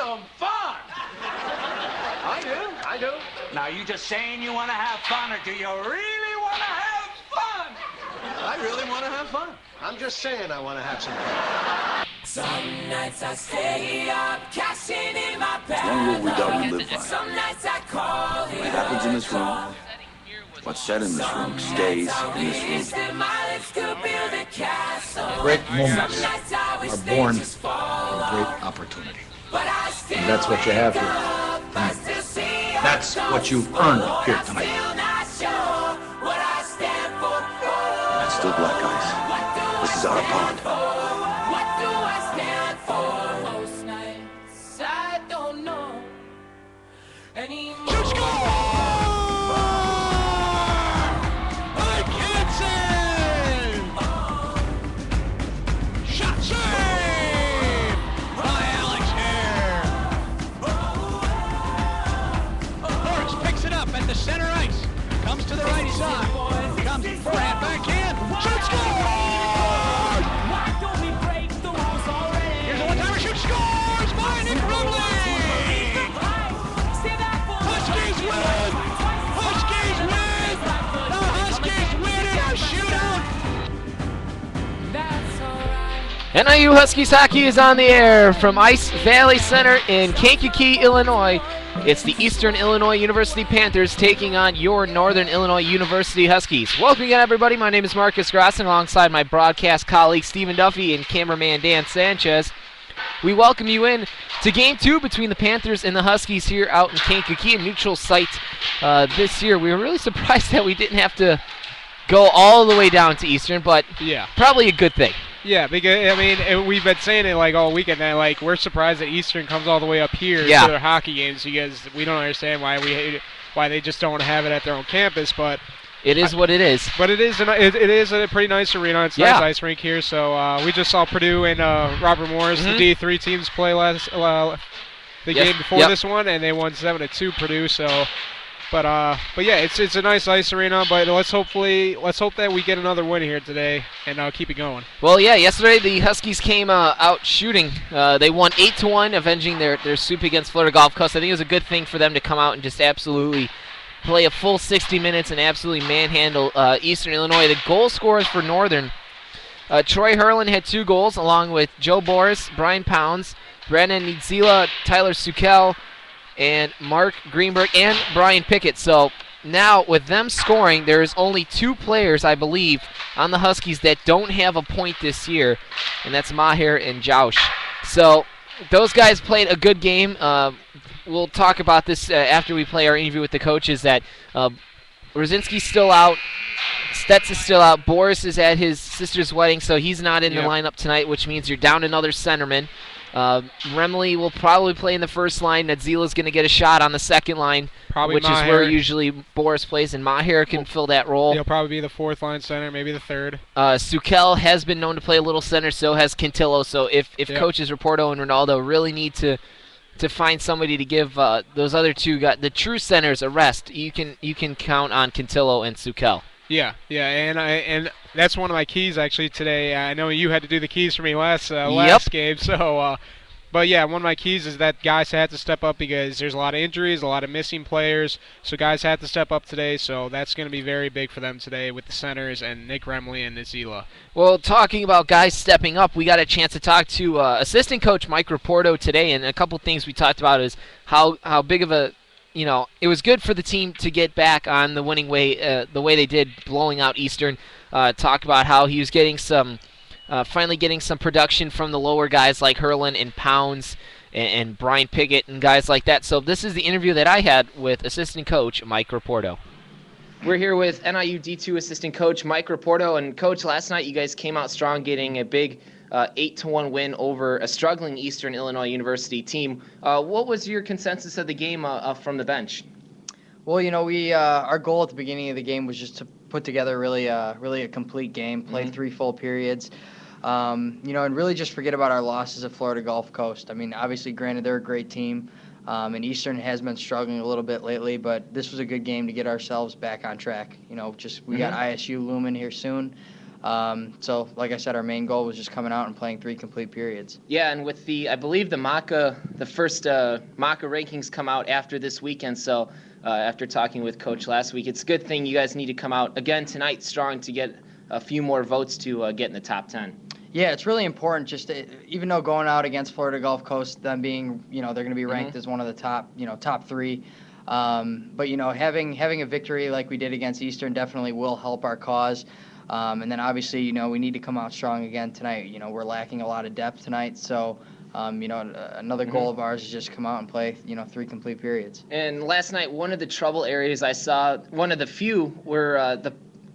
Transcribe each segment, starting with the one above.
some fun. I do. Now, you just saying you want to have fun, or do you really want to have fun? I really want to have fun. I'm just saying I want to have some fun. Some nights I stay up, cashing in my bag. One rule we don't live by. Some nights I call What happens in this room, what's said in this room, stays in this room. Great moments are born from great opportunity. And that's what you have here tonight. That's what you've earned here tonight. It's still black ice. This is our pond. Center ice, comes to the righty side, comes forehand, backhand, shoots, scores! Why don't we break the rules already? Here's a one-timer, shoot, scores by Nick Rubley! Huskies win! Huskies win! The Huskies win in a shootout! That's alright. NIU Huskies hockey is on the air from Ice Valley Center in Kankakee, Illinois. It's the Eastern Illinois University Panthers taking on your Northern Illinois University Huskies. Welcome again, everybody. My name is Marcus Grossin, alongside my broadcast colleague Stephen Duffy and cameraman Dan Sanchez. We welcome you in to Game 2 between the Panthers and the Huskies here out in Kankakee, a neutral site this year. We were really surprised that we didn't have to go all the way down to Eastern, but probably a good thing. Yeah, because, I mean, we've been saying it, like, all weekend, and, like, we're surprised that Eastern comes all the way up here to their hockey games because we don't understand why they just don't have it at their own campus, but... It is what it is. But it is a pretty nice arena. It's a nice ice rink here, so we just saw Purdue and Robert Morris, the D3 teams, play the game before this one, and they won 7-2 Purdue, so... But yeah, it's a nice ice arena. But let's hope that we get another win here today and keep it going. Well, yeah, yesterday the Huskies came out shooting. They won 8-1, avenging their sweep against Florida Gulf Coast. I think it was a good thing for them to come out and just absolutely play a full 60 minutes and absolutely manhandle Eastern Illinois. The goal scorers for Northern, Troy Hurlin had 2 goals, along with Joe Boris, Brian Pounds, Brandon Nidzila, Tyler Sukel, and Mark Greenberg, and Brian Pickett. So now with them scoring, there is only 2 players, I believe, on the Huskies that don't have a point this year, and that's Maher and Jausch. So those guys played a good game. We'll talk about this after we play our interview with the coaches, that Rosinski's still out, Stetz is still out, Boris is at his sister's wedding, so he's not in the lineup tonight, which means you're down another centerman. Remley will probably play in the first line. Nadzila's going to get a shot on the second line, which is where usually Boris plays, and Maher can fill that role. He'll probably be the 4th line center, maybe the 3rd. Sukel has been known to play a little center, so has Quintillo. So if coaches Raporto and Ronaldo really need to find somebody to give those other 2 guys, the true centers, a rest, you can count on Quintillo and Sukel. Yeah, and that's one of my keys actually today. I know you had to do the keys for me last game, so but yeah, one of my keys is that guys had to step up because there's a lot of injuries, a lot of missing players, so guys had to step up today. So that's going to be very big for them today with the centers and Nick Remley and Nazila. Well, talking about guys stepping up, we got a chance to talk to assistant coach Mike Raporto today, and a couple things we talked about is how big of a it was good for the team to get back on the winning way, the way they did, blowing out Eastern. Talk about how he was getting finally getting some production from the lower guys like Hurlin and Pounds and Brian Pickett and guys like that. So this is the interview that I had with assistant coach Mike Raporto. We're here with NIU D2 assistant coach Mike Raporto. And Coach, last night you guys came out strong, getting a big 8-1 win over a struggling Eastern Illinois University team. What was your consensus of the game from the bench? Well, we our goal at the beginning of the game was just to put together really a complete game, play 3 full periods, and really just forget about our losses at Florida Gulf Coast. I mean, obviously, granted, they're a great team, and Eastern has been struggling a little bit lately, but this was a good game to get ourselves back on track. We got ISU looming here soon. So, like I said, our main goal was just coming out and playing 3 complete periods. Yeah, and with I believe the first MACA rankings come out after this weekend. So after talking with Coach last week, it's a good thing you guys need to come out again tonight strong to get a few more votes to get in the top 10. Yeah, it's really important. Even though going out against Florida Gulf Coast, them being, they're going to be ranked as one of the top 3. But having a victory like we did against Eastern definitely will help our cause. And then obviously, we need to come out strong again tonight. We're lacking a lot of depth tonight, so another goal of ours is just come out and play 3 complete periods. And last night, one of the trouble areas I saw, one of the few, were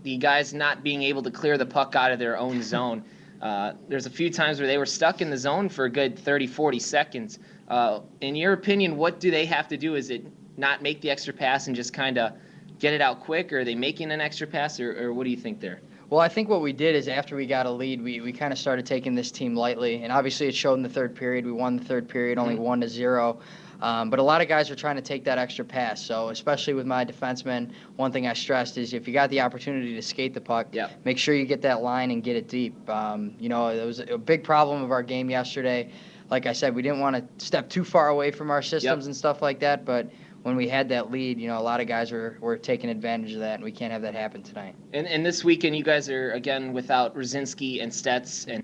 the guys not being able to clear the puck out of their own zone. There's a few times where they were stuck in the zone for a good 30, 40 seconds. In your opinion, what do they have to do? Is it not make the extra pass and just kind of get it out quick, or are they making an extra pass, or what do you think there? Well, I think what we did is after we got a lead, we kind of started taking this team lightly, and obviously it showed in the third period. We won the third period, only 1-0. But a lot of guys are trying to take that extra pass. So especially with my defensemen, one thing I stressed is if you got the opportunity to skate the puck, make sure you get that line and get it deep. It was a big problem of our game yesterday. Like I said, we didn't want to step too far away from our systems and stuff like that, but when we had that lead, a lot of guys were taking advantage of that, and we can't have that happen tonight. And this weekend, you guys are, again, without Rosinski and Stetz. And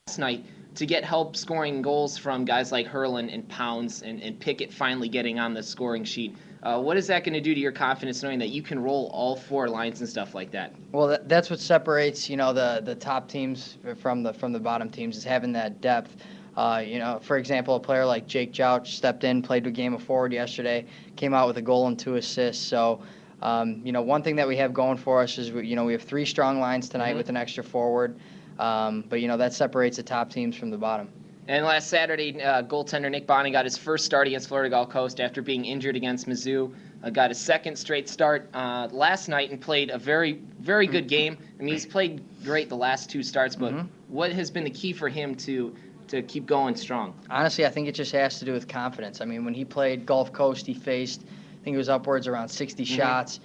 last night, to get help scoring goals from guys like Hurlin and Pounds and Pickett finally getting on the scoring sheet, what is that going to do to your confidence knowing that you can roll all 4 lines and stuff like that? Well, that's what separates, the top teams from the bottom teams, is having that depth. For example, a player like Jake Jouch stepped in, played a game of forward yesterday, came out with a goal and 2 assists. So, one thing that we have going for us is, we have 3 strong lines tonight with an extra forward. But, that separates the top teams from the bottom. And last Saturday, goaltender Nick Bonnie got his first start against Florida Gulf Coast after being injured against Mizzou. Got his second straight start last night and played a very, very good game. I mean, he's played great the last 2 starts, but what has been the key for him to keep going strong? Honestly, I think it just has to do with confidence. I mean, when he played Gulf Coast, he faced, I think it was upwards around 60 shots,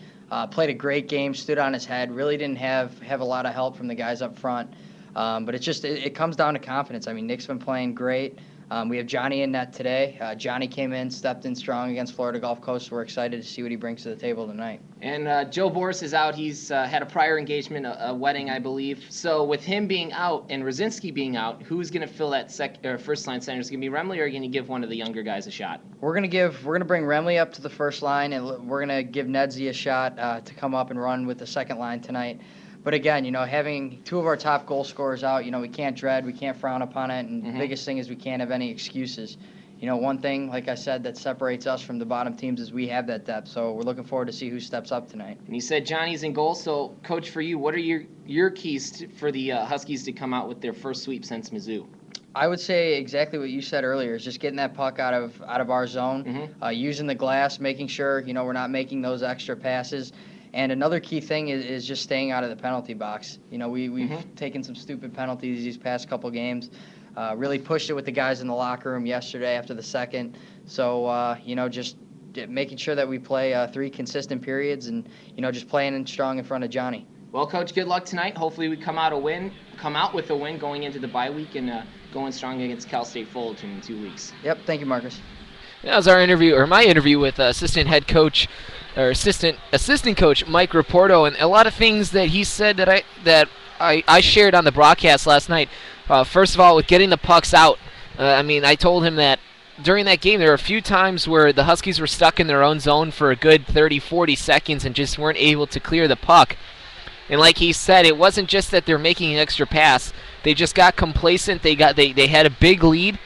played a great game, stood on his head, really didn't have a lot of help from the guys up front. But it comes down to confidence. I mean, Nick's been playing great. We have Johnny in net today. Johnny came in, stepped in strong against Florida Gulf Coast. So we're excited to see what he brings to the table tonight. And Joe Boris is out. He's had a prior engagement, a wedding, I believe. So with him being out and Rosinski being out, who's going to fill that first line center? Is it going to be Remley, or are you going to give one of the younger guys a shot? We're going to bring Remley up to the first line, and we're going to give Nedsy a shot to come up and run with the second line tonight. But again, having 2 of our top goal scorers out, we can't dread, we can't frown upon it, and the biggest thing is we can't have any excuses. One thing, like I said, that separates us from the bottom teams is we have that depth. So we're looking forward to see who steps up tonight. And you said Johnny's in goal. So, Coach, for you, what are your keys for the Huskies to come out with their first sweep since Mizzou? I would say exactly what you said earlier, is just getting that puck out of our zone, using the glass, making sure we're not making those extra passes. And another key thing is just staying out of the penalty box. We've taken some stupid penalties these past couple games. Really pushed it with the guys in the locker room yesterday after the second. So, just making sure that we play 3 consistent periods and, just playing in strong in front of Johnny. Well, Coach, good luck tonight. Hopefully we come out with a win going into the bye week and going strong against Cal State Fullerton in 2 weeks. Yep, thank you, Marcus. That was my interview with assistant coach Mike Raporto, and a lot of things that he said that I shared on the broadcast last night. First of all, with getting the pucks out, I told him that during that game there were a few times where the Huskies were stuck in their own zone for a good 30, 40 seconds and just weren't able to clear the puck. And like he said, it wasn't just that they're making an extra pass. They just got complacent. They had a big lead.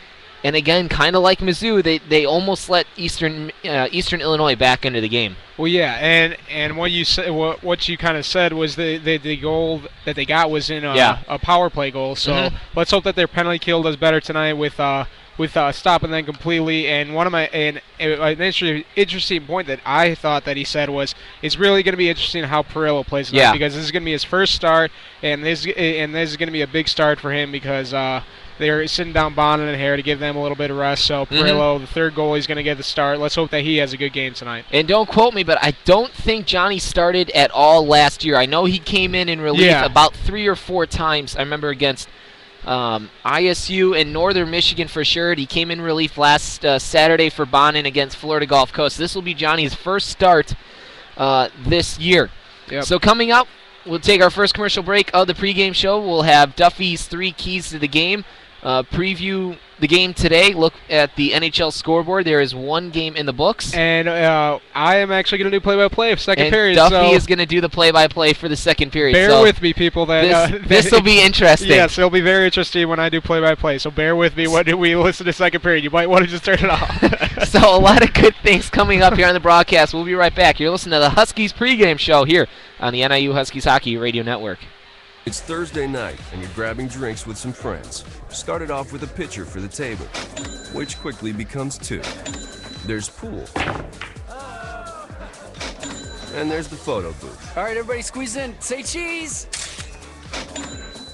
And again, kind of like Mizzou, they almost let Eastern Illinois back into the game. Well, yeah, and what you said, what you kind of said was the goal that they got was in a power play goal. So let's hope that their penalty kill does better tonight with stopping them completely. And an interesting point that I thought that he said was it's really going to be interesting how Perillo plays tonight because this is going to be his first start, and this is going to be a big start for him because. they're sitting down Bonnet and Hare to give them a little bit of rest. So Perillo, the third goalie, is going to get the start. Let's hope that he has a good game tonight. And don't quote me, but I don't think Johnny started at all last year. I know he came in relief about 3 or 4 times. I remember against ISU and Northern Michigan for sure. He came in relief last Saturday for Bonnet against Florida Gulf Coast. This will be Johnny's first start this year. Yep. So coming up, we'll take our first commercial break of the pregame show. We'll have Duffy's 3 keys to the game, preview the game today, look at the NHL scoreboard. There is 1 game in the books. And I am actually going to do play-by-play for second period. Duffy is going to do the play-by-play for the second period. Bear with me, people. This will be interesting. Yes, it'll be very interesting when I do play-by-play. So bear with me when we listen to second period. You might want to just turn it off. So a lot of good things coming up here on the broadcast. We'll be right back. You're listening to the Huskies pregame show here on the NIU Huskies Hockey Radio Network. It's Thursday night, and you're grabbing drinks with some friends. Started off with a pitcher for the table, which quickly becomes 2. There's pool. And there's the photo booth. All right, everybody squeeze in. Say cheese!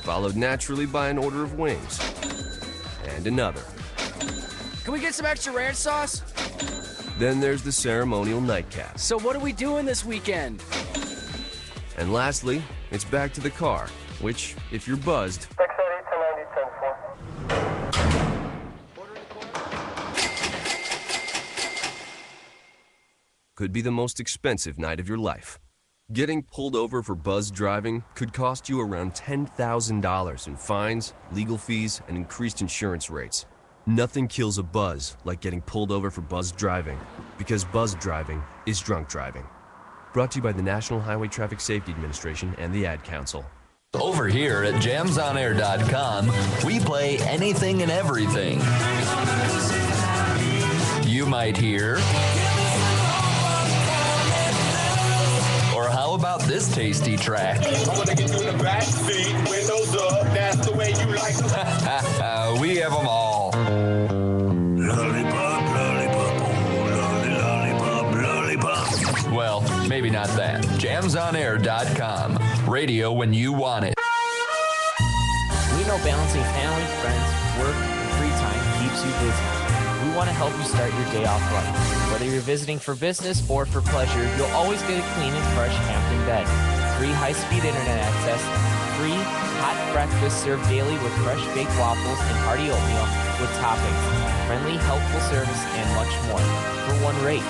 Followed naturally by an order of wings. And another. Can we get some extra ranch sauce? Then there's the ceremonial nightcap. So what are we doing this weekend? And lastly, it's back to the car, which, if you're buzzed, could be the most expensive night of your life. Getting pulled over for buzz driving could cost you around $10,000 in fines, legal fees, and increased insurance rates. Nothing kills a buzz like getting pulled over for buzz driving, because buzz driving is drunk driving. Brought to you by the National Highway Traffic Safety Administration and the Ad Council. Over here at jamsonair.com, we play anything and everything. You might hear... Or how about this tasty track? I want to get you in the back seat, windows up, that's the way you like it. We have them all. Lollipop, lollipop, oh, lollipop, lollipop. Well, maybe not that. Jamsonair.com. Radio when you want it. We know balancing family, friends, work, and free time keeps you busy. We want to help you start your day off right. Whether you're visiting for business or for pleasure, you'll always get a clean and fresh Hampton bed. Free high-speed internet access, free hot breakfast served daily with fresh baked waffles and hearty oatmeal with toppings, friendly, helpful service, and much more. For one rate.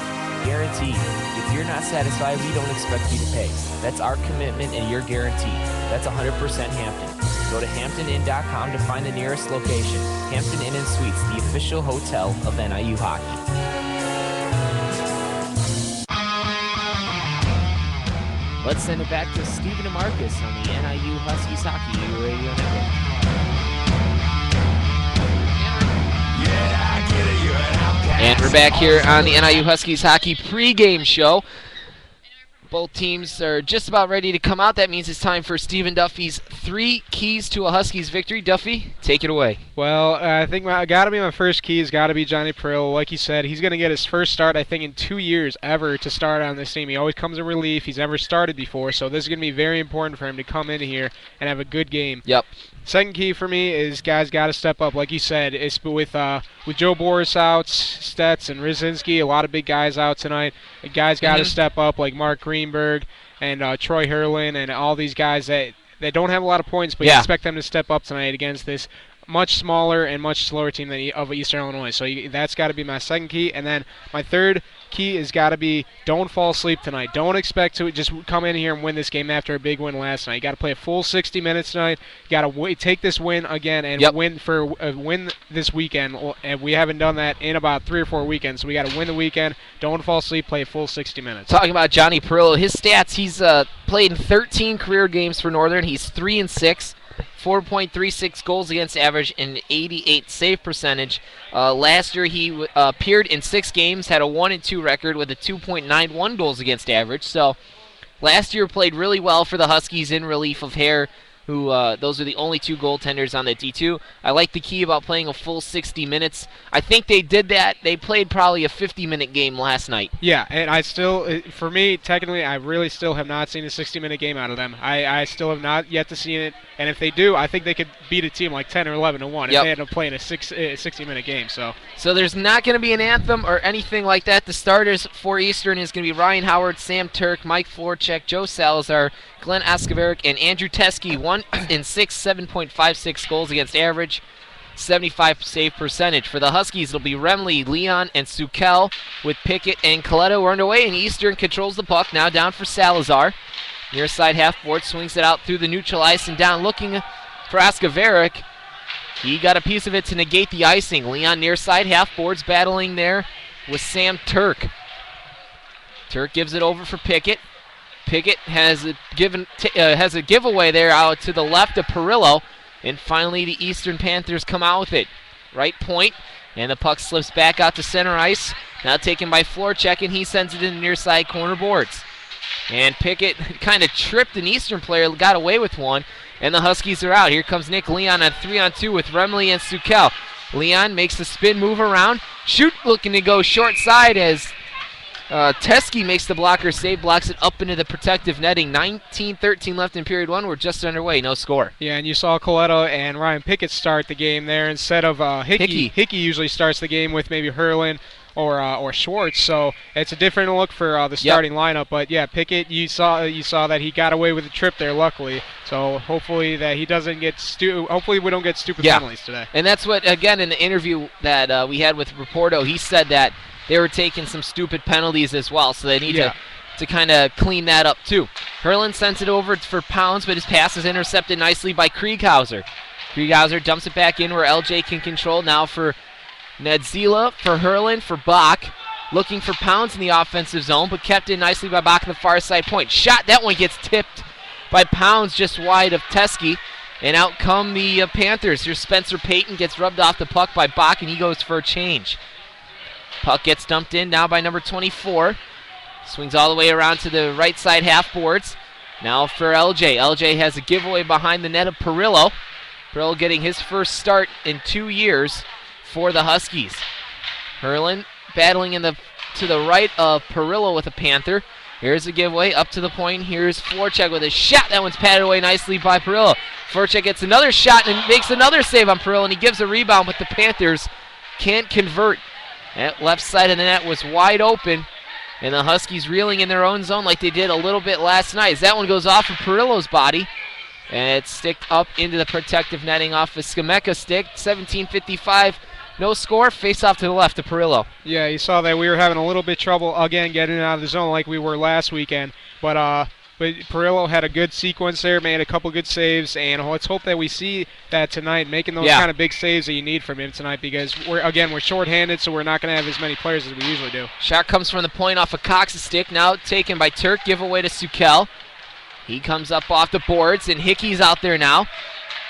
Guaranteed. If you're not satisfied, we don't expect you to pay. That's our commitment and your guarantee. That's 100% Hampton. Go to hamptoninn.com to find the nearest location. Hampton Inn & Suites, the official hotel of NIU Hockey. Let's send it back to Stephen and Marcus on the NIU Huskies Hockey Radio Network. And we're back here on the NIU Huskies Hockey pregame show. Both teams are just about ready to come out. That means it's time for Stephen Duffy's 3 keys to a Huskies victory. Duffy, take it away. Well, I think my first key has got to be Johnny Perillo. Like you said, he's going to get his first start, I think, in 2 years ever to start on this team. He always comes in relief. He's never started before, so this is going to be very important for him to come in here and have a good game. Yep. Second key for me is guys got to step up. Like you said, it's with Joe Boris out, Stetz and Rzinski, a lot of big guys out tonight. Guys got to step up, like Mark Greenberg and Troy Herlin and all these guys that don't have a lot of points, but you expect them to step up tonight against this much smaller and much slower team of Eastern Illinois. So that's got to be my second key. And then my third key has got to be don't fall asleep tonight. Don't expect to just come in here and win this game after a big win last night. You got to play a full 60 minutes tonight. You got to take this win again and win this weekend. And we haven't done that in about 3 or 4 weekends. So we got to win the weekend. Don't fall asleep. Play a full 60 minutes. Talking about Johnny Perillo, his stats: he's played in 13 career games for Northern. He's 3-6. 4.36 goals against average and 88 save percentage. Last year he appeared in 6 games, had a 1-2 record with a 2.91 goals against average. So last year played really well for the Huskies in relief of Hare who those are the only 2 goaltenders on the D2. I like the key about playing a full 60 minutes. I think they did that. They played probably a 50-minute game last night. Yeah, and I still, for me, technically, I really still have not seen a 60-minute game out of them. I still have not yet to see it, and if they do, I think they could beat a team like 10 or 11-1 if they had to play in a 60-minute game. So there's not going to be an anthem or anything like that. The starters for Eastern is going to be Ryan Howard, Sam Turk, Mike Florchek, Joe Salazar, Glenn Askaveric, and Andrew Teskey. 1 in 6, 7.56 goals against average, 75 save percentage. For the Huskies, it'll be Remley, Leon, and Sukel with Pickett and Coletto are underway, and Eastern controls the puck. Now down for Salazar. Near side half-board, swings it out through the neutral ice and down looking for Askaveric. He got a piece of it to negate the icing. Leon near side half-boards battling there with Sam Turk. Turk gives it over for Pickett. Pickett has a giveaway there out to the left of Perillo, and finally the Eastern Panthers come out with it. Right point, and the puck slips back out to center ice. Now taken by Florchek, and he sends it in the near side corner boards. And Pickett kind of tripped an Eastern player, got away with one, and the Huskies are out. Here comes Nick Leon on 3-on-2 with Remley and Sukel. Leon makes the spin move around, shoot looking to go short side as Teskey makes the blocker save, blocks it up into the protective netting. 19-13 left in period 1. We're just underway, no score. Yeah, and you saw Coletto and Ryan Pickett start the game there instead of Hickey. Hickey usually starts the game with maybe Hurlin or Schwartz, so it's a different look for the starting lineup. But yeah, Pickett, you saw that he got away with the trip there, luckily. So hopefully that he doesn't get hopefully we don't get stupid penalties today. And that's what, again, in the interview that we had with Raporto, he said that they were taking some stupid penalties as well, so they need to kind of clean that up too. Hurlin sends it over for Pounds, but his pass is intercepted nicely by Krieghauser. Krieghauser dumps it back in where LJ can control. Now for Nedzila, for Hurlin, for Bach. Looking for Pounds in the offensive zone, but kept in nicely by Bach on the far side point. Shot, that one gets tipped by Pounds just wide of Teskey. And out come the Panthers. Here's Spencer Payton, gets rubbed off the puck by Bach, and he goes for a change. Puck gets dumped in now by number 24. Swings all the way around to the right side half boards. Now for LJ. LJ has a giveaway behind the net of Perillo. Perillo getting his first start in 2 years for the Huskies. Hurlin battling to the right of Perillo with a Panther. Here's a giveaway up to the point. Here's Florchek with a shot. That one's patted away nicely by Perillo. Florchek gets another shot and makes another save on Perillo, and he gives a rebound, but the Panthers can't convert. That left side of the net was wide open, and the Huskies reeling in their own zone like they did a little bit last night. As that one goes off of Perillo's body, and it's sticked up into the protective netting off of Skameka's stick. 17:55, no score. Face off to the left of Perillo. Yeah, you saw that we were having a little bit trouble again getting out of the zone like we were last weekend, but Perillo had a good sequence there, made a couple good saves, and let's hope that we see that tonight, making those kind of big saves that you need from him tonight, because we're shorthanded, so we're not going to have as many players as we usually do. Shot comes from the point off of Cox's stick, now taken by Turk, giveaway to Sukel. He comes up off the boards, and Hickey's out there now.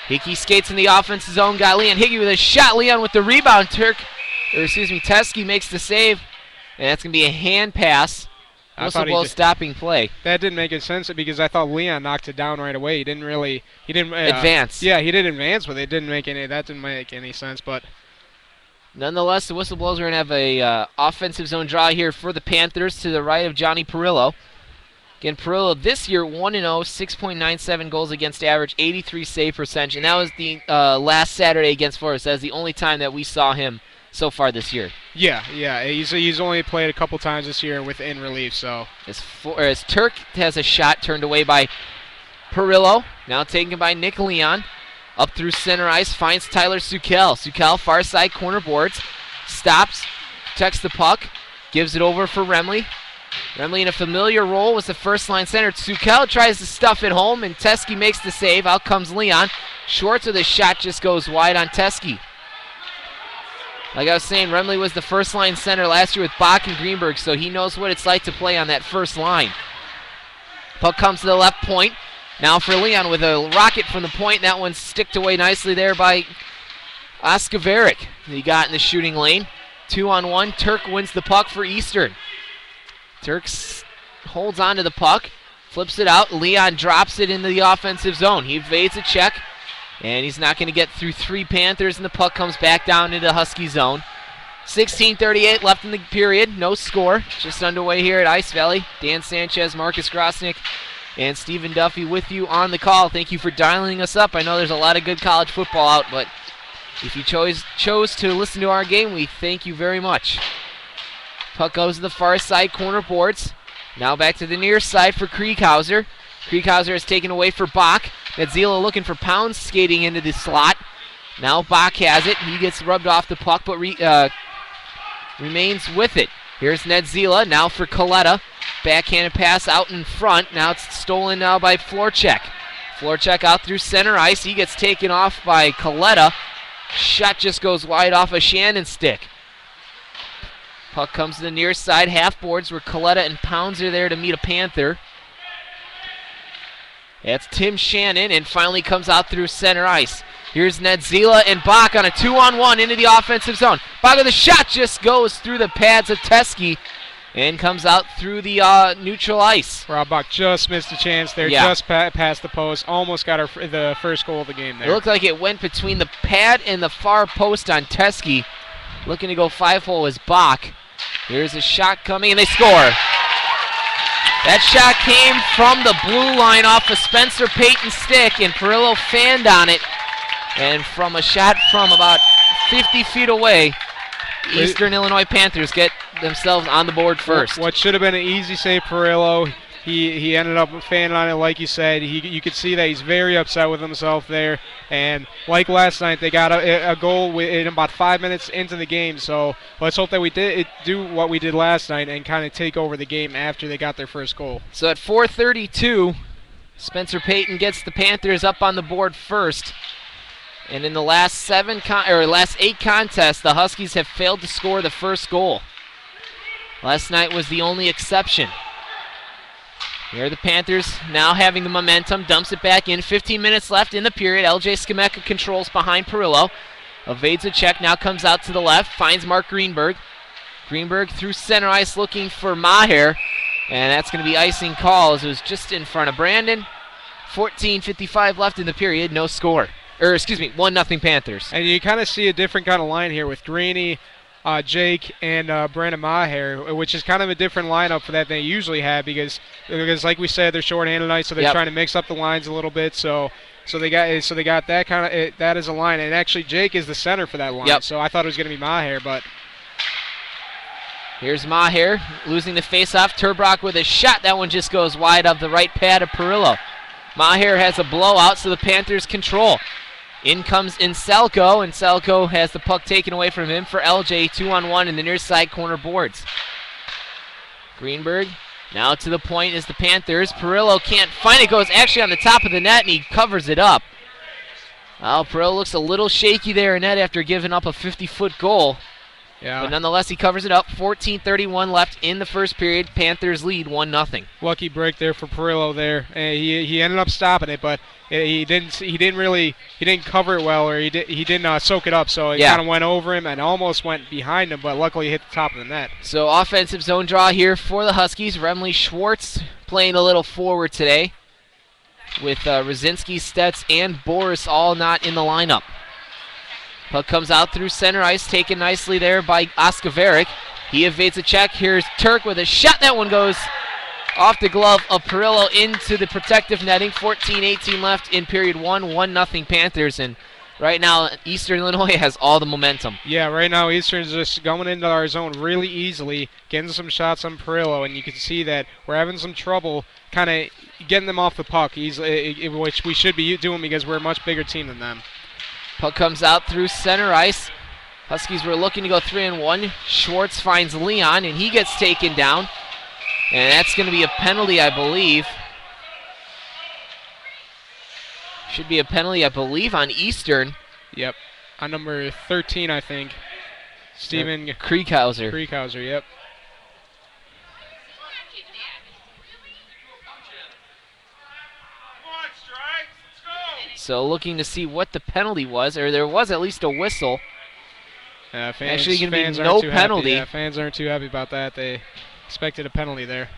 Hickey skates in the offensive zone, got Leon Hickey with a shot, Leon with the rebound, Teskey makes the save, and that's going to be a hand pass. Whistle stopping play. That didn't make any sense because I thought Leon knocked it down right away. He didn't advance. Yeah, he did advance with it. That didn't make any sense. But nonetheless, the whistle blows. We're gonna have a offensive zone draw here for the Panthers to the right of Johnny Perillo. Again, Perillo this year 1-0, 6.97 goals against average, 83 save percentage, and that was the last Saturday against Forest. That's the only time that we saw him so far this year. Yeah, he's only played a couple times this year in relief. So as Turk has a shot turned away by Perillo, now taken by Nick Leon, up through center ice, finds Tyler Sukel. Sukel far side corner boards, stops, protects the puck, gives it over for Remley. Remley in a familiar role was the first line center. Sukel tries to stuff it home, and Teskey makes the save. Out comes Leon. Schwartz with a shot just goes wide on Teskey. Like I was saying, Remley was the first line center last year with Bach and Greenberg, so he knows what it's like to play on that first line. Puck comes to the left point. Now for Leon with a rocket from the point. That one sticked away nicely there by Askaveric. He got in the shooting lane. 2-on-1. Turk wins the puck for Eastern. Turk holds on to the puck. Flips it out. Leon drops it into the offensive zone. He evades a check, and he's not going to get through 3 Panthers, and the puck comes back down into Husky zone. 16:38 left in the period. No score. Just underway here at Ice Valley. Dan Sanchez, Marcus Grosnick, and Stephen Duffy with you on the call. Thank you for dialing us up. I know there's a lot of good college football out, but if you chose to listen to our game, we thank you very much. Puck goes to the far side corner boards. Now back to the near side for Kriegshauser. Kriegshauser is taken away for Bach. Nedzila looking for Pounds skating into the slot. Now Bach has it. He gets rubbed off the puck, but remains with it. Here's Nedzila now for Coletta. Backhanded pass out in front. Now it's stolen now by Florchek. Florchek out through center ice. He gets taken off by Coletta. Shot just goes wide off a Shannon stick. Puck comes to the near side half boards where Coletta and Pounds are there to meet a Panther. That's Tim Shannon, and finally comes out through center ice. Here's Nedzila and Bach on a 2-on-1 into the offensive zone. Bach with a shot just goes through the pads of Teskey and comes out through the neutral ice. Rob Bach just missed a chance there, just past the post. Almost got the first goal of the game there. It looked like it went between the pad and the far post on Teskey. Looking to go 5-hole is Bach. Here's a shot coming, and they score. That shot came from the blue line off of Spencer Payton's stick, and Perillo fanned on it. And from a shot from about 50 feet away, Eastern Illinois Panthers get themselves on the board first. What should have been an easy save, Perillo. He ended up fanning on it, like you said. You could see that he's very upset with himself there. And like last night, they got a goal in about 5 minutes into the game. So let's hope that we do what we did last night and kind of take over the game after they got their first goal. So at 4:32, Spencer Payton gets the Panthers up on the board first. And in the last 8 contests, the Huskies have failed to score the first goal. Last night was the only exception. Here are the Panthers now having the momentum, dumps it back in. 15 minutes left in the period. LJ Skameka controls behind Perillo. Evades a check, now comes out to the left, finds Mark Greenberg. Greenberg through center ice looking for Maher. And that's going to be icing call as it was just in front of Brandon. 14:55 left in the period, no score. 1-0 Panthers. And you kind of see a different kind of line here with Greeny, Jake, and Brandon Maher, which is kind of a different lineup for that they usually have because like we said, they're short-handed tonight, so they're trying to mix up the lines a little bit. So they got that kind of that as a line, and actually Jake is the center for that line. Yep. So I thought it was going to be Maher, but here's Maher losing the face-off. Turbrock with a shot. That one just goes wide of the right pad of Perillo. Maher has a blowout, so the Panthers control. In comes Inselko, and Selko has the puck taken away from him for LJ, 2-on-1 in the near side corner boards. Greenberg now to the point is the Panthers. Perillo can't find it, goes actually on the top of the net, and he covers it up. Well, Perillo looks a little shaky there in net after giving up a 50-foot goal. Yeah. But nonetheless, he covers it up. 14:31 left in the first period. Panthers lead 1-0. Lucky break there for Perillo there. He ended up stopping it, but he didn't cover it well, or he didn't soak it up. So it kind of went over him and almost went behind him, but luckily hit the top of the net. So offensive zone draw here for the Huskies. Remley Schwartz playing a little forward today, with Rosinski, Stetz, and Boris all not in the lineup. Puck comes out through center ice, taken nicely there by Oskaveric. He evades a check. Here's Turk with a shot. That one goes off the glove of Perillo into the protective netting. 14:18 left in period 1. 1-0 Panthers. And right now, Eastern Illinois has all the momentum. Yeah, right now, Eastern's just going into our zone really easily, getting some shots on Perillo, and you can see that we're having some trouble kind of getting them off the puck, which we should be doing because we're a much bigger team than them. Puck comes out through center ice. Huskies were looking to go 3-1. Schwartz finds Leon, and he gets taken down. And that's going to be a penalty, I believe. Should be a penalty, I believe, on Eastern. Yep. On number 13, I think. Steven Kriegshauser. Kriegshauser, yep. So looking to see what the penalty was, or there was at least a whistle. Actually going to be no penalty. Yeah, fans aren't too happy about that. They expected a penalty there.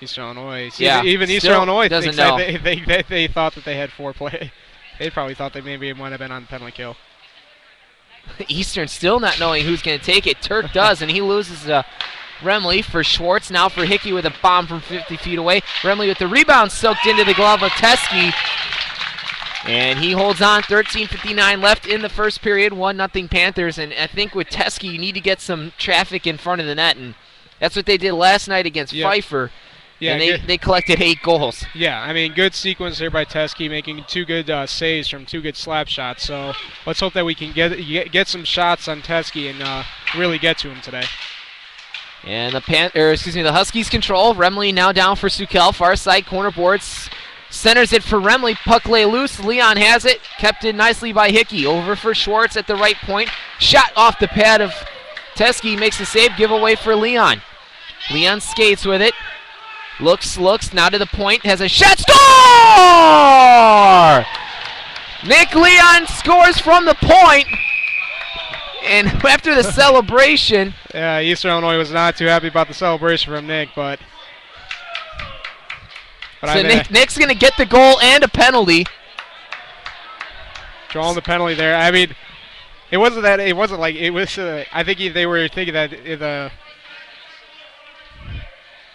Eastern Illinois. Yeah, even Eastern Illinois doesn't thinks know. that they thought that they had 4 play. They probably thought they maybe might have been on the penalty kill. Eastern still not knowing who's going to take it. Turk does, and he loses Remley for Schwartz. Now for Hickey with a bomb from 50 feet away. Remley with the rebound soaked into the glove of Teskey. And he holds on. 13:59 left in the first period. 1-0 Panthers. And I think with Teskey, you need to get some traffic in front of the net. And that's what they did last night against Pfeiffer. Yeah, and they collected 8 goals. Yeah, I mean, good sequence there by Teskey, making 2 good saves from 2 good slap shots. So let's hope that we can get some shots on Teskey and really get to him today. And the Huskies control. Remley now down for Sukel. Far side corner boards. Centers it for Remley. Puck lay loose. Leon has it. Kept in nicely by Hickey. Over for Schwartz at the right point. Shot off the pad of Teskey. Makes the save. Giveaway for Leon. Leon skates with it. Looks, now to the point, has a shot, score! Nick Leon scores from the point, and after the celebration... Yeah, Eastern Illinois was not too happy about the celebration from Nick, but so Nick's going to get the goal and a penalty. Drawing the penalty there. I mean, it wasn't I think they were thinking that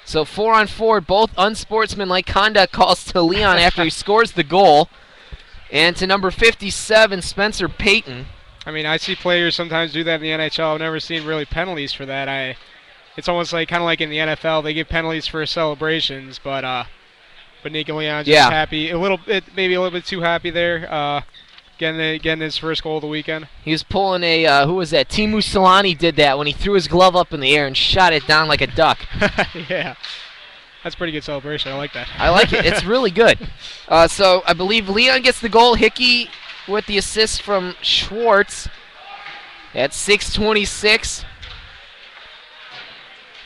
So 4-on-4, both unsportsmanlike conduct calls to Leon after he scores the goal. And to number 57, Spencer Payton. I mean, I see players sometimes do that in the NHL. I've never seen really penalties for that. It's almost like kind of like in the NFL, they give penalties for celebrations, but Nick Leon just happy, maybe a little bit too happy there. Getting his first goal of the weekend. He was pulling a, who was that? Timu Solani did that when he threw his glove up in the air and shot it down like a duck. Yeah. That's pretty good celebration. I like that. I like it. It's really good. So I believe Leon gets the goal. Hickey with the assist from Schwartz at 6:26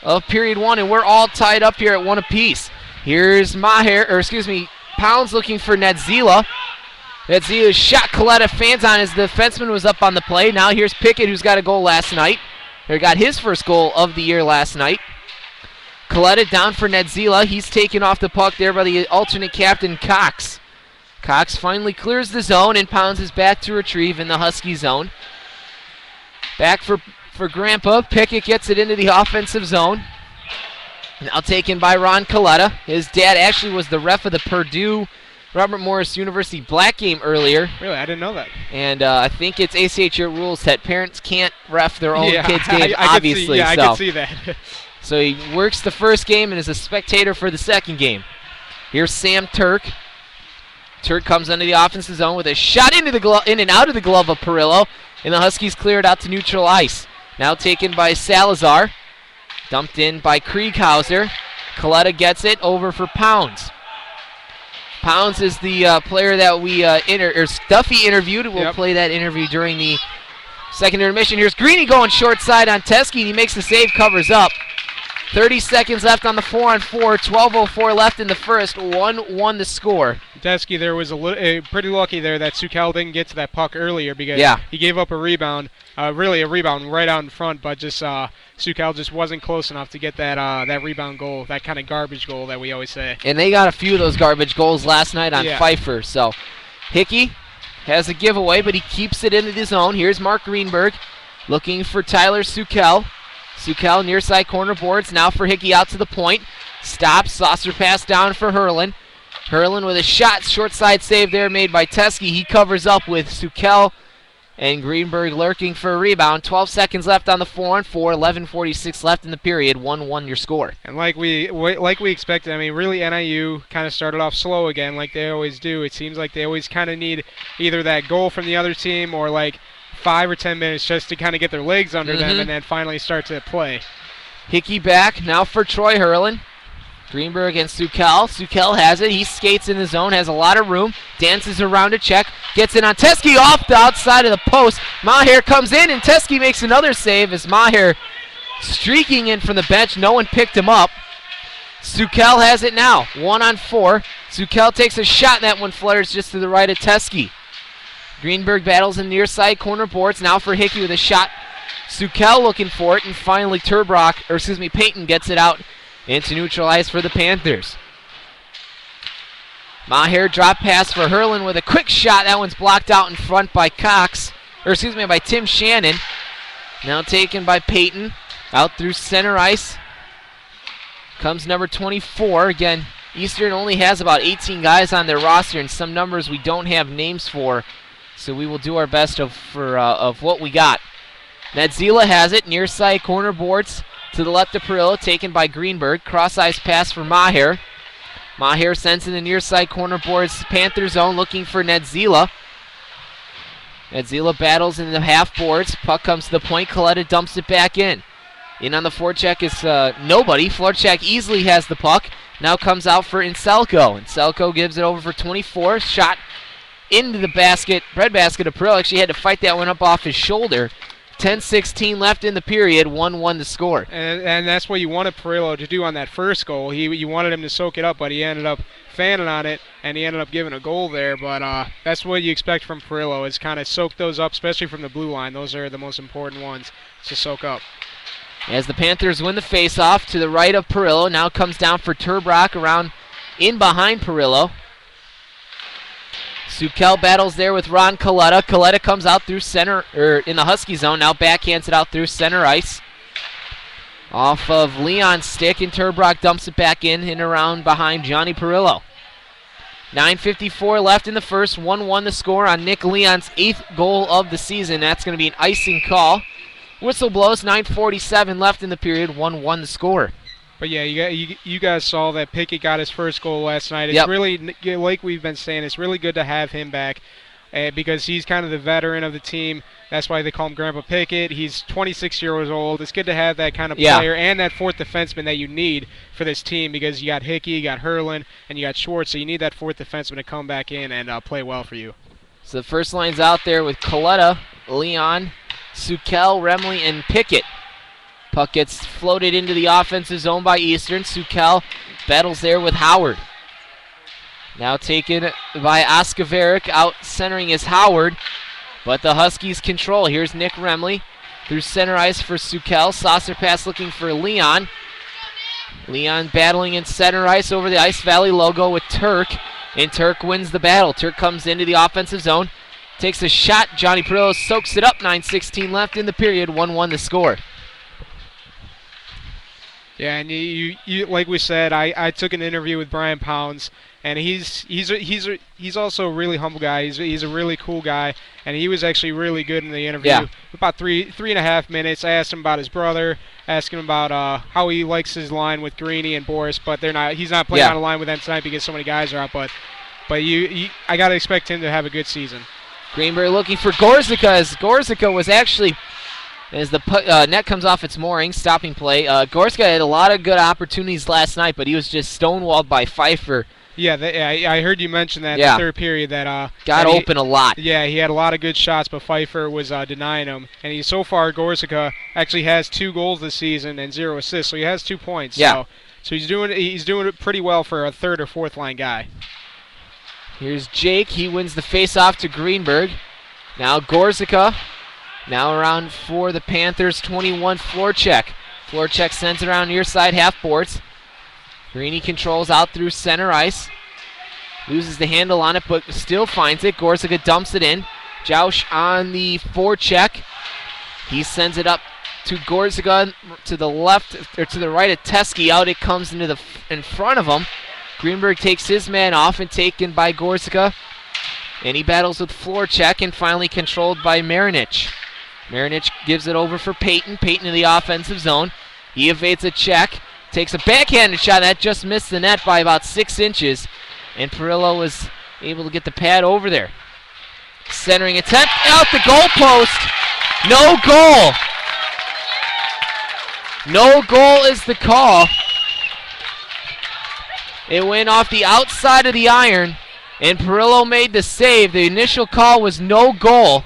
of period 1, and we're all tied up here at 1 apiece. Here's Pounds looking for Nedzila. Nedzila shot Coletta, fans on as the defenseman was up on the play. Now here's Pickett, who's got a goal last night. Or got his first goal of the year last night. Coletta down for Nedzila. He's taken off the puck there by the alternate captain, Cox. Cox finally clears the zone, and Pounds is back to retrieve in the Husky zone. Back for Grandpa. Pickett gets it into the offensive zone. Now taken by Ron Coletta. His dad actually was the ref of the Purdue Robert Morris University Black game earlier. Really? I didn't know that. And I think it's ACHA rules that parents can't ref their own kids' games, obviously. I can see that. So he works the first game and is a spectator for the second game. Here's Sam Turk. Turk comes into the offensive zone with a shot in and out of the glove of Perillo, and the Huskies clear it out to neutral ice. Now taken by Salazar. Dumped in by Krieghauser. Coletta gets it over for Pounds. Pounds is the player that Stuffy interviewed. We'll play that interview during the second intermission. Here's Greeny going short side on Teskey, and he makes the save, covers up. 30 seconds left on the 4-on-4. 12:04 left in the first. 1-1 the score. Teskey there was pretty lucky there that Sukel didn't get to that puck earlier because he gave up a rebound, really a rebound right out in front, but just Sukel just wasn't close enough to get that rebound goal, that kind of garbage goal that we always say. And they got a few of those garbage goals last night on Pfeiffer. So Hickey has a giveaway, but he keeps it into the zone. Here's Mark Greenberg looking for Tyler Sukel. Sukel near side corner boards. Now for Hickey out to the point. Stops. Saucer pass down for Herlin. Herlin with a shot. Short side save there made by Teskey. He covers up with Sukel and Greenberg lurking for a rebound. 12 seconds left on the 4-on-4. 11:46 left in the period. 1-1 your score. And like we expected, I mean, really NIU kind of started off slow again like they always do. It seems like they always kind of need either that goal from the other team or like 5 or 10 minutes just to kind of get their legs under them and then finally start to play. Hickey back now for Troy Herlin. Greenberg and Sukel. Sukel has it. He skates in the zone, has a lot of room, dances around a check, gets it on Teskey off the outside of the post. Maher comes in, and Teskey makes another save as Maher streaking in from the bench. No one picked him up. Sukel has it now. 1-on-4. Sukel takes a shot, and that one flutters just to the right of Teskey. Greenberg battles in near side corner boards. Now for Hickey with a shot. Sukel looking for it, and finally Payton gets it out into neutral ice for the Panthers. Maher drop pass for Hurlin with a quick shot. That one's blocked out in front by by Tim Shannon. Now taken by Peyton. Out through center ice. Comes number 24. Again, Eastern only has about 18 guys on their roster, and some numbers we don't have names for. So we will do our best of what we got. Nadzila has it. Near side corner boards to the left of Perillo. Taken by Greenberg. Cross ice pass for Maher. Maher sends in the near side corner boards, Panther zone, looking for Nadzila. Nadzila battles in the half boards. Puck comes to the point. Coletta dumps it back in. In on the forecheck is nobody. Florchak easily has the puck. Now comes out for Inselko. Inselko gives it over for 24. Shot into the basket, breadbasket of Perillo. Actually had to fight that one up off his shoulder. 10:16 left in the period, 1-1 to score. And that's what you wanted Perillo to do on that first goal. You wanted him to soak it up, but he ended up fanning on it, and he ended up giving a goal there. But that's what you expect from Perillo, is kind of soak those up, especially from the blue line. Those are the most important ones to soak up. As the Panthers win the faceoff to the right of Perillo, now comes down for Turbrock around in behind Perillo. Sukel battles there with Ron Coletta. Coletta comes out through center, in the Husky zone. Now backhands it out through center ice. Off of Leon's stick, and Turbrock dumps it back in and around behind Johnny Perillo. 9:54 left in the first. 1-1 the score on Nick Leon's 8th goal of the season. That's going to be an icing call. Whistle blows. 9:47 left in the period. 1-1 the score. But yeah, you guys saw that Pickett got his first goal last night. It's really, like we've been saying, it's really good to have him back because he's kind of the veteran of the team. That's why they call him Grandpa Pickett. He's 26 years old. It's good to have that kind of player and that fourth defenseman that you need for this team, because you got Hickey, you got Hurlin, and you got Schwartz. So you need that fourth defenseman to come back in and play well for you. So the first line's out there with Coletta, Leon, Sukel, Remley, and Pickett. Puck gets floated into the offensive zone by Eastern. Sukel battles there with Howard. Now taken by Oskaveric. Out centering is Howard, but the Huskies control. Here's Nick Remley through center ice for Sukel. Saucer pass looking for Leon. Leon battling in center ice over the Ice Valley logo with Turk, and Turk wins the battle. Turk comes into the offensive zone, takes a shot. Johnny Perillo soaks it up. 9:16 left in the period. 1-1 the score. Yeah, and you like we said, I took an interview with Brian Pounds, and he's also a really humble guy. He's a really cool guy, and he was actually really good in the interview. Yeah. About three and a half minutes. I asked him about his brother, asked him about how he likes his line with Greeny and Boris, but he's not playing on a line with them tonight because so many guys are out. But I gotta expect him to have a good season. Greenberg looking for Gorzica, as Gorzica was actually, as the net comes off its mooring, stopping play. Gorska had a lot of good opportunities last night, but he was just stonewalled by Pfeiffer. Yeah, I heard you mention that in the third period. Got open a lot. Yeah, he had a lot of good shots, but Pfeiffer was denying him. And so far, Gorzica actually has 2 goals this season and 0 assists, so he has 2 points. Yeah. So he's doing it pretty well for a third or fourth line guy. Here's Jake. He wins the face-off to Greenberg. Now Gorzica. Now around for the Panthers, 21, Florchek. Florchek sends it around near side half boards. Greeny controls out through center ice. Loses the handle on it, but still finds it. Gorzica dumps it in. Joush on the forecheck. He sends it up to Gorzica to the left, or to the right of Teskey. Out it comes in front of him. Greenberg takes his man off and taken by Gorzica. And he battles with Florchek and finally controlled by Marinich. Marinich gives it over for Peyton. Peyton in the offensive zone. He evades a check. Takes a backhanded shot. That just missed the net by about 6 inches. And Perillo was able to get the pad over there. Centering attempt out the goal post. No goal. No goal is the call. It went off the outside of the iron, and Perillo made the save. The initial call was no goal.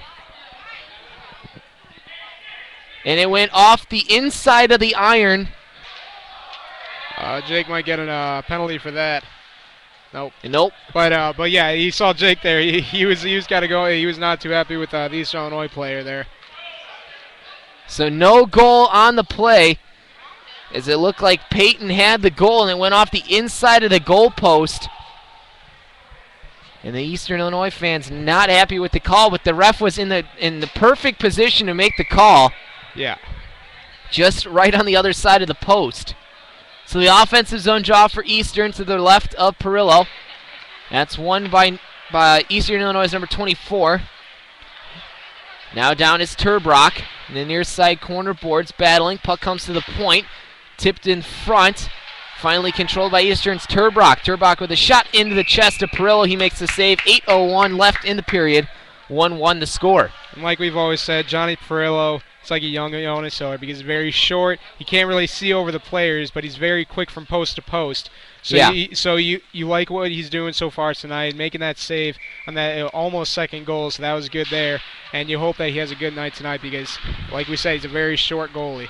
And it went off the inside of the iron. Jake might get a penalty for that. Nope. But yeah, he saw Jake there. He was got to go. He was not too happy with the East Illinois player there. So no goal on the play. as it looked like Peyton had the goal and it went off the inside of the goal post. And the Eastern Illinois fans not happy with the call, but the ref was in the perfect position to make the call. Yeah. Just right on the other side of the post. So the offensive zone draw for Eastern to the left of Perillo. That's won by Eastern Illinois' number 24. Now down is Turbrock. In the near side corner, boards battling. Puck comes to the point. Tipped in front. Finally controlled by Eastern's Turbrock. Turbrock with a shot into the chest of Perillo. He makes the save. 8:01 left in the period. 1-1 the score. And like we've always said, Johnny Perillo, it's like a young Iona because he's very short. He can't really see over the players, but he's very quick from post to post. So you like what he's doing so far tonight, making that save on that almost second goal, so that was good there. And you hope that he has a good night tonight because, like we said, he's a very short goalie.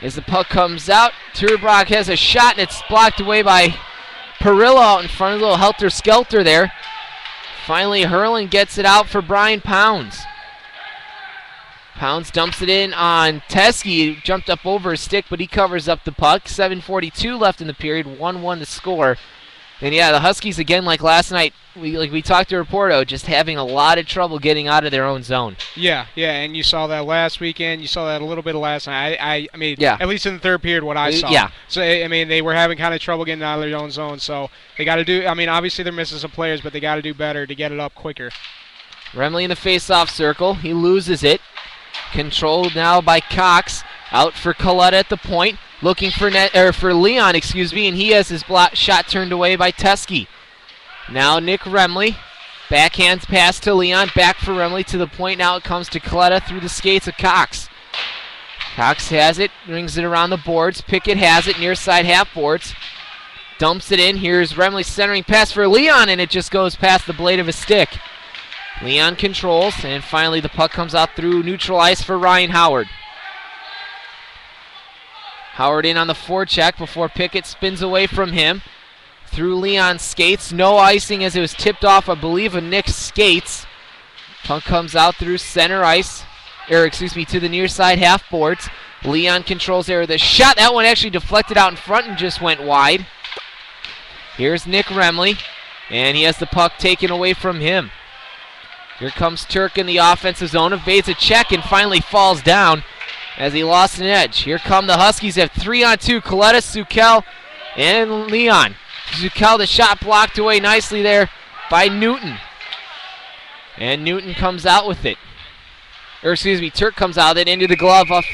As the puck comes out, Turbrock has a shot, and it's blocked away by Perillo out in front of a little helter-skelter there. Finally, Hurlin gets it out for Brian Pounds. Pounds dumps it in on Teske. He jumped up over his stick, but he covers up the puck. 7:42 left in the period, 1-1 to score. And yeah, the Huskies, again, like last night, we talked to Raporto, just having a lot of trouble getting out of their own zone. Yeah, and you saw that last weekend. You saw that a little bit of last night. I mean, at least in the third period, what I saw. Yeah. So, I mean, they were having kind of trouble getting out of their own zone. So they got to do, I mean, obviously they're missing some players, but they got to do better to get it up quicker. Remley in the face-off circle. He loses it. Controlled now by Cox. Out for Coletta at the point. Looking for Leon, and he has his shot turned away by Teske. Now Nick Remley. Backhands pass to Leon. Back for Remley to the point. Now it comes to Coletta through the skates of Cox. Cox has it. Rings it around the boards. Pickett has it near side half boards. Dumps it in. Here's Remley centering pass for Leon, and it just goes past the blade of his stick. Leon controls, and finally the puck comes out through neutral ice for Ryan Howard. Howard in on the forecheck before Pickett spins away from him. Through Leon's skates. No icing as it was tipped off, I believe, of Nick's skates. Puck comes out through center ice. To the near side half boards. Leon controls there with a shot. That one actually deflected out in front and just went wide. Here's Nick Remley, and he has the puck taken away from him. Here comes Turk in the offensive zone. Evades a check and finally falls down as he lost an edge. Here come the Huskies at 3-on-2. Coletta, Sukel, and Leon. Sukel, the shot blocked away nicely there by Newton. And Newton comes out with it. Turk comes out with it into the glove off.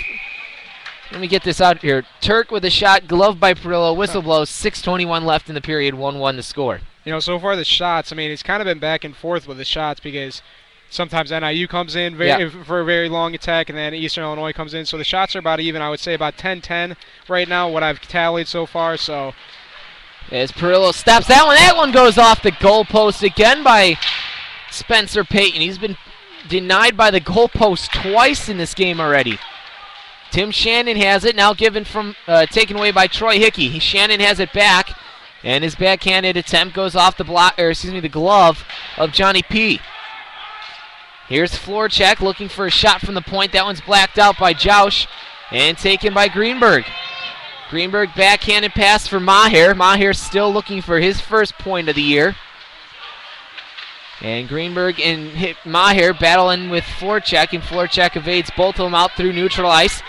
Let me get this out here. Turk with a shot, glove by Perillo, whistle blows. 6:21 left in the period, 1-1 the score. You know, so far the shots, I mean, it's kind of been back and forth with the shots because sometimes NIU comes in for a very long attack, and then Eastern Illinois comes in. So the shots are about even. I would say about 10-10 right now, what I've tallied so far. So as Perillo stops that one goes off the goalpost again by Spencer Payton. He's been denied by the goalpost twice in this game already. Tim Shannon has it, now taken away by Troy Hickey. Shannon has it back, and his backhanded attempt goes off the glove of Johnny P. Here's Florchek looking for a shot from the point. That one's blacked out by Joush and taken by Greenberg. Greenberg backhanded pass for Maher. Maher still looking for his first point of the year. And Greenberg and Maher battling with Florchek, and Florchek evades both of them out through neutral ice.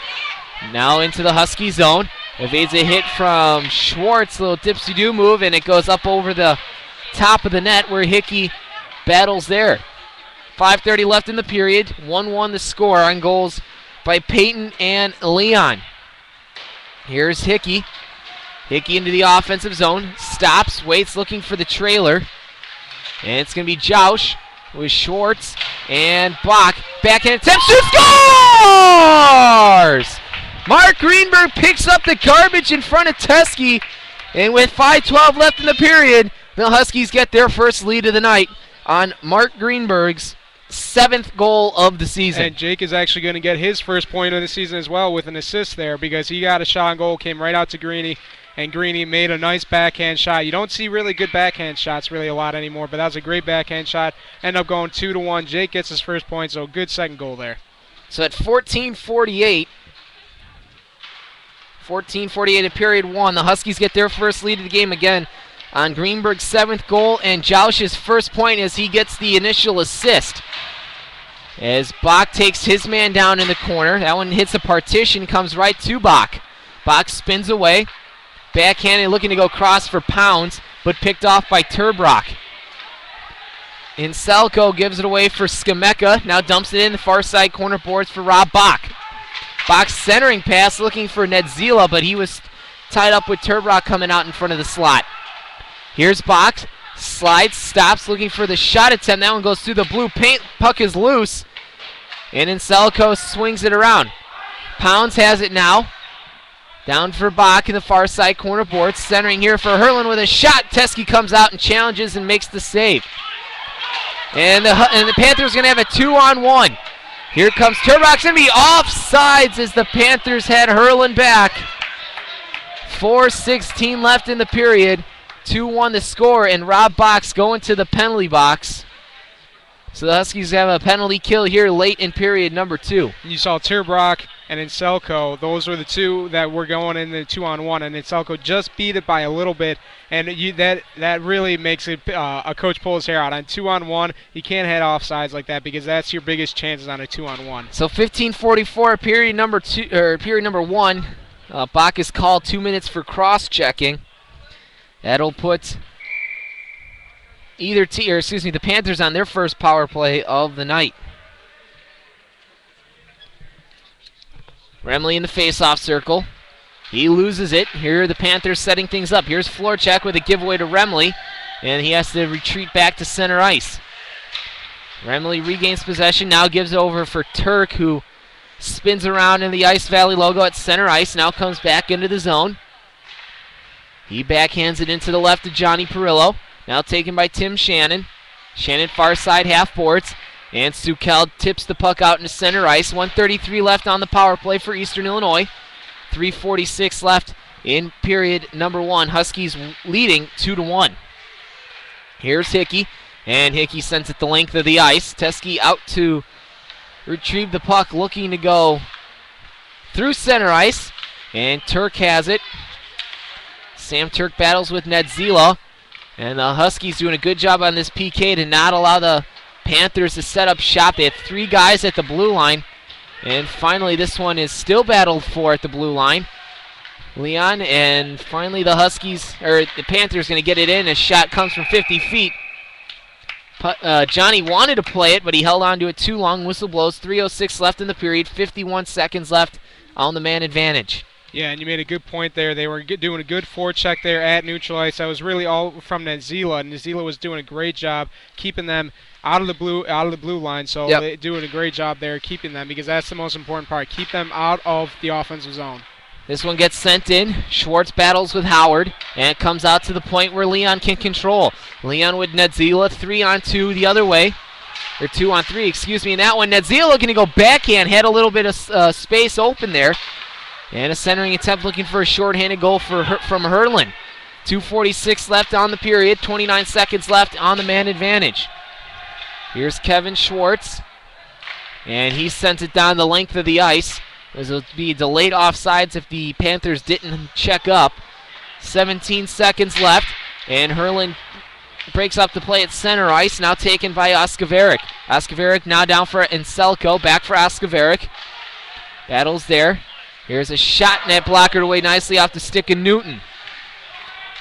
Now into the Husky zone. Evades a hit from Schwartz, little dipsy-do move, and it goes up over the top of the net where Hickey battles there. 5:30 left in the period. 1-1 the score on goals by Peyton and Leon. Here's Hickey. Hickey into the offensive zone. Stops, waits, looking for the trailer. And it's going to be Joush with Schwartz and Bach. Backhand attempt, shoots, scores! Mark Greenberg picks up the garbage in front of Teske. And with 5:12 left in the period, the Huskies get their first lead of the night on Mark Greenberg's 7th goal of the season. And Jake is actually going to get his first point of the season as well with an assist there because he got a shot on goal, came right out to Greeny, and Greeny made a nice backhand shot. You don't see really good backhand shots really a lot anymore, but that was a great backhand shot. End up going 2-1. Jake gets his first point, so good second goal there. So at 14:48, 14:48 in period 1. The Huskies get their first lead of the game again on Greenberg's 7th goal and Joush's first point as he gets the initial assist. As Bach takes his man down in the corner. That one hits a partition, comes right to Bach. Bach spins away. Backhanded, looking to go cross for Pounds, but picked off by Turbrock. Inselko gives it away for Skameka. Now dumps it in the far side corner boards for Rob Bach. Bach's centering pass looking for Nedzila, but he was tied up with Turbrock coming out in front of the slot. Here's Bach. Slides, stops, looking for the shot attempt. That one goes through the blue paint. Puck is loose. And Inselko swings it around. Pounds has it now. Down for Bach in the far side corner board. Centering here for Herlin with a shot. Teskey comes out and challenges and makes the save. And the Panthers going to have a 2-on-1. Here comes Turbrock's going to be offsides as the Panthers had Herlin back. 4:16 left in the period. 2-1 the score, and Rob Bach's going to the penalty box. So the Huskies have a penalty kill here late in period number 2. You saw Turbrock and Inselko. Those were the two that were going in the 2-on-1, and Inselko just beat it by a little bit, and that really makes it a coach pull his hair out. On 2-on-1, you can't head offsides like that because that's your biggest chances on a 2-on-1. So 15:44, period number 1. Bach is called 2 minutes for cross-checking. That'll put the Panthers on their first power play of the night. Remley in the face-off circle. He loses it. Here are the Panthers setting things up. Here's Florchak with a giveaway to Remley, and he has to retreat back to center ice. Remley regains possession, now gives it over for Turk, who spins around in the Ice Valley logo at center ice, now comes back into the zone. He backhands it into the left to Johnny Perillo. Now taken by Tim Shannon. Shannon far side half boards. And Sukel tips the puck out into center ice. 1:33 left on the power play for Eastern Illinois. 3:46 left in period number 1. Huskies leading 2-1. Here's Hickey. And Hickey sends it the length of the ice. Teskey out to retrieve the puck, looking to go through center ice. And Turk has it. Sam Turk battles with Nedzila. And the Huskies doing a good job on this PK to not allow the Panthers to set up shop. They have 3 guys at the blue line. And finally this one is still battled for at the blue line. Leon, and finally the Panthers going to get it in. A shot comes from 50 feet. Johnny wanted to play it, but he held on to it too long. Whistle blows. 3:06 left in the period. 51 seconds left on the man advantage. Yeah, and you made a good point there. They were doing a good forecheck there at neutral ice. That was really all from Nedzila. Nedzila was doing a great job keeping them out of the blue line. So they're doing a great job there keeping them, because that's the most important part. Keep them out of the offensive zone. This one gets sent in. Schwartz battles with Howard, and it comes out to the point where Leon can control. Leon with Nedzila, 3-on-2 the other way. Or 2-on-3, excuse me. And that one, Nedzila looking to go backhand. Had a little bit of space open there. And a centering attempt looking for a shorthanded goal from Herlin. 2:46 left on the period. 29 seconds left on the man advantage. Here's Kevin Schwartz. And he sent it down the length of the ice. This will be delayed offsides if the Panthers didn't check up. 17 seconds left. And Herlin breaks up the play at center ice. Now taken by Oskaveric. Oskaveric now down for Inselko. Back for Oskaveric. Battles there. Here's a shot, net blockered away nicely off the stick of Newton.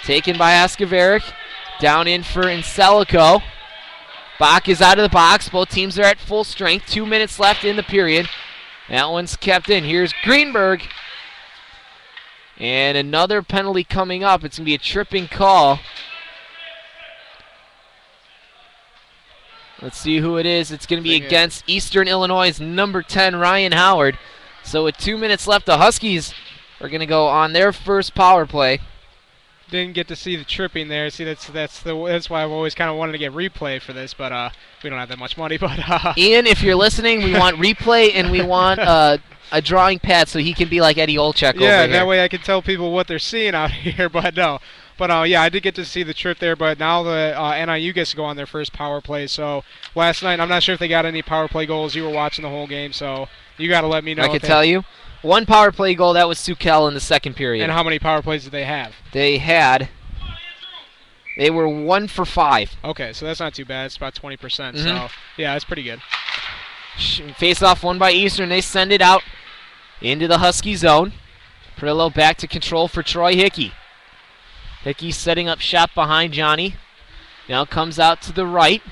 Taken by Oskaveric. Down in for Inselko. Bach is out of the box. Both teams are at full strength. 2 minutes left in the period. That one's kept in. Here's Greenberg. And another penalty coming up. It's going to be a tripping call. Let's see who it is. It's going to be against Eastern Illinois' number 10, Ryan Howard. So with 2 minutes left, the Huskies are going to go on their first power play. Didn't get to see the tripping there. See, that's why I've always kind of wanted to get replay for this, but we don't have that much money. But Ian, if you're listening, we want replay and we want a drawing pad so he can be like Eddie Olczyk over here. Yeah, that way I can tell people what they're seeing out here. But no. But yeah, I did get to see the trip there, but now the NIU gets to go on their first power play. So last night, I'm not sure if they got any power play goals. You were watching the whole game, so you got to let me know. I can tell you. One power play goal. That was Sukel in the second period. And how many power plays did they have? They were 1 for 5. Okay, so that's not too bad. It's about 20%. So, yeah, that's pretty good. Face off won by Eastern. They send it out into the Husky zone. Perillo back to control for Troy Hickey. Hickey setting up shop behind Johnny. Now comes out to the right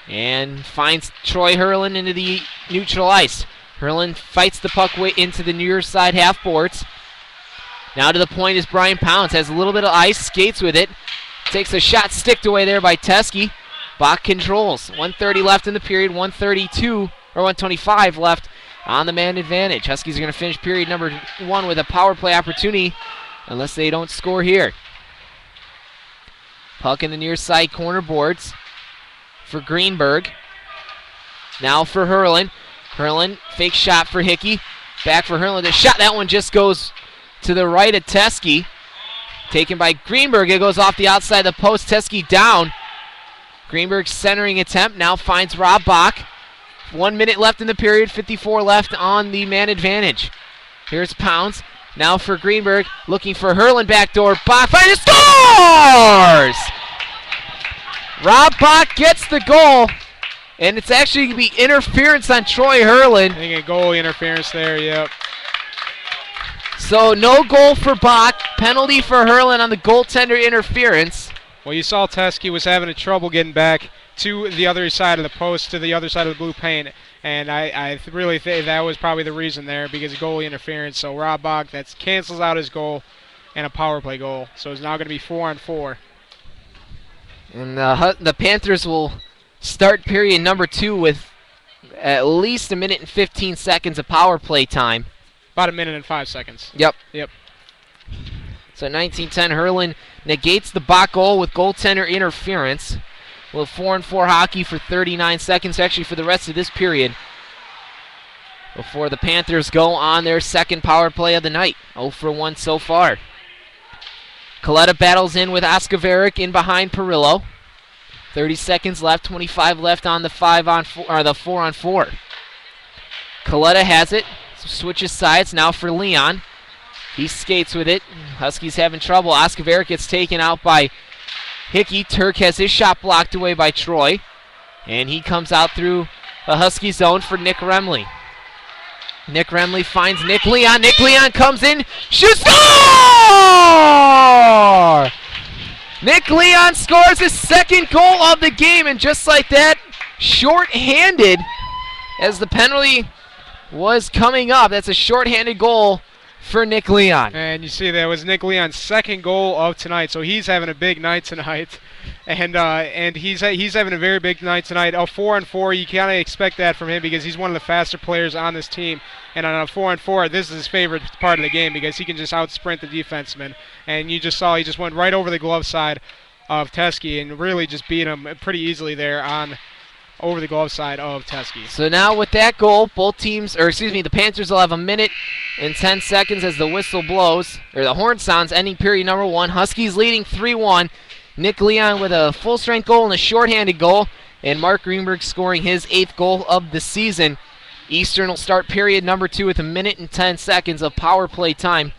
and finds Troy Hurlin into the neutral ice. Hurlin fights the puck way into the near side half boards. Now to the point is Brian Pounds. Has a little bit of ice, skates with it. Takes a shot sticked away there by Teskey. Bach controls. 1:30 left in the period. 1:25 left on the man advantage. Huskies are going to finish period number 1 with a power play opportunity unless they don't score here. Puck in the near side corner boards for Greenberg. Now for Hurlin. Hurlin, fake shot for Hickey. Back for Hurlin. The shot, that one just goes to the right of Teskey. Taken by Greenberg. It goes off the outside of the post. Teskey down. Greenberg's centering attempt now finds Rob Bach. 1 minute left in the period. 54 left on the man advantage. Here's Pounds. Now for Greenberg. Looking for Hurlin backdoor. Bach finds, scores! Rob Bach gets the goal. And it's actually going to be interference on Troy Hurlin. I think a goal interference there, yep. So no goal for Bach. Penalty for Hurlin on the goaltender interference. Well, you saw Teskey was having trouble getting back to the other side of the post, to the other side of the blue paint. And I really think that was probably the reason there, because of goalie interference. So Rob Bach, that cancels out his goal and a power play goal. So it's now going to be 4-on-4. And the Panthers will start period number 2 with at least 1 minute and 15 seconds of power play time. About 1 minute and 5 seconds. Yep. So 1910, Hurlin negates the Bach goal with goaltender interference. We'll have 4-on-4 hockey for 39 seconds, actually for the rest of this period, before the Panthers go on their second power play of the night. 0 for 1 so far. Coletta battles in with Oskaveric in behind Perillo. 30 seconds left, 25 left on the 4-on-4. Coletta has it, switches sides now for Leon. He skates with it. Huskies having trouble. Oskaveric gets taken out by Hickey. Turk has his shot blocked away by Troy. And he comes out through a Husky zone for Nick Remley. Nick Remley finds Nick Leon. Nick Leon comes in, shoots, score! Nick Leon scores his second goal of the game, and just like that, short-handed as the penalty was coming up. That's a short-handed goal for Nick Leon. And you see that was Nick Leon's second goal of tonight, so he's having a big night tonight. And he's having a very big night tonight. A 4-on-4, you kind of expect that from him because he's one of the faster players on this team. And on a 4-on-4, this is his favorite part of the game because he can just out-sprint the defenseman. And you just saw he just went right over the glove side of Teskey and really just beat him pretty easily there on over the glove side of Teskey. So now with that goal, the Panthers will have 1 minute and 10 seconds as the whistle blows, or the horn sounds, ending period number 1. Huskies leading 3-1. Nick Leon with a full-strength goal and a shorthanded goal, and Mark Greenberg scoring his 8th goal of the season. Eastern will start period number 2 with 1 minute and 10 seconds of power play time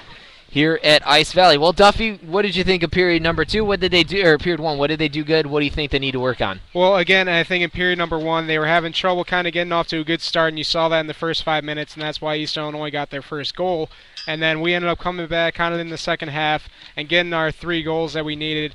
here at Ice Valley. Well, Duffy, what did you think of period number 2? What did they do, or period 1? What did they do good? What do you think they need to work on? Well, again, I think in period number 1, they were having trouble kind of getting off to a good start, and you saw that in the first 5 minutes, and that's why Eastern Illinois got their first goal. And then we ended up coming back kind of in the second half and getting our 3 goals that we needed.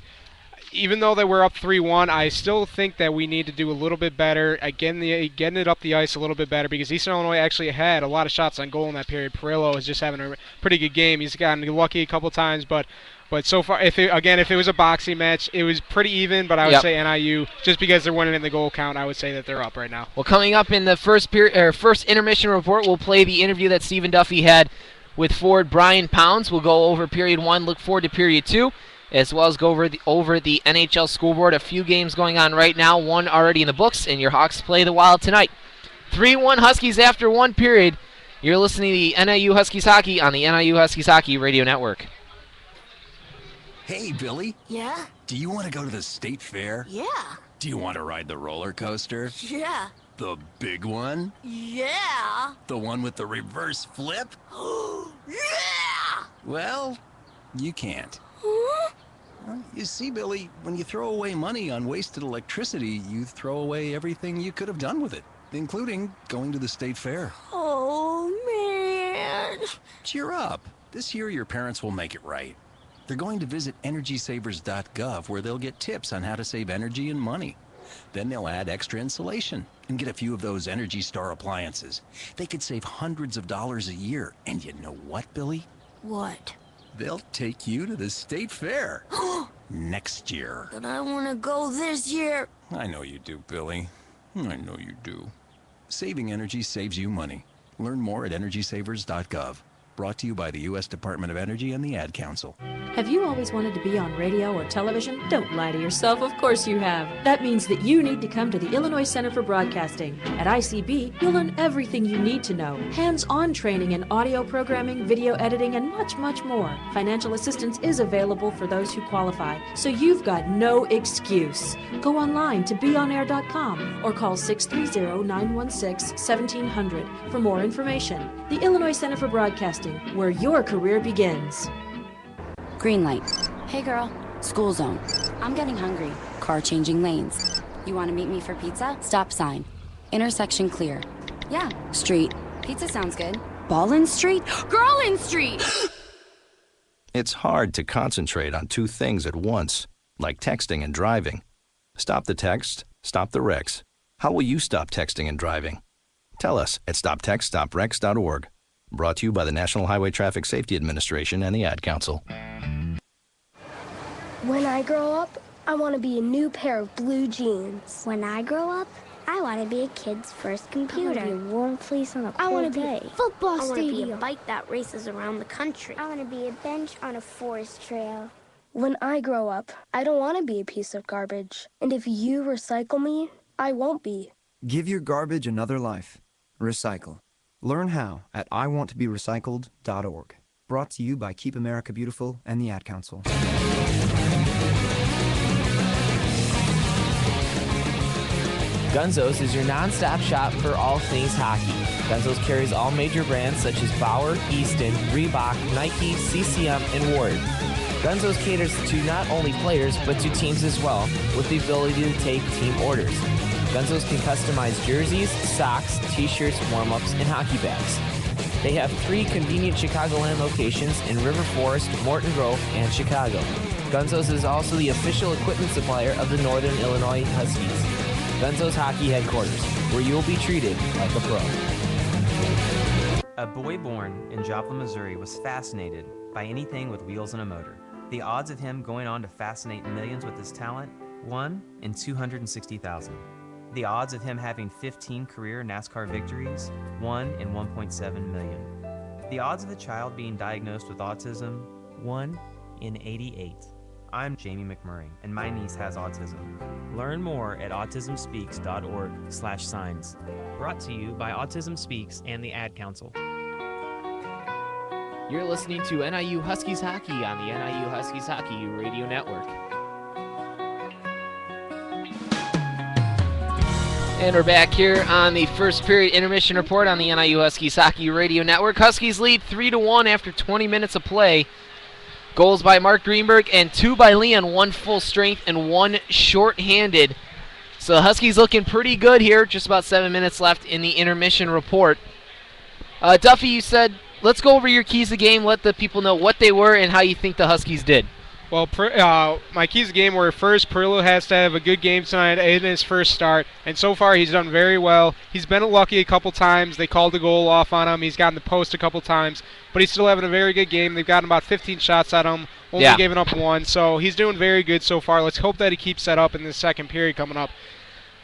Even though they were up 3-1, I still think that we need to do a little bit better, getting it up the ice a little bit better, because Eastern Illinois actually had a lot of shots on goal in that period. Perillo is just having a pretty good game. He's gotten lucky a couple times, but so far, if it was a boxing match, it was pretty even, but I would say NIU, just because they're winning in the goal count, I would say that they're up right now. Well, coming up in the first intermission report, we'll play the interview that Stephen Duffy had with forward Brian Pounds. We'll go over period 1, look forward to period 2. As well as go over the NHL scoreboard. A few games going on right now, 1 already in the books, and your Hawks play the Wild tonight. 3-1 Huskies after 1 period. You're listening to the NIU Huskies Hockey on the NIU Huskies Hockey Radio Network. Hey, Billy. Yeah? Do you want to go to the state fair? Yeah. Do you want to ride the roller coaster? Yeah. The big one? Yeah. The one with the reverse flip? Yeah. Well, you can't. Huh? You see, Billy, when you throw away money on wasted electricity, you throw away everything you could have done with it, including going to the state fair. Oh, man. Cheer up. This year, your parents will make it right. They're going to visit EnergySavers.gov, where they'll get tips on how to save energy and money. Then they'll add extra insulation and get a few of those Energy Star appliances. They could save hundreds of dollars a year. And you know what, Billy? What? They'll take you to the state fair next year. But I want to go this year. I know you do, Billy. I know you do. Saving energy saves you money. Learn more at EnergySavers.gov. Brought to you by the U.S. Department of Energy and the Ad Council. Have you always wanted to be on radio or television? Don't lie to yourself, of course you have. That means that you need to come to the Illinois Center for Broadcasting. At ICB, you'll learn everything you need to know. Hands-on training in audio programming, video editing, and much, much more. Financial assistance is available for those who qualify, so you've got no excuse. Go online to beonair.com or call 630-916-1700 for more information. The Illinois Center for Broadcasting, where your career begins. Green light. Hey girl. School zone. I'm getting hungry. Car changing lanes. You want to meet me for pizza? Stop sign. Intersection clear. Yeah. Street. Pizza sounds good. Ball in street? Girl in street! It's hard to concentrate on two things at once, like texting and driving. Stop the text, stop the wrecks. How will you stop texting and driving? Tell us at stoptextstopwrecks.org. Brought to you by the National Highway Traffic Safety Administration and the Ad Council. When I grow up, I want to be a new pair of blue jeans. When I grow up, I want to be a kid's first computer. I want to be a warm place on a cold day. I want to be a football stadium. I want to be a bike that races around the country. I want to be a bench on a forest trail. When I grow up, I don't want to be a piece of garbage. And if you recycle me, I won't be. Give your garbage another life. Recycle. Learn how at iwanttoberecycled.org. Brought to you by Keep America Beautiful and the Ad Council. Gunzo's is your non-stop shop for all things hockey. Gunzo's carries all major brands such as Bauer, Easton, Reebok, Nike, CCM, and Ward. Gunzo's caters to not only players, but to teams as well, with the ability to take team orders. Gunzo's can customize jerseys, socks, t-shirts, warm-ups, and hockey bags. They have 3 convenient Chicagoland locations in River Forest, Morton Grove, and Chicago. Gunzo's is also the official equipment supplier of the Northern Illinois Huskies. Gunzo's Hockey Headquarters, where you will be treated like a pro. A boy born in Joplin, Missouri was fascinated by anything with wheels and a motor. The odds of him going on to fascinate millions with his talent, 1 in 260,000. The odds of him having 15 career NASCAR victories, 1 in 1.7 million. The odds of a child being diagnosed with autism, 1 in 88. I'm Jamie McMurray, and my niece has autism. Learn more at autismspeaks.org/signs. Brought to you by Autism Speaks and the Ad Council. You're listening to NIU Huskies Hockey on the NIU Huskies Hockey Radio Network. And we're back here on the first period intermission report on the NIU Huskies Hockey Radio Network. Huskies lead 3-1 after 20 minutes of play. Goals by Mark Greenberg and 2 by Leon, 1 full strength and 1 short-handed. So the Huskies looking pretty good here. Just about 7 minutes left in the intermission report. Duffy, you said, let's go over your keys of the game. Let the people know what they were and how you think the Huskies did. Well, my keys of the game were first, Perillo has to have a good game tonight in his first start, and so far he's done very well. He's been lucky a couple times. They called the goal off on him. He's gotten the post a couple times, but he's still having a very good game. They've gotten about 15 shots at him, only giving up 1, so he's doing very good so far. Let's hope that he keeps that up in the second period coming up.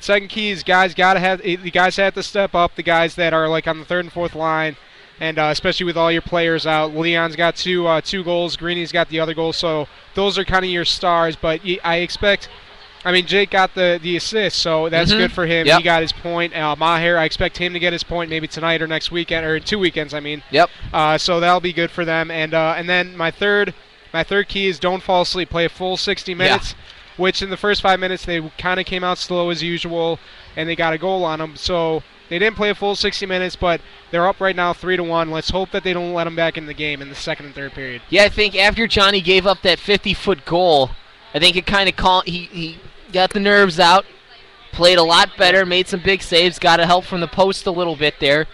Second key is the guys have to step up, the guys that are like on the third and fourth line. And especially with all your players out, Leon's got two goals, Greeny's got the other goal, so those are kind of your stars. But I expect, Jake got the assist, so that's good for him. Yep. He got his point. Maher, I expect him to get his point maybe tonight or next weekend, or 2 weekends, Yep. So that'll be good for them. And then my third key is don't fall asleep. Play a full 60 minutes. which in the first 5 minutes they kind of came out slow as usual, and they got a goal on them. So they didn't play a full 60 minutes, but they're up right now 3-1. Let's hope that they don't let them back in the game in the second and third period. Yeah, I think after Johnny gave up that 50-foot goal, I think it kind of he got the nerves out, played a lot better, made some big saves, got a help from the post a little bit there.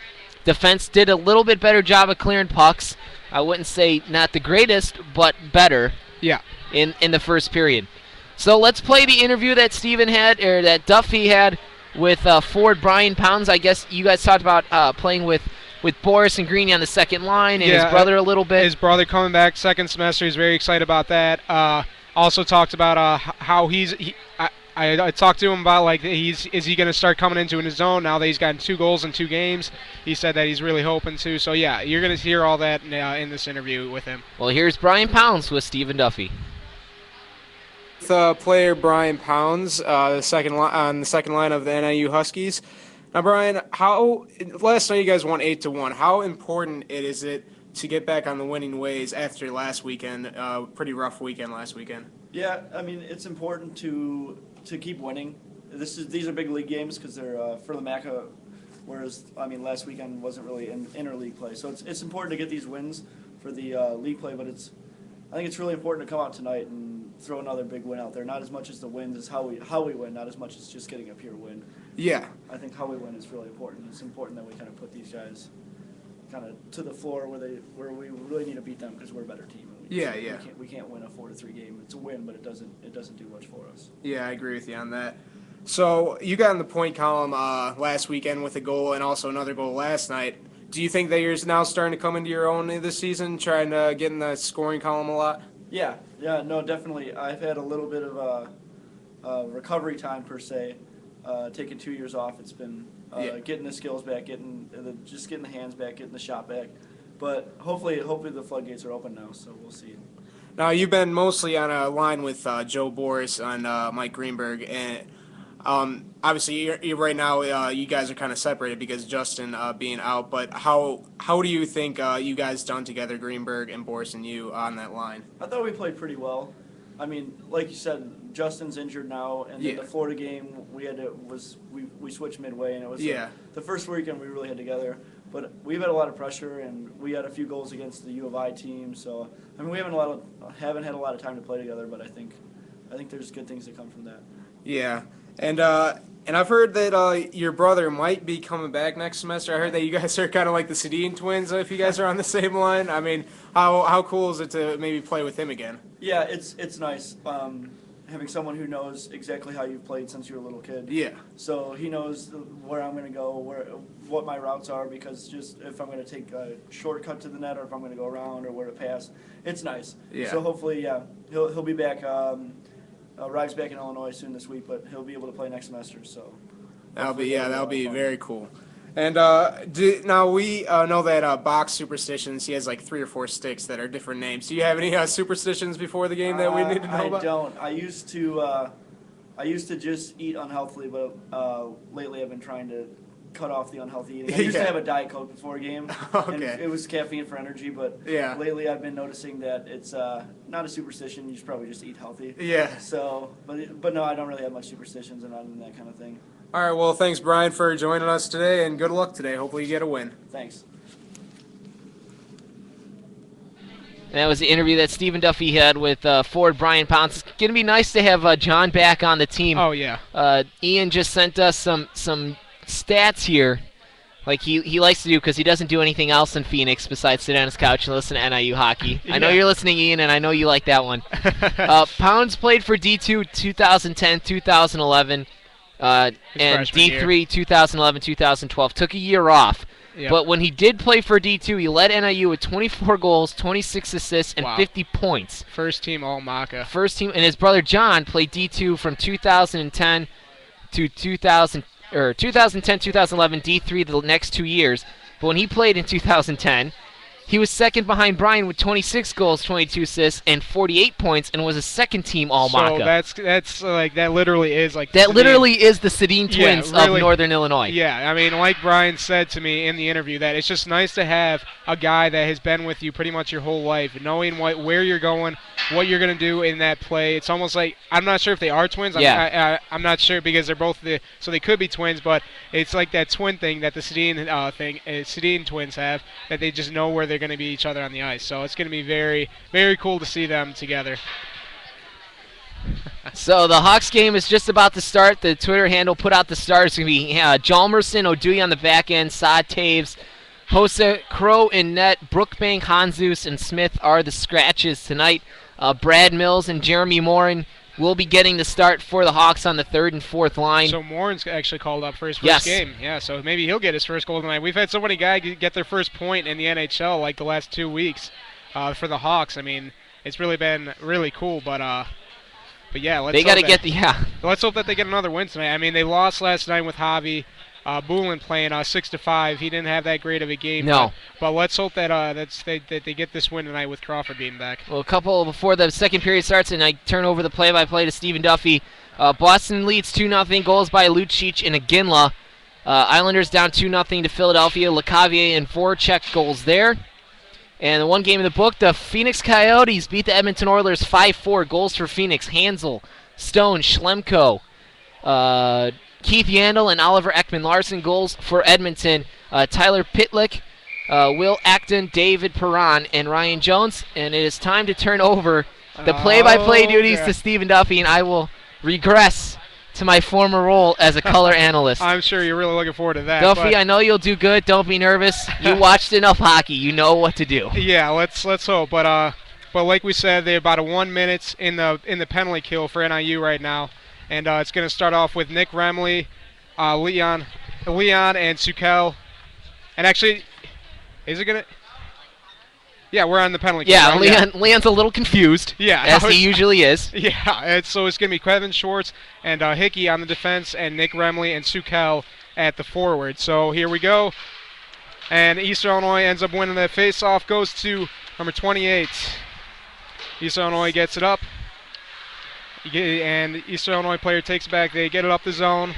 Defense did a little bit better job of clearing pucks. I wouldn't say not the greatest, but better. Yeah. In the first period. So let's play the interview that that Duffy had with forward Brian Pounds. I guess you guys talked about playing with Boris and Greeny on the second line and his brother a little bit. His brother coming back second semester. He's very excited about that. Also talked about how I talked to him about is he going to start coming into his zone now that he's gotten 2 goals in 2 games. He said that he's really hoping to. So yeah, you're going to hear all that in this interview with him. Well, here's Brian Pounds with Stephen Duffy. Player Brian Pounds, on the second line of the NIU Huskies. Now, Brian, last night you guys won 8-1. How important is it to get back on the winning ways after last weekend? Pretty rough weekend last weekend. Yeah, I mean it's important to keep winning. These are big league games because they're for the MACA, whereas last weekend wasn't really in interleague play. So it's important to get these wins for the league play, but I think it's really important to come out tonight and throw another big win out there. Not as much as the wins as how we win, not as much as just getting a pure win. Yeah. I think how we win is really important. It's important that we kind of put these guys kind of to the floor where we really need to beat them because we're a better team. We can't win a 4-3 game. It's a win, but it doesn't do much for us. Yeah, I agree with you on that. So you got in the point column last weekend with a goal and also another goal last night. Do you think that you're now starting to come into your own this season, trying to get in the scoring column a lot? Yeah, no, definitely. I've had a little bit of a recovery time per se. Taking 2 years off, it's been getting the skills back, getting the hands back, getting the shot back. But hopefully the floodgates are open now, so we'll see. Now you've been mostly on a line with Joe Boris and Mike Greenberg, and obviously you're right now you guys are kind of separated because Justin being out. But how do you think you guys done together, Greenberg and Boris and you, on that line? I thought we played pretty well. I mean, like you said, Justin's injured now, and then the Florida game we switched midway, and it was the first weekend we really had together. But we've had a lot of pressure, and we had a few goals against the U of I team. So I mean, we haven't had a lot of time to play together, but I think there's good things that come from that. Yeah, and I've heard that your brother might be coming back next semester. I heard that you guys are kind of like the Sedin twins if you guys are on the same line. I mean, how cool is it to maybe play with him again? Yeah, it's nice having someone who knows exactly how you've played since you were a little kid. Yeah. So he knows where I'm going to go, what my routes are, because just if I'm going to take a shortcut to the net or if I'm going to go around or where to pass, it's nice. Yeah. So hopefully, he'll be back. Rive's back in Illinois soon this week, but he'll be able to play next semester. So that'll be very cool. And now we know that Bach's superstitions, he has like 3 or 4 sticks that are different names. Do you have any superstitions before the game that we need to know about? I don't. I used to just eat unhealthily, but lately I've been trying to cut off the unhealthy eating. I used to have a Diet Coke before a game, and it was caffeine for energy, but lately I've been noticing that it's not a superstition. You should probably just eat healthy. Yeah. So, but no, I don't really have much superstitions and that kind of thing. All right, well, thanks, Brian, for joining us today, and good luck today. Hopefully you get a win. Thanks. And that was the interview that Stephen Duffy had with forward Brian Pounds. It's going to be nice to have John back on the team. Oh, yeah. Ian just sent us some stats here, like he likes to do because he doesn't do anything else in Phoenix besides sit on his couch and listen to NIU hockey. I know you're listening, Ian, and I know you like that one. Pounds played for D2 2010, 2011. And D3 2011, 2012. Took a year off. Yep. But when he did play for D2, he led NIU with 24 goals, 26 assists, and 50 points. First team All-MACA. First team, and his brother John played D2 from 2010 to 2010, 2011, D3 the next 2 years. But when he played in 2010, He was second behind Brian with 26 goals, 22 assists, and 48 points, and was a second-team All-MACA. So that's like that literally is like that Sedin. literally is the Sedin twins really, of Northern Illinois. Yeah, I mean, like Brian said to me in the interview, that it's just nice to have a guy that has been with you pretty much your whole life, knowing where you're going, what you're going to do in that play. It's almost like, I'm not sure if they are twins. I'm not sure because they're both so they could be twins, but it's like that twin thing that the Sedin twins have, that they just know where they're going to be each other on the ice. So it's going to be very, very cool to see them together. So the Hawks game is just about to start. The Twitter handle put out the start. It's going to be Jalmerson, O'Dewey on the back end, Saad Taves, Hossa, Crow in net, Brookbank, Hanzus, and Smith are the scratches tonight. Brad Mills and Jeremy Morin will be getting the start for the Hawks on the third and fourth line. So Morin's actually called up for his first game. Yeah, so maybe he'll get his first goal tonight. We've had so many guys get their first point in the NHL like the last 2 weeks for the Hawks. I mean, it's really been really cool, but yeah, let's hope that they get another win tonight. I mean, they lost last night with Javi Boulin playing 6-5. He didn't have that great of a game. No. But let's hope that that they get this win tonight with Crawford being back. Well, a couple before the second period starts, and I turn over the play-by-play to Stephen Duffy. Boston leads 2-0. Goals by Lucic and Aginla. Islanders down 2-0 to Philadelphia. LeCavier and Voracek goals there. And the one game in the book, the Phoenix Coyotes beat the Edmonton Oilers 5-4. Goals for Phoenix: Hansel, Stone, Schlemko, Keith Yandel, and Oliver Ekman-Larson. Goals for Edmonton: Tyler Pitlick, Will Acton, David Perron, and Ryan Jones. And it is time to turn over the play-by-play duties to Stephen Duffy, and I will regress to my former role as a color analyst. I'm sure you're really looking forward to that. Duffy, I know you'll do good. Don't be nervous. You watched enough hockey. You know what to do. Yeah, let's hope. But like we said, they're about 1 minute in the penalty kill for NIU right now, and it's going to start off with Nick Remley, Leon, and Sukel. And actually, is it going to? Yeah, we're on the penalty kill. Yeah, right? Leon's a little confused. Yeah, as he usually is. Yeah, so it's going to be Kevin Schwartz and Hickey on the defense, and Nick Remley and Sukel at the forward. So here we go. And Eastern Illinois ends up winning that face-off, goes to number 28. Eastern Illinois gets it up. And Eastern Illinois player takes it back. They get it up the zone.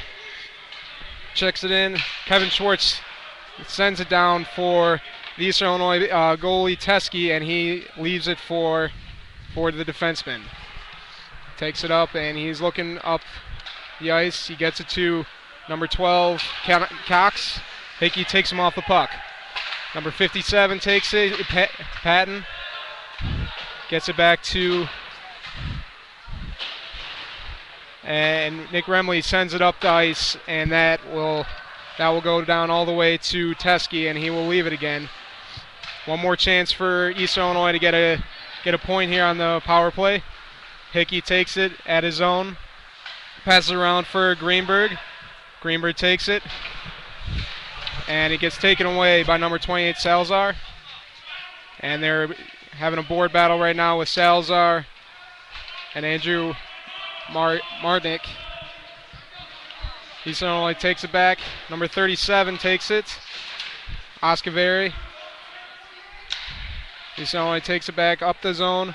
Checks it in. Kevin Schwartz sends it down for the Eastern Illinois goalie Teskey, and he leaves it for the defenseman. Takes it up, and he's looking up the ice. He gets it to number 12, Cox. Hickey takes him off the puck. Number 57 takes it, Patton. Gets it back to, and Nick Remley sends it up the ice, and that will go down all the way to Teskey, and he will leave it again. One more chance for Eastern Illinois to get a point here on the power play. Hickey takes it at his own, passes around for Greenberg. Greenberg takes it, and it gets taken away by number 28, Salazar. And they're having a board battle right now with Salazar and Andrew Martnick. Eastern Illinois takes it back. Number 37 takes it. Oscavari. Eastern Illinois takes it back up the zone.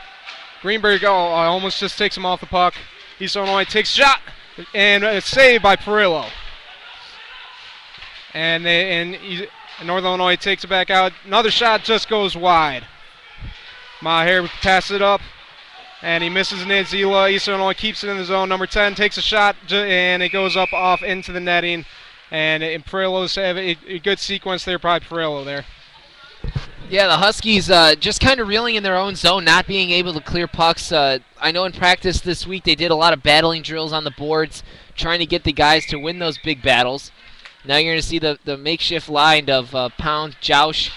Greenberg almost just takes him off the puck. Eastern Illinois takes a shot, and it's saved by Perillo. And Northern Illinois takes it back out. Another shot just goes wide. Maher passes it up, and he misses Nanzila. Eastern Illinois keeps it in the zone. Number 10 takes a shot, and it goes up off into the netting. And Perillo's have a good sequence there, probably Perillo there. Yeah, the Huskies just kind of reeling in their own zone, not being able to clear pucks. I know in practice this week they did a lot of battling drills on the boards, trying to get the guys to win those big battles. Now you're going to see the makeshift line of Pound, Joush,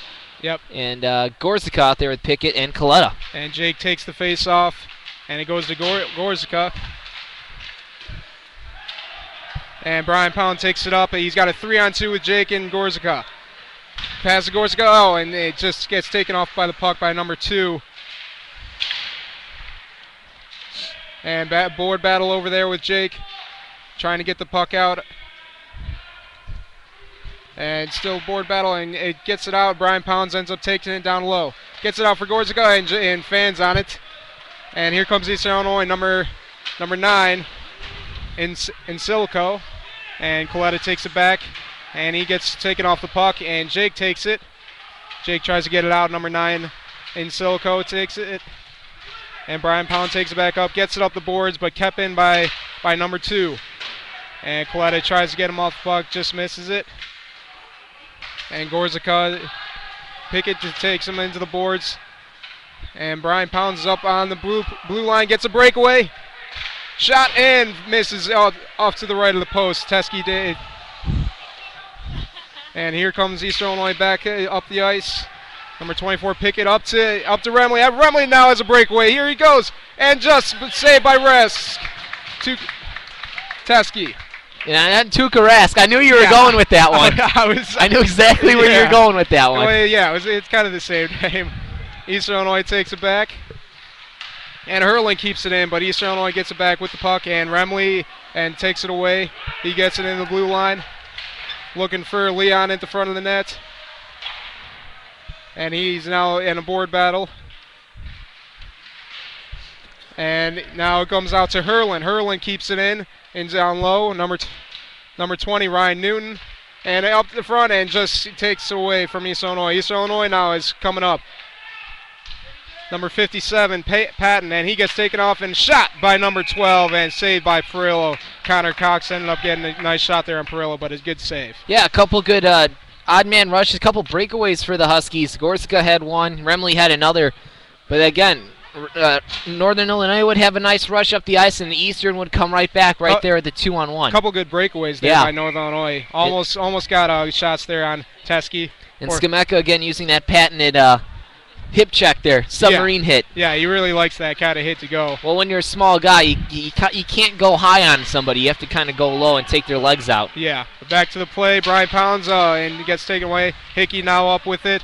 and Gorzyka out there with Pickett and Coletta. And Jake takes the face off, and it goes to Gorzyka. And Brian Pound takes it up. He's got a 3-on-2 with Jake and Gorzyka. Pass to Gorzyka, and it just gets taken off by the puck by number 2. And board battle over there with Jake, trying to get the puck out. And still board battle, and it gets it out. Brian Pounds ends up taking it down low. Gets it out for Gorzica and fans on it. And here comes Eastern Illinois, number 9 in Silico. And Coletta takes it back, and he gets taken off the puck, and Jake takes it. Jake tries to get it out. Number 9 in Silico takes it. And Brian Pound takes it back up, gets it up the boards, but kept in by number 2. And Coletta tries to get him off the puck, just misses it. And Gorzica, Pickett takes him into the boards. And Brian Pounds is up on the blue line, gets a breakaway. Shot and misses off to the right of the post. Teskey did. And here comes Eastern Illinois back up the ice. Number 24, Pickett up to Remley. Remley now has a breakaway. Here he goes. And just saved by Resk. Teskey. Yeah, and Tuukka Rask. I knew you were going with that one. I knew exactly where you were going with that one. Well, yeah, it's kind of the same name. Eastern Illinois takes it back. And Hurling keeps it in, but Eastern Illinois gets it back with the puck. And Remley takes it away. He gets it in the blue line. Looking for Leon at the front of the net. And he's now in a board battle. And now it comes out to Hurling. Hurling keeps it in and down low. Number 20, Ryan Newton. And up the front and just takes it away from East Illinois. East Illinois now is coming up. Number 57, Patton, and he gets taken off and shot by number 12 and saved by Perillo. Connor Cox ended up getting a nice shot there on Perillo, but a good save. Yeah, a couple good odd man rushes, a couple breakaways for the Huskies. Gorska had one, Remley had another. But again, Northern Illinois would have a nice rush up the ice, and the Eastern would come right back there at the 2-on-1. A couple good breakaways there by Northern Illinois. Almost got shots there on Teskey. And Skameka again using that patented hip check there, submarine hit. Yeah, he really likes that kind of hit to go. Well, when you're a small guy, you can't go high on somebody. You have to kind of go low and take their legs out. Yeah, back to the play. Brian Pounds, and he gets taken away. Hickey now up with it,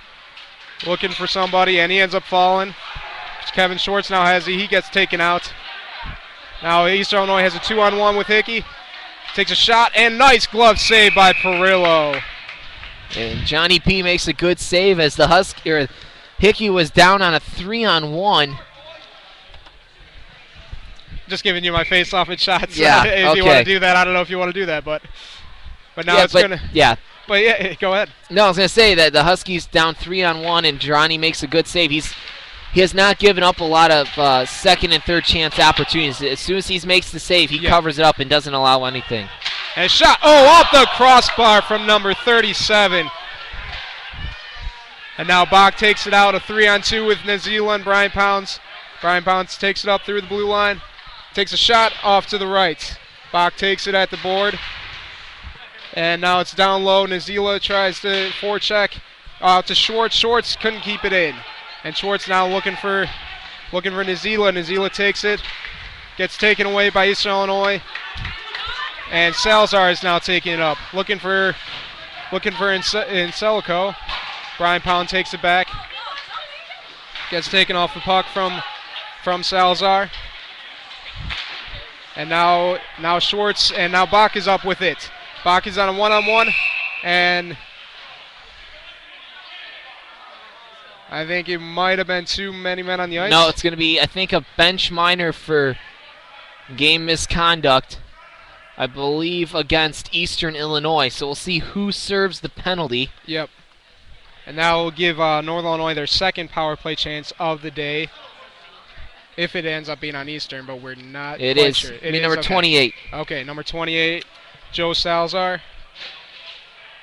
looking for somebody, and he ends up falling. Kevin Schwartz now he gets taken out. Now Eastern Illinois has a 2-on-1 with Hickey. Takes a shot, and nice glove save by Perillo. And Johnny P makes a good save as the Hickey was down on a 3-on-1. Just giving you my face-off and shots. Yeah, if you want to do that, I don't know if you want to do that, but now it's going to. Yeah. But yeah, go ahead. No, I was going to say that the Huskies down 3-on-1, and Johnny makes a good save. He has not given up a lot of second and third chance opportunities. As soon as he makes the save, he covers it up and doesn't allow anything. And shot, off the crossbar from number 37. And now Bach takes it out, a 3-on-2 with Nazila and Brian Pounds. Brian Pounds takes it up through the blue line. Takes a shot off to the right. Bach takes it at the board. And now it's down low. Nazila tries to forecheck out to Schwartz. Schwartz couldn't keep it in. And Schwartz now looking for Nazila. Nazila takes it. Gets taken away by Eastern Illinois. And Salazar is now taking it up. Looking for Celico. Brian Pound takes it back. Gets taken off the puck from Salazar. And now Schwartz, and now Bach is up with it. Bach is on a 1-on-1, and I think it might have been too many men on the ice. No, it's going to be, I think, a bench minor for game misconduct, I believe, against Eastern Illinois. So we'll see who serves the penalty. Yep. And now we'll give Northern Illinois their second power play chance of the day, if it ends up being on Eastern, but we're not It quite is. sure. I mean, number 28. Okay, number 28, Joe Salazar.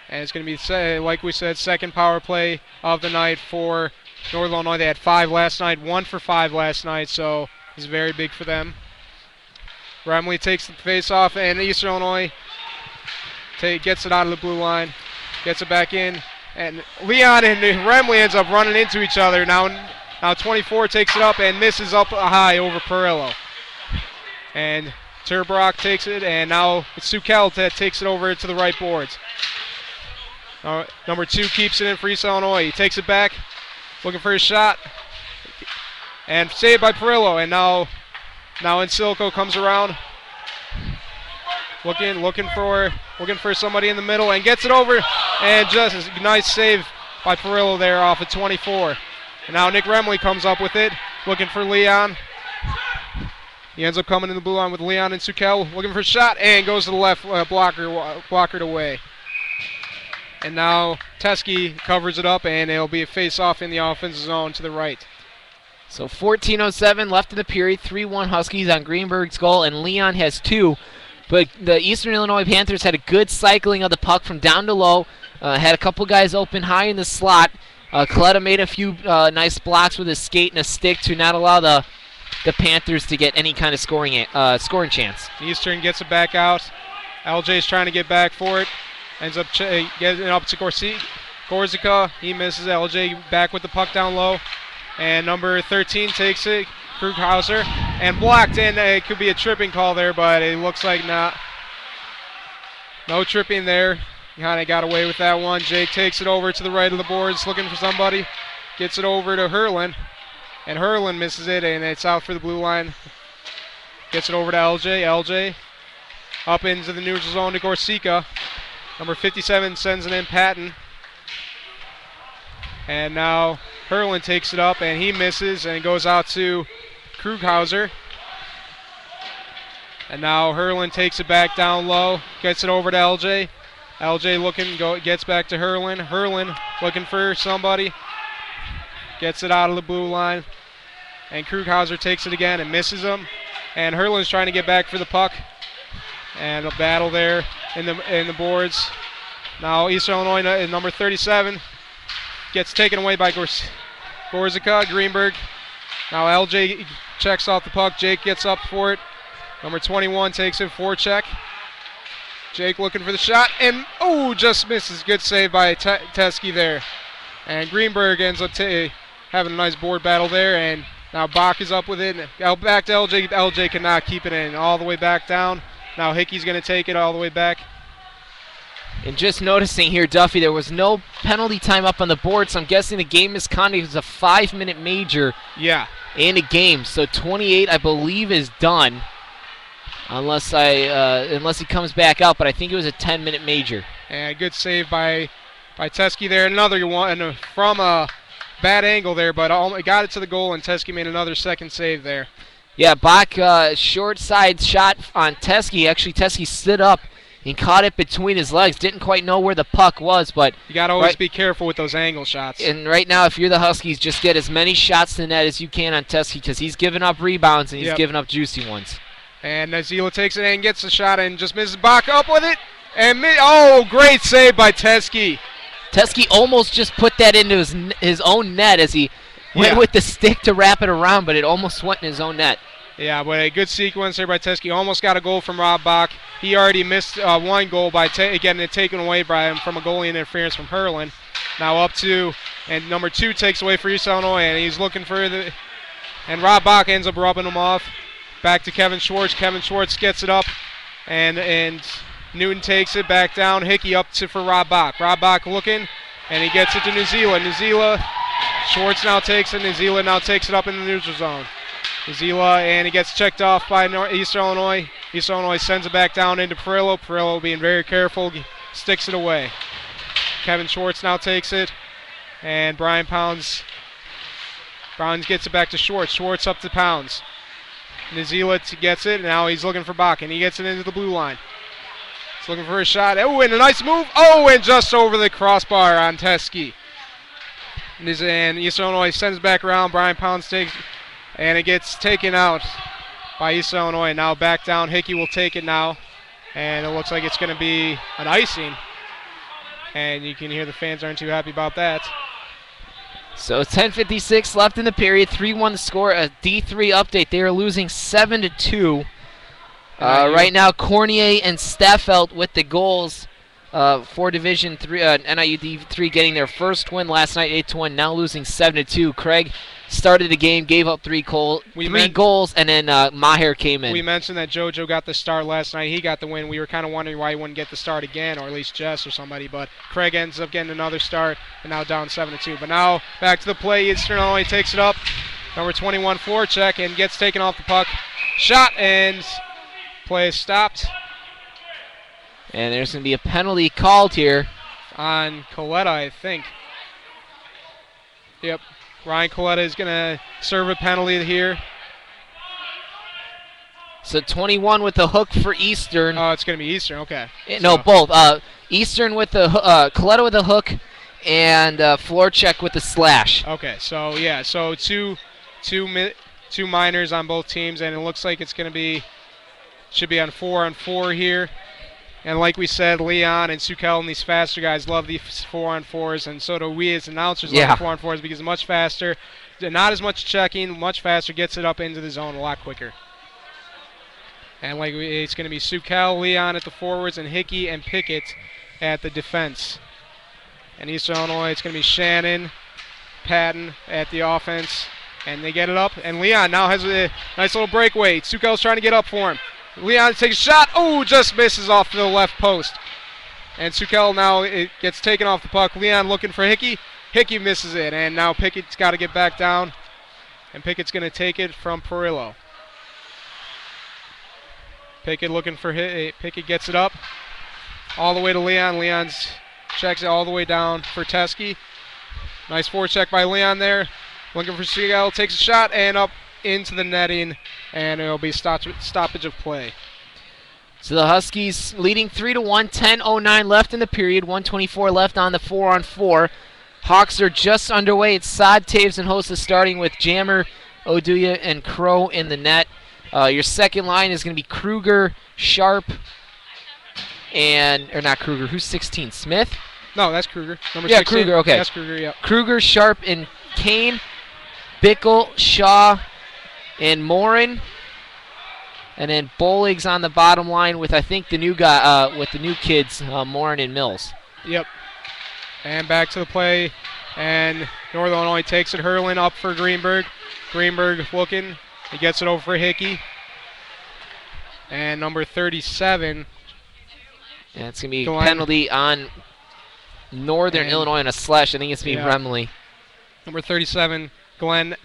And it's going to be, like we said, second power play of the night for Northern Illinois. They had 5 last night, 1 for 5 last night, so it's very big for them. Remley takes the face off, and Eastern Illinois gets it out of the blue line, gets it back in. And Leon and Remley ends up running into each other. Now 24 takes it up and misses up high over Perillo. And Turbrock takes it, and now it's Sukel that takes it over to the right boards. Number 2 keeps it in for East Illinois. He takes it back, looking for his shot. And saved by Perillo. And now Insilico comes around. looking for somebody in the middle, and gets it over, and just a nice save by Perillo there off of 24. And now Nick Remley comes up with it, looking for Leon. He ends up coming in the blue line with Leon and Sukel, looking for a shot, and goes to the left, blockered away. And now Teskey covers it up, and it'll be a face-off in the offensive zone to the right. So 14:07 left in the period, 3-1 Huskies on Greenberg's goal, and Leon has 2. But the Eastern Illinois Panthers had a good cycling of the puck from down to low, had a couple guys open high in the slot. Coletta made a few nice blocks with his skate and a stick to not allow the Panthers to get any kind of scoring chance. Eastern gets it back out. LJ's trying to get back for it. Ends up getting up to Gorzica. He misses. LJ back with the puck down low. And number 13 takes it, Krughauser, and blocked in. It could be a tripping call there, but it looks like not. No tripping there. Kind of got away with that one. Jake takes it over to the right of the boards, looking for somebody. Gets it over to Herlin, and Herlin misses it, and it's out for the blue line. Gets it over to LJ. LJ up into the neutral zone to Gorsica. Number 57 sends it in, Patton. And now Herlin takes it up, and he misses, and goes out to Krughauser. And now Herlin takes it back down low, gets it over to LJ. LJ gets back to Herlin. Herlin looking for somebody. Gets it out of the blue line. And Krughauser takes it again and misses him. And Herlin's trying to get back for the puck. And a battle there in the boards. Now Eastern Illinois, number 37, gets taken away by Gorzica. Greenberg. Now LJ checks off the puck. Jake gets up for it. Number 21 takes it, forecheck. Jake looking for the shot, and just misses. Good save by Teskey there. And Greenberg ends up having a nice board battle there, and now Bach is up with it. Back to LJ. LJ cannot keep it in. All the way back down. Now Hickey's going to take it all the way back. And just noticing here, Duffy, there was no penalty time up on the board, so I'm guessing the game misconduct was a 5-minute major. Yeah. In a game, so 28, I believe, is done. Unless he comes back out, but I think it was a 10-minute major. And good save by Teskey there. Another one from a bad angle there, but got it to the goal, and Teskey made another second save there. Yeah, Bach short side shot on Teskey. Actually, Teskey stood up and caught it between his legs. Didn't quite know where the puck was, but you got to always be careful with those angle shots. And right now, if you're the Huskies, just get as many shots to net as you can on Teskey, because he's giving up rebounds and he's giving up juicy ones. And Nazila takes it and gets the shot and just misses. Bach up with it. And great save by Teskey. Teskey almost just put that into his own net as he went with the stick to wrap it around, but it almost went in his own net. Yeah, but a good sequence there by Teskey. Almost got a goal from Rob Bach. He already missed one goal by getting it taken away by him from a goalie interference from Herlin. Now up to, and number 2 takes away for East Illinois, and he's looking for and Rob Bach ends up rubbing him off. Back to Kevin Schwartz. Kevin Schwartz gets it up, and Newton takes it back down. Hickey up for Rob Bach. Rob Bach looking, and he gets it to Nuzila. Nuzila, Schwartz now takes it. Nuzila now takes it up in the neutral zone. Nuzila, and he gets checked off by East Illinois. East Illinois sends it back down into Perillo. Perillo being very careful, sticks it away. Kevin Schwartz now takes it, and Brian Pounds gets it back to Schwartz. Schwartz up to Pounds. Nuzila gets it, and now he's looking for Bach, and he gets it into the blue line. He's looking for a shot. And a nice move. And just over the crossbar on Teskey. And East Illinois sends it back around. Brian Pounds takes, and it gets taken out by East Illinois. Now back down. Hickey will take it now, and it looks like it's going to be an icing. And you can hear the fans aren't too happy about that. So 10:56 left in the period. 3-1 the score. A D3 update. They are losing 7-2. Right now, Cornier and Staffelt with the goals for Division 3. NIU D3 getting their first win last night, 8-1. Now losing 7-2. Craig started the game, gave up three goals, and then Maher came in. We mentioned that JoJo got the start last night. He got the win. We were kind of wondering why he wouldn't get the start again, or at least Jess or somebody. But Craig ends up getting another start, and now down 7-2. But now back to the play. Eastern Illinois takes it up. Number 21 forecheck and gets taken off the puck. Shot, and play is stopped. And there's going to be a penalty called here. On Coletta, I think. Yep. Ryan Coletta is going to serve a penalty here. So 21 with the hook for Eastern. Oh, it's going to be Eastern. Okay. No, both. Eastern with the Coletta with the hook, and Florchek with the slash. Okay. So yeah. So two minors on both teams, and it looks like it's going to should be on 4-on-4 here. And like we said, Leon and Sukel and these faster guys love these 4-on-4s, and so do we as announcers love the 4-on-4s because it's much faster, not as much checking, much faster, gets it up into the zone a lot quicker. And it's going to be Sukel, Leon at the forwards, and Hickey and Pickett at the defense. And Eastern Illinois, it's going to be Shannon, Patton at the offense, and they get it up. And Leon now has a nice little breakaway. Sukel's trying to get up for him. Leon takes a shot. Oh, just misses off the left post. And Sukel now gets taken off the puck. Leon looking for Hickey. Hickey misses it, and now Pickett's got to get back down. And Pickett's going to take it from Perillo. Pickett looking for Pickett gets it up all the way to Leon. Leon checks it all the way down for Teskey. Nice forecheck by Leon there. Looking for Seagal, takes a shot and up into the netting, and it'll be stoppage of play. So the Huskies leading 3-1, 10:09 left in the period, 1:24 left on the 4-on-4. Hawks are just underway. It's Sod, Taves, and Hosa starting with Jammer, Oduya, and Crow in the net. Your second line is going to be Kruger, Sharp, or not Kruger, who's 16? Smith? No, that's Kruger. Number 16. Kruger, okay. That's Kruger, yeah. Kruger, Sharp, and Kane, Bickle, Shaw, and Morin. And then Bolig's on the bottom line with, I think, the new guy, with the new kids, Morin and Mills. Yep. And back to the play, and Northern Illinois takes it. Hurling up for Greenberg. Greenberg looking. He gets it over for Hickey. And number 37. Yeah, it's going to be a penalty on Northern Illinois on a slash. I think it's going to be Remley. Number 37, Glenn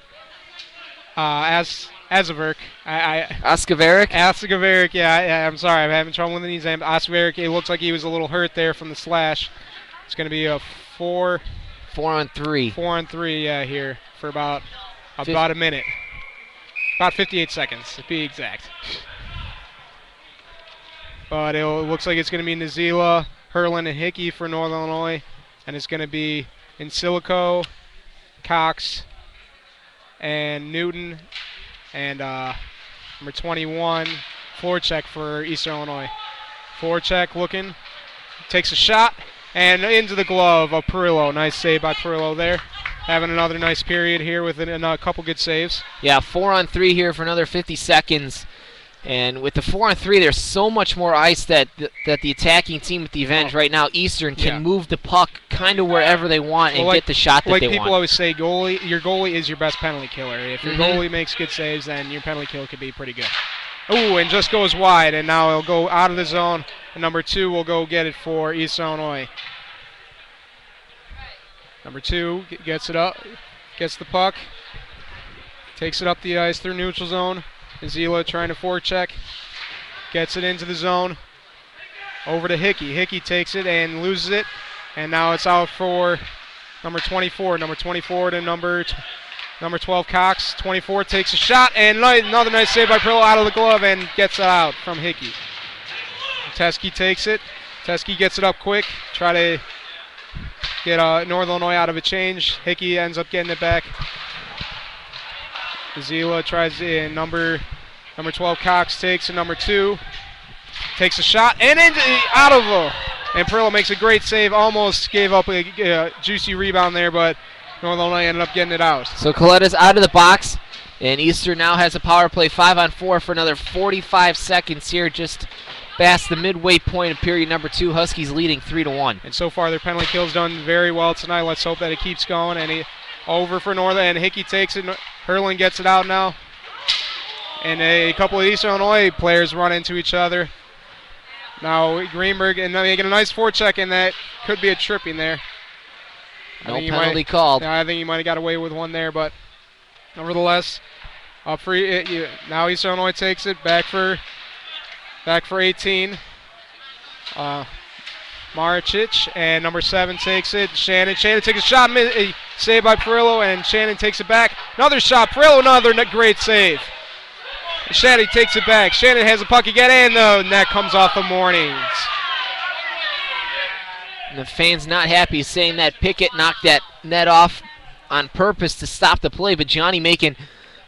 Azaverk. Askaveric, yeah, I'm sorry. I'm having trouble with these names. Askaveric, it looks like he was a little hurt there from the slash. It's going to be a 4-on-3. 4-on-3, yeah, here for about a minute. About 58 seconds, to be exact. But it looks like it's going to be Nazila, Hurlin, and Hickey for Northern Illinois. And it's going to be Insilico, Cox, and Newton, and number 21, Florchek for Eastern Illinois. Florchek looking, takes a shot, and into the glove of Perillo. Nice save by Perillo there. Having another nice period here with a couple good saves. Yeah, 4-on-3 here for another 50 seconds. And with the 4-on-3, there's so much more ice that the attacking team with the advantage right now, Eastern, can move the puck kind of wherever they want and get the shot that they want. Like people always say, your goalie is your best penalty killer. If your goalie makes good saves, then your penalty kill could be pretty good. Ooh, and just goes wide, and now it'll go out of the zone. And number 2 will go get it for East Illinois. Number 2 gets it up, gets the puck, takes it up the ice through neutral zone. Nazila trying to forecheck, gets it into the zone, over to Hickey. Hickey takes it and loses it, and now it's out for number 24. Number 24 to number 12, Cox. 24 takes a shot, and another nice save by Perillo out of the glove and gets it out from Hickey. Teskey takes it. Teskey gets it up quick, try to get Northern Illinois out of a change. Hickey ends up getting it back. Zila tries in. Number 12, Cox takes it. Number 2 takes a shot and out of and Perillo makes a great save. Almost gave up a juicy rebound there, but Northern Illinois ended up getting it out. So Coletta's out of the box, and Eastern now has a power play 5-on-4 for another 45 seconds here, just past the midway point of period number 2. Huskies leading 3-1. And so far their penalty kill's done very well tonight. Let's hope that it keeps going. And over for Northern, and Hickey takes it. Hurling gets it out now. And a couple of Eastern Illinois players run into each other. Now Greenberg, and they get a nice forecheck, and that could be a tripping there. No penalty called. Yeah, I think he might have got away with one there, but nevertheless, now Eastern Illinois takes it back for 18. Maricic, and number 7 takes it. Shannon takes a shot, saved by Perillo, and Shannon takes it back. Another shot, Perillo, another great save. Shannon takes it back. Shannon has a puck again, and the net comes off the Mornings. And the fans not happy, saying that Pickett knocked that net off on purpose to stop the play, but Johnny making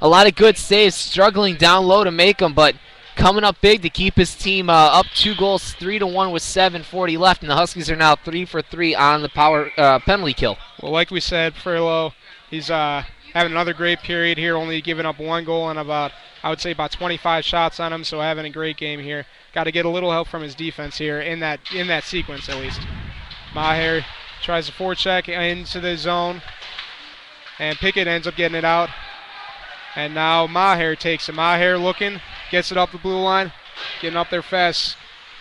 a lot of good saves, struggling down low to make them, but coming up big to keep his team up 2 goals, 3-1 with 7:40 left, and the Huskies are now 3 for 3 on the power penalty kill. Well, like we said, Furlow, he's having another great period here, only giving up 1 goal and about 25 shots on him, so having a great game here. Got to get a little help from his defense here in that sequence at least. Maher tries to forecheck into the zone, and Pickett ends up getting it out. And now Maher takes it. Maher looking, gets it up the blue line, getting up there fast.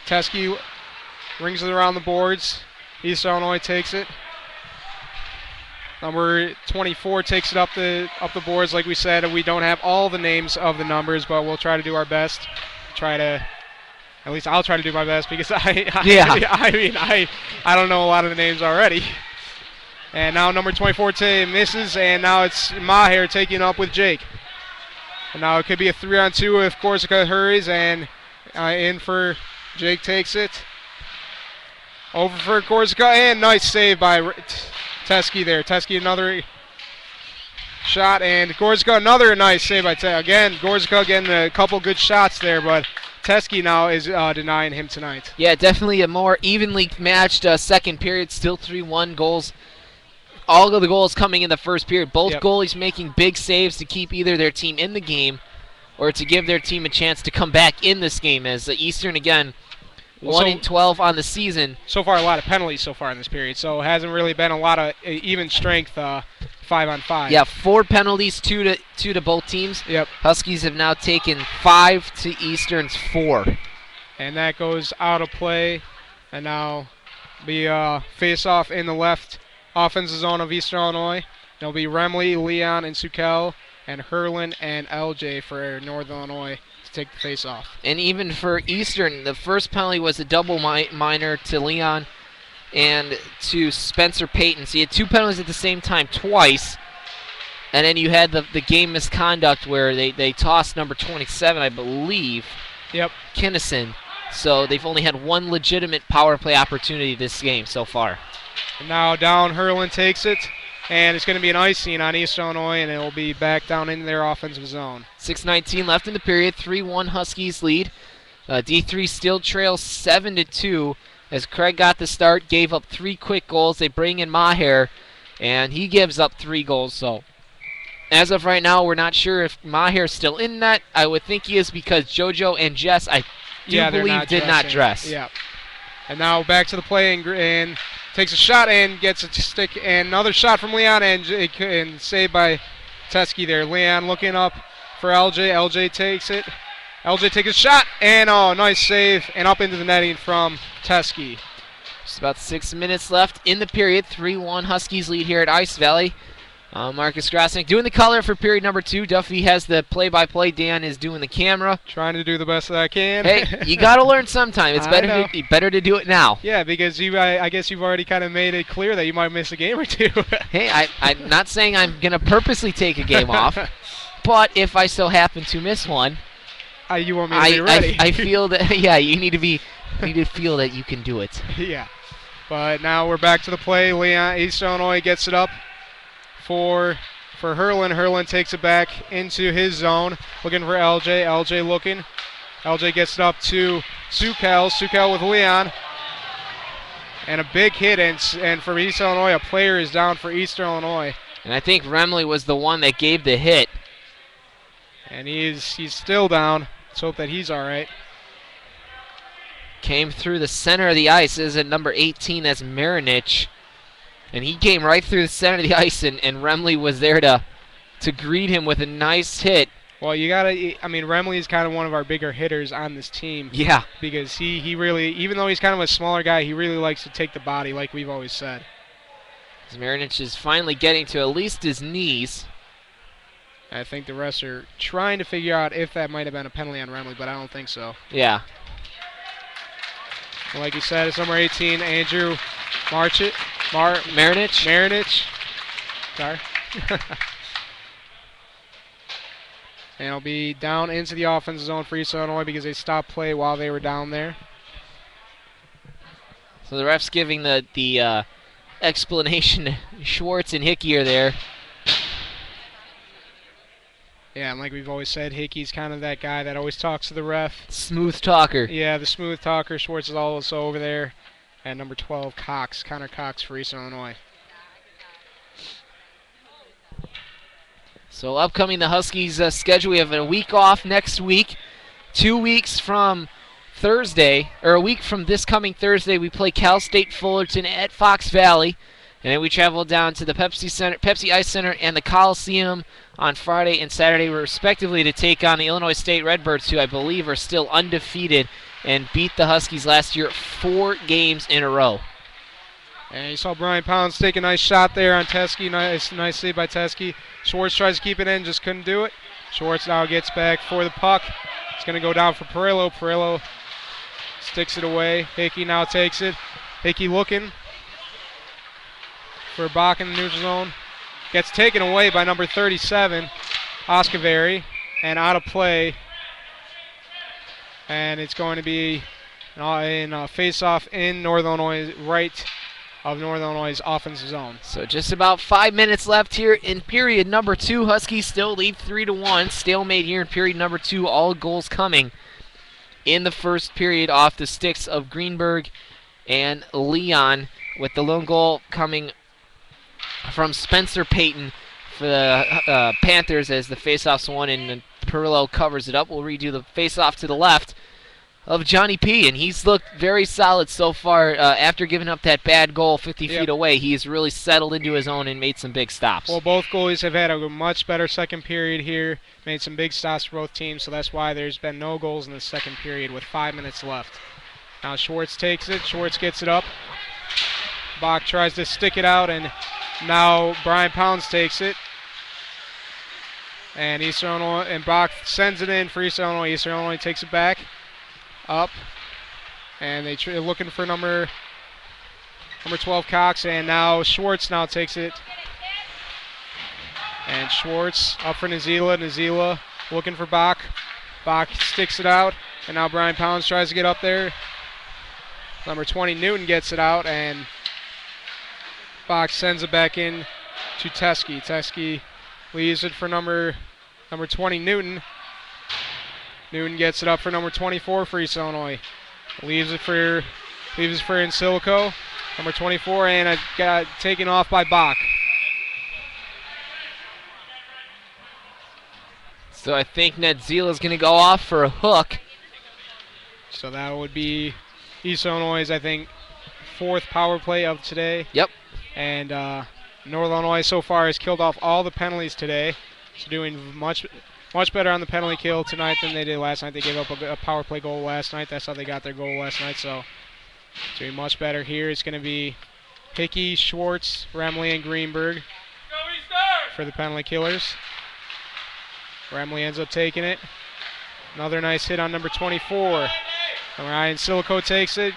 Teskey rings it around the boards. East Illinois takes it. Number 24 takes it up the boards. Like we said, we don't have all the names of the numbers, but we'll try to do our best. At least I'll try to do my best because I don't know a lot of the names already. And now number 24 misses, and now it's Maher taking up with Jake. And now it could be a 3-on-2 if Corsica hurries, and in for Jake takes it. Over for Corsica, and nice save by Teskey there. Teskey another shot, and Corsica another nice save by Teskey. Again, Corsica getting a couple good shots there, but Teskey now is denying him tonight. Yeah, definitely a more evenly matched second period, still 3-1 goals. All of the goals coming in the first period. Both goalies making big saves to keep either their team in the game or to give their team a chance to come back in this game, as Eastern, again, 1-12 on the season. So far, a lot of penalties so far in this period, so it hasn't really been a lot of even strength 5-on-5. Yeah, 4 penalties, 2 to both teams. Yep. Huskies have now taken 5 to Eastern's 4. And that goes out of play, and now be face-off in the left offensive zone of Eastern Illinois. There'll be Remley, Leon, and Sukel, and Hurlin and LJ for Northern Illinois to take the face-off. And even for Eastern, the first penalty was a double minor to Leon and to Spencer Payton. So you had 2 penalties at the same time twice. And then you had the game misconduct where they tossed number 27, I believe, Kinnison. So they've only had 1 legitimate power play opportunity this game so far. And now down, Hurlin takes it, and it's going to be an icing on East Illinois, and it will be back down in their offensive zone. 6:19 left in the period, 3-1 Huskies lead. D3 still trails 7-2 as Craig got the start, gave up 3 quick goals. They bring in Maher, and he gives up 3 goals. So as of right now, we're not sure if Maher's still in net. I would think he is because JoJo and Jess, I do believe, did not dress. Yeah. And now back to the play, and takes a shot and gets a stick, and another shot from Leon, and saved by Teskey there. Leon looking up for LJ. LJ takes it. LJ takes a shot, and nice save, and up into the netting from Teskey. Just about 6 minutes left in the period. 3-1 Huskies lead here at Ice Valley. Marcus Grasnick doing the color for period number 2. Duffy has the play-by-play. Dan is doing the camera. Trying to do the best that I can. Hey, you got to learn sometime. It's better to do it now. Yeah, because I guess you've already kind of made it clear that you might miss a game or 2. Hey, I'm not saying I'm going to purposely take a game off, but if I so happen to miss one, you want me to be ready. I feel that, you need to feel that you can do it. Yeah. But now we're back to the play. Leon, East Illinois gets it up for Hurlin. Hurlin takes it back into his zone, looking for LJ. LJ looking. LJ gets it up to Sukel. Sukel with Leon. And a big hit, and for East Illinois, a player is down for Eastern Illinois. And I think Remley was the one that gave the hit. And he's still down. Let's hope that he's all right. Came through the center of the ice. Is at number 18, that's Marinich. And he came right through the center of the ice, and Remley was there to greet him with a nice hit. Well, Remley is kind of one of our bigger hitters on this team. Yeah. Because he really, even though he's kind of a smaller guy, he really likes to take the body, like we've always said. Marinich is finally getting to at least his knees. I think the refs are trying to figure out if that might have been a penalty on Remley, but I don't think so. Yeah. Like you said, it's number 18, Andrew Marinich. Sorry. And it'll be down into the offensive zone for East Illinois because they stopped play while they were down there. So the ref's giving the explanation. Schwartz and Hickey are there. Yeah, and like we've always said, Hickey's kind of that guy that always talks to the ref. Smooth talker. Yeah, the smooth talker. Schwartz is also over there. And number 12, Cox, Connor Cox for East Illinois. So upcoming the Huskies' schedule, we have a week off next week. 2 weeks from Thursday, or a week from this coming Thursday, we play Cal State Fullerton at Fox Valley. And then we travel down to the Pepsi Ice Center and the Coliseum on Friday and Saturday, respectively, to take on the Illinois State Redbirds, who I believe are still undefeated and beat the Huskies last year 4 games in a row. And you saw Brian Pounds take a nice shot there on Teskey. Nice save by Teskey. Schwartz tries to keep it in, just couldn't do it. Schwartz now gets back for the puck. It's going to go down for Perillo. Perillo sticks it away. Hickey now takes it. Hickey looking for Bach in the neutral zone. Gets taken away by number 37, Oscavari, and out of play. And it's going to be in a face-off in Northern Illinois, right of Northern Illinois' offensive zone. So just about 5 minutes left here in period number 2. Huskies still lead 3-1. Stalemate here in period number 2. All goals coming in the first period off the sticks of Greenberg and Leon, with the lone goal coming from Spencer Payton for the Panthers as the faceoff's won and Perillo covers it up. We'll redo the faceoff to the left of Johnny P, and he's looked very solid so far. After giving up that bad goal 50 feet away, he's really settled into his own and made some big stops. Well, both goalies have had a much better second period here, made some big stops for both teams, so that's why there's been no goals in the second period with 5 minutes left. Now Schwartz takes it. Schwartz gets it up. Bach tries to stick it out, and now Brian Pounds takes it. And Eastern Illinois, and Bach sends it in for Eastern Illinois. Eastern Illinois takes it back. Up, and they're looking for number 12 Cox, and now Schwartz now takes it, and Schwartz up for Nazila. Nazila looking for Bach. Bach sticks it out, and now Brian Pounds tries to get up there. Number 20 Newton gets it out, and Bach sends it back in to Teskey. Teskey leaves it for number 20 Newton. Newton gets it up for number 24 for East Illinois. Leaves it for Insilico, number 24, and it got taken off by Bach. So I think Nedzila is going to go off for a hook. So that would be East Illinois' I think 4th power play of today. Yep. And Northern Illinois so far has killed off all the penalties today. So doing much better on the penalty kill tonight than they did last night. They gave up a power play goal last night. That's how they got their goal last night. So doing much better here. It's going to be Hickey, Schwartz, Remley, and Greenberg for the penalty killers. Remley ends up taking it. Another nice hit on number 24. Ryan Silico takes it.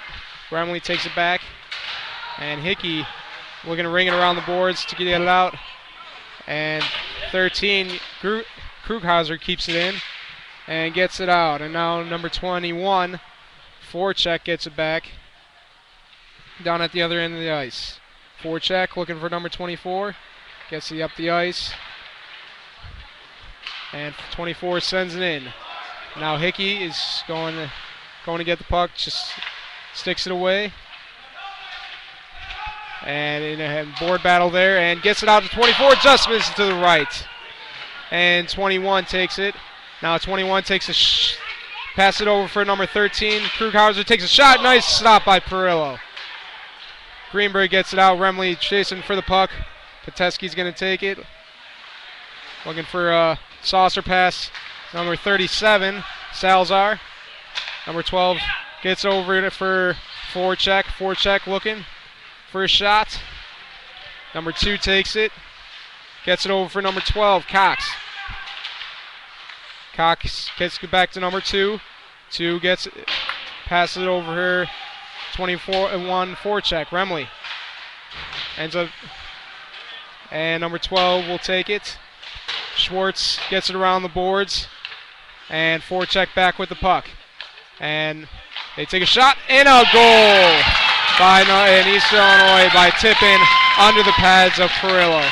Remley takes it back. And Hickey looking to ring it around the boards to get it out. And 13, Krughauser keeps it in and gets it out. And now number 21, Forcheck gets it back down at the other end of the ice. Forcheck looking for number 24. Gets it up the ice. And 24 sends it in. Now Hickey is going to get the puck, just sticks it away. And in a board battle there, and gets it out to 24, just misses to the right. And 21 takes it. Now 21 takes a pass it over for number 13. Krughauser takes a shot. Nice stop by Perillo. Greenberg gets it out. Remley chasing for the puck. Patesky's going to take it. Looking for a saucer pass. Number 37, Salzar. Number 12 gets over it for Forcheck. Forcheck looking for a shot. Number 2 takes it. Gets it over for number 12, Cox. Cox gets it back to number 2. 2 passes it over her 21 forecheck, Remley. Ends up, and number 12 will take it. Schwartz gets it around the boards, and forecheck back with the puck. And they take a shot, and a goal in East Illinois by tipping under the pads of Perillo.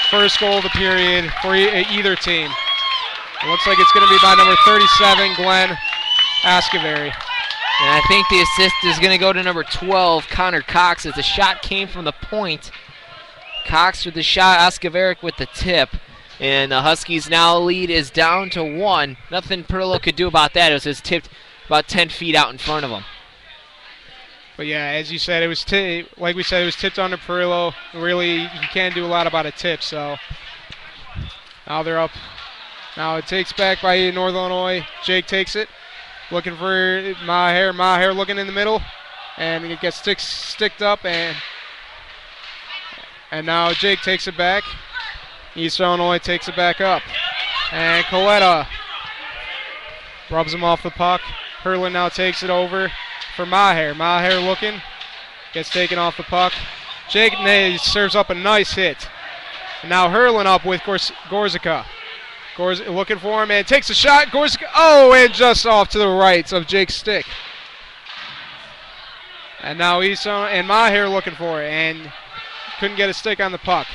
First goal of the period for either team. It looks like it's going to be by number 37, Glenn Askeberry. And I think the assist is going to go to number 12, Connor Cox, as the shot came from the point. Cox with the shot, Askeberry with the tip. And the Huskies now lead is down to 1. Nothing Perillo could do about that. It was just tipped about 10 feet out in front of him. But yeah, as you said, it was like we said, it was tipped under Perillo. Really, you can't do a lot about a tip. So now they're up. Now it takes back by North Illinois. Jake takes it, looking for Maher. Maher looking in the middle, and it gets sticked up, and now Jake takes it back. East Illinois takes it back up, and Coletta rubs him off the puck. Herlin now takes it over for Maher. Maher looking, gets taken off the puck. Jake serves up a nice hit. And now Herlin up with Gorzica. Looking for him and takes a shot. Gorzica, and just off to the right of Jake's stick. And now and Maher looking for it and couldn't get a stick on the puck.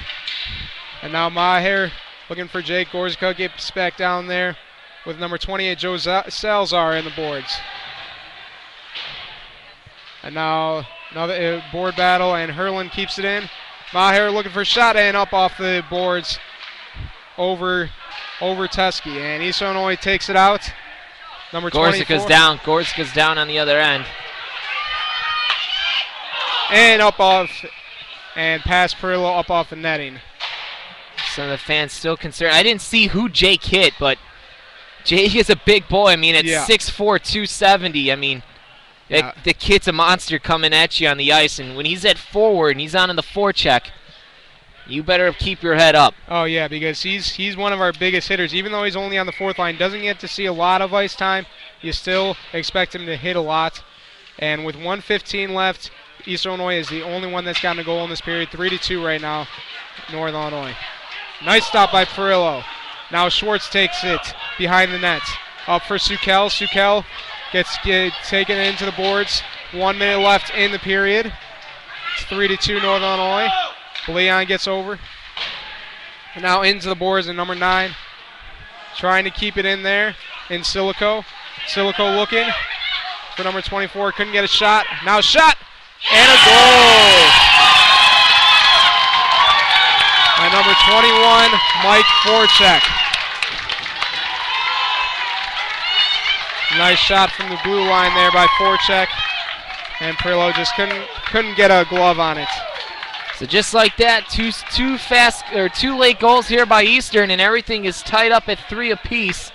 And now Maher looking for Jake. Gorzica gets back down there with number 28, Joe Salzar in the boards. And now another board battle, and Herlin keeps it in. Maher looking for a shot and up off the boards over Teskey. And East Illinois takes it out. Number 24. Gorzica's down on the other end. And up off, and past Perillo up off the netting. Some of the fans still concerned. I didn't see who Jake hit, but Jake is a big boy. I mean, at 6'4", 270. I mean, the kid's a monster coming at you on the ice. And when he's at forward and he's on in the forecheck, you better keep your head up. Oh, yeah, because he's one of our biggest hitters. Even though he's only on the fourth line, doesn't get to see a lot of ice time, you still expect him to hit a lot. And with 1:15 left, East Illinois is the only one that's gotten a goal in this period. 3-2 right now, North Illinois. Nice stop by Perillo. Now Schwartz takes it behind the net. Up for Sukel. Sukel gets taken into the boards. 1 minute left in the period. It's 3-2 North Illinois. Leon gets over. And now into the boards and number 9. Trying to keep it in there in Silico. Silico looking for number 24. Couldn't get a shot. Now shot and a goal by number 21, Mike Forchek. Nice shot from the blue line there by Forchek, and Perillo just couldn't get a glove on it. So just like that, two late goals here by Eastern, and everything is tied up at 3 apiece.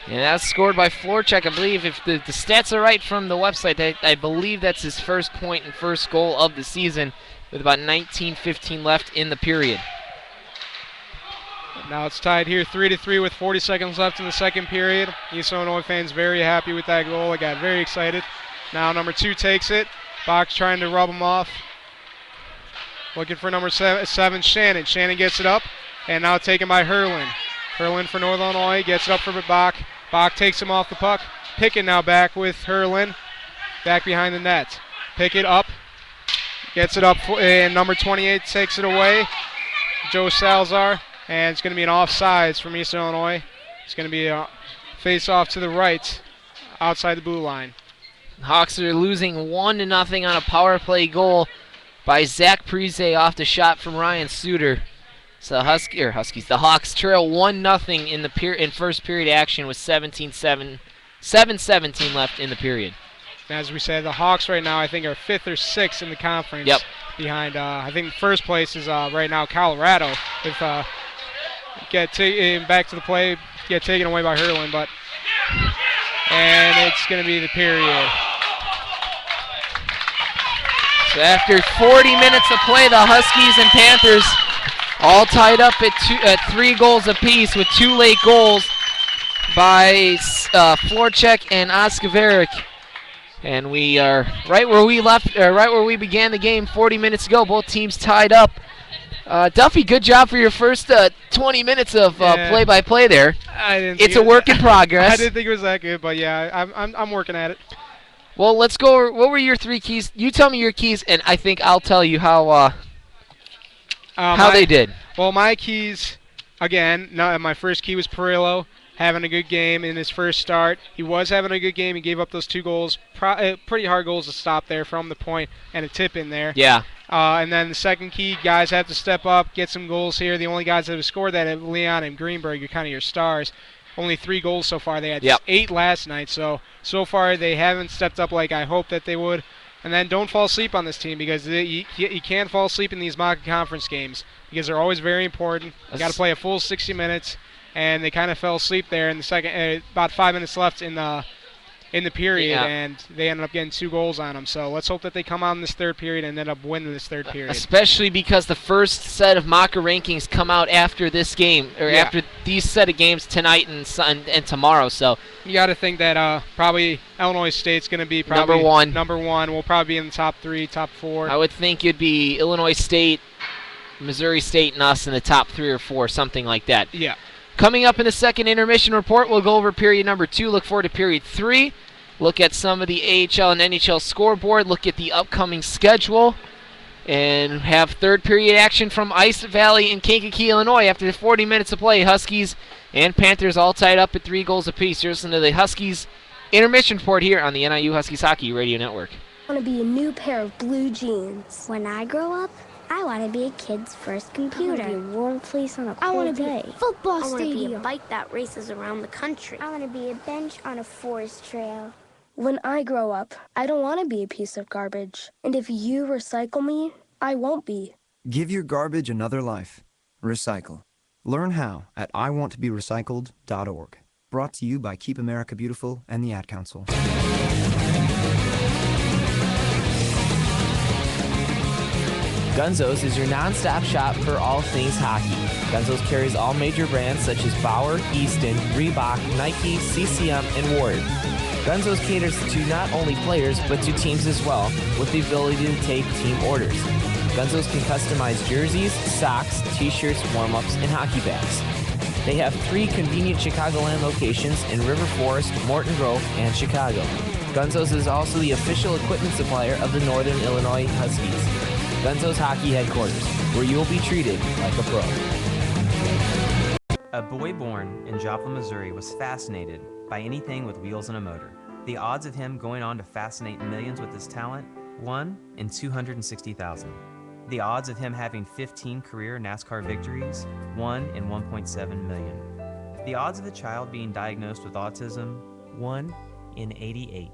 And that's scored by Florchek. I believe if the stats are right from the website, I believe that's his first point and first goal of the season, with about 19:15 left in the period. Now it's tied here 3-3 with 40 seconds left in the second period. East Illinois fans very happy with that goal. They got very excited. Now number 2 takes it. Box trying to rub him off. Looking for number 7, Shannon. Shannon gets it up, and now taken by Herlin. Herlin for North Illinois gets it up for Bach. Bach takes him off the puck. Pickett now back with Herlin. Back behind the net. Pickett up. Gets it up, and number 28 takes it away. Joe Salzar. And it's going to be an offsides from East Illinois. It's going to be a face-off to the right outside the blue line. Hawks are losing 1-0 on a power play goal by Zach Prize off the shot from Ryan Suter. So the Hawks trail 1-0 in first period action with 7:17 left in the period. As we said, the Hawks right now I think are 5th or 6th in the conference. Yep. Behind I think first place is right now Colorado. If back to the play, get taken away by Herlin, and it's going to be the period. So after 40 minutes of play, the Huskies and Panthers all tied up at 3 goals apiece with 2 late goals by Florchek and Oskaveric. And we are right where we left, right where we began the game 40 minutes ago. Both teams tied up. Duffy, good job for your first 20 minutes of play-by-play there. It's a work in progress. I didn't think it was that good, but yeah, I'm working at it. Well, let's go over, what were your 3 keys? You tell me your keys, and I think I'll tell you how they did. Well, my keys, again, my first key was Perillo, having a good game in his first start. He was having a good game. He gave up those 2 goals, pretty hard goals to stop there from the point and a tip in there. Yeah. And then the second key, guys have to step up, get some goals here. The only guys that have scored that are Leon and Greenberg are kind of your stars. Only 3 goals so far. They had 8 last night, so far they haven't stepped up like I hoped that they would. And then don't fall asleep on this team, because you can't fall asleep in these mock conference games, because they're always very important. You got to play a full 60 minutes, and they kind of fell asleep there in the second. About 5 minutes left in the period, and they ended up getting 2 goals on them. So let's hope that they come out in this third period and end up winning this third period. Especially because the first set of Mocker rankings come out after this game, or after these set of games tonight and tomorrow. So you got to think that probably Illinois State's going to be number one. Number 1. We'll probably be in the top 3, top 4. I would think it'd be Illinois State, Missouri State, and us in the top 3 or 4, something like that. Yeah. Coming up in the second intermission report, we'll go over period number 2. Look forward to period 3. Look at some of the AHL and NHL scoreboard. Look at the upcoming schedule. And have third period action from Ice Valley and Kankakee, Illinois. After 40 minutes of play, Huskies and Panthers all tied up at 3 goals apiece. You're listening to the Huskies intermission report here on the NIU Huskies Hockey Radio Network. I want to be a new pair of blue jeans. When I grow up, I want to be a kid's first computer. I want to be a warm place on a I cold want to be day. a football I want to be a stadium. bike that races around the country. I want to be a bench on a forest trail. When I grow up, I don't want to be a piece of garbage. And if you recycle me, I won't be. Give your garbage another life. Recycle. Learn how at iwanttoberecycled.org. Brought to you by Keep America Beautiful and the Ad Council. Gunzo's is your non-stop shop for all things hockey. Gunzo's carries all major brands such as Bauer, Easton, Reebok, Nike, CCM, and Ward. Gunzo's caters to not only players, but to teams as well, with the ability to take team orders. Gunzo's can customize jerseys, socks, t-shirts, warm-ups, and hockey bags. They have 3 convenient Chicagoland locations in River Forest, Morton Grove, and Chicago. Gunzo's is also the official equipment supplier of the Northern Illinois Huskies. Gunzo's Hockey Headquarters, where you will be treated like a pro. A boy born in Joplin, Missouri was fascinated by anything with wheels and a motor. The odds of him going on to fascinate millions with his talent, 1 in 260,000. The odds of him having 15 career NASCAR victories, 1 in 1.7 million. The odds of a child being diagnosed with autism, 1 in 88.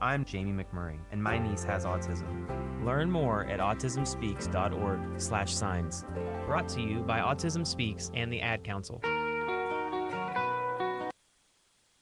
I'm Jamie McMurray, and my niece has autism. Learn more at autismspeaks.org/signs. Brought to you by Autism Speaks and the Ad Council.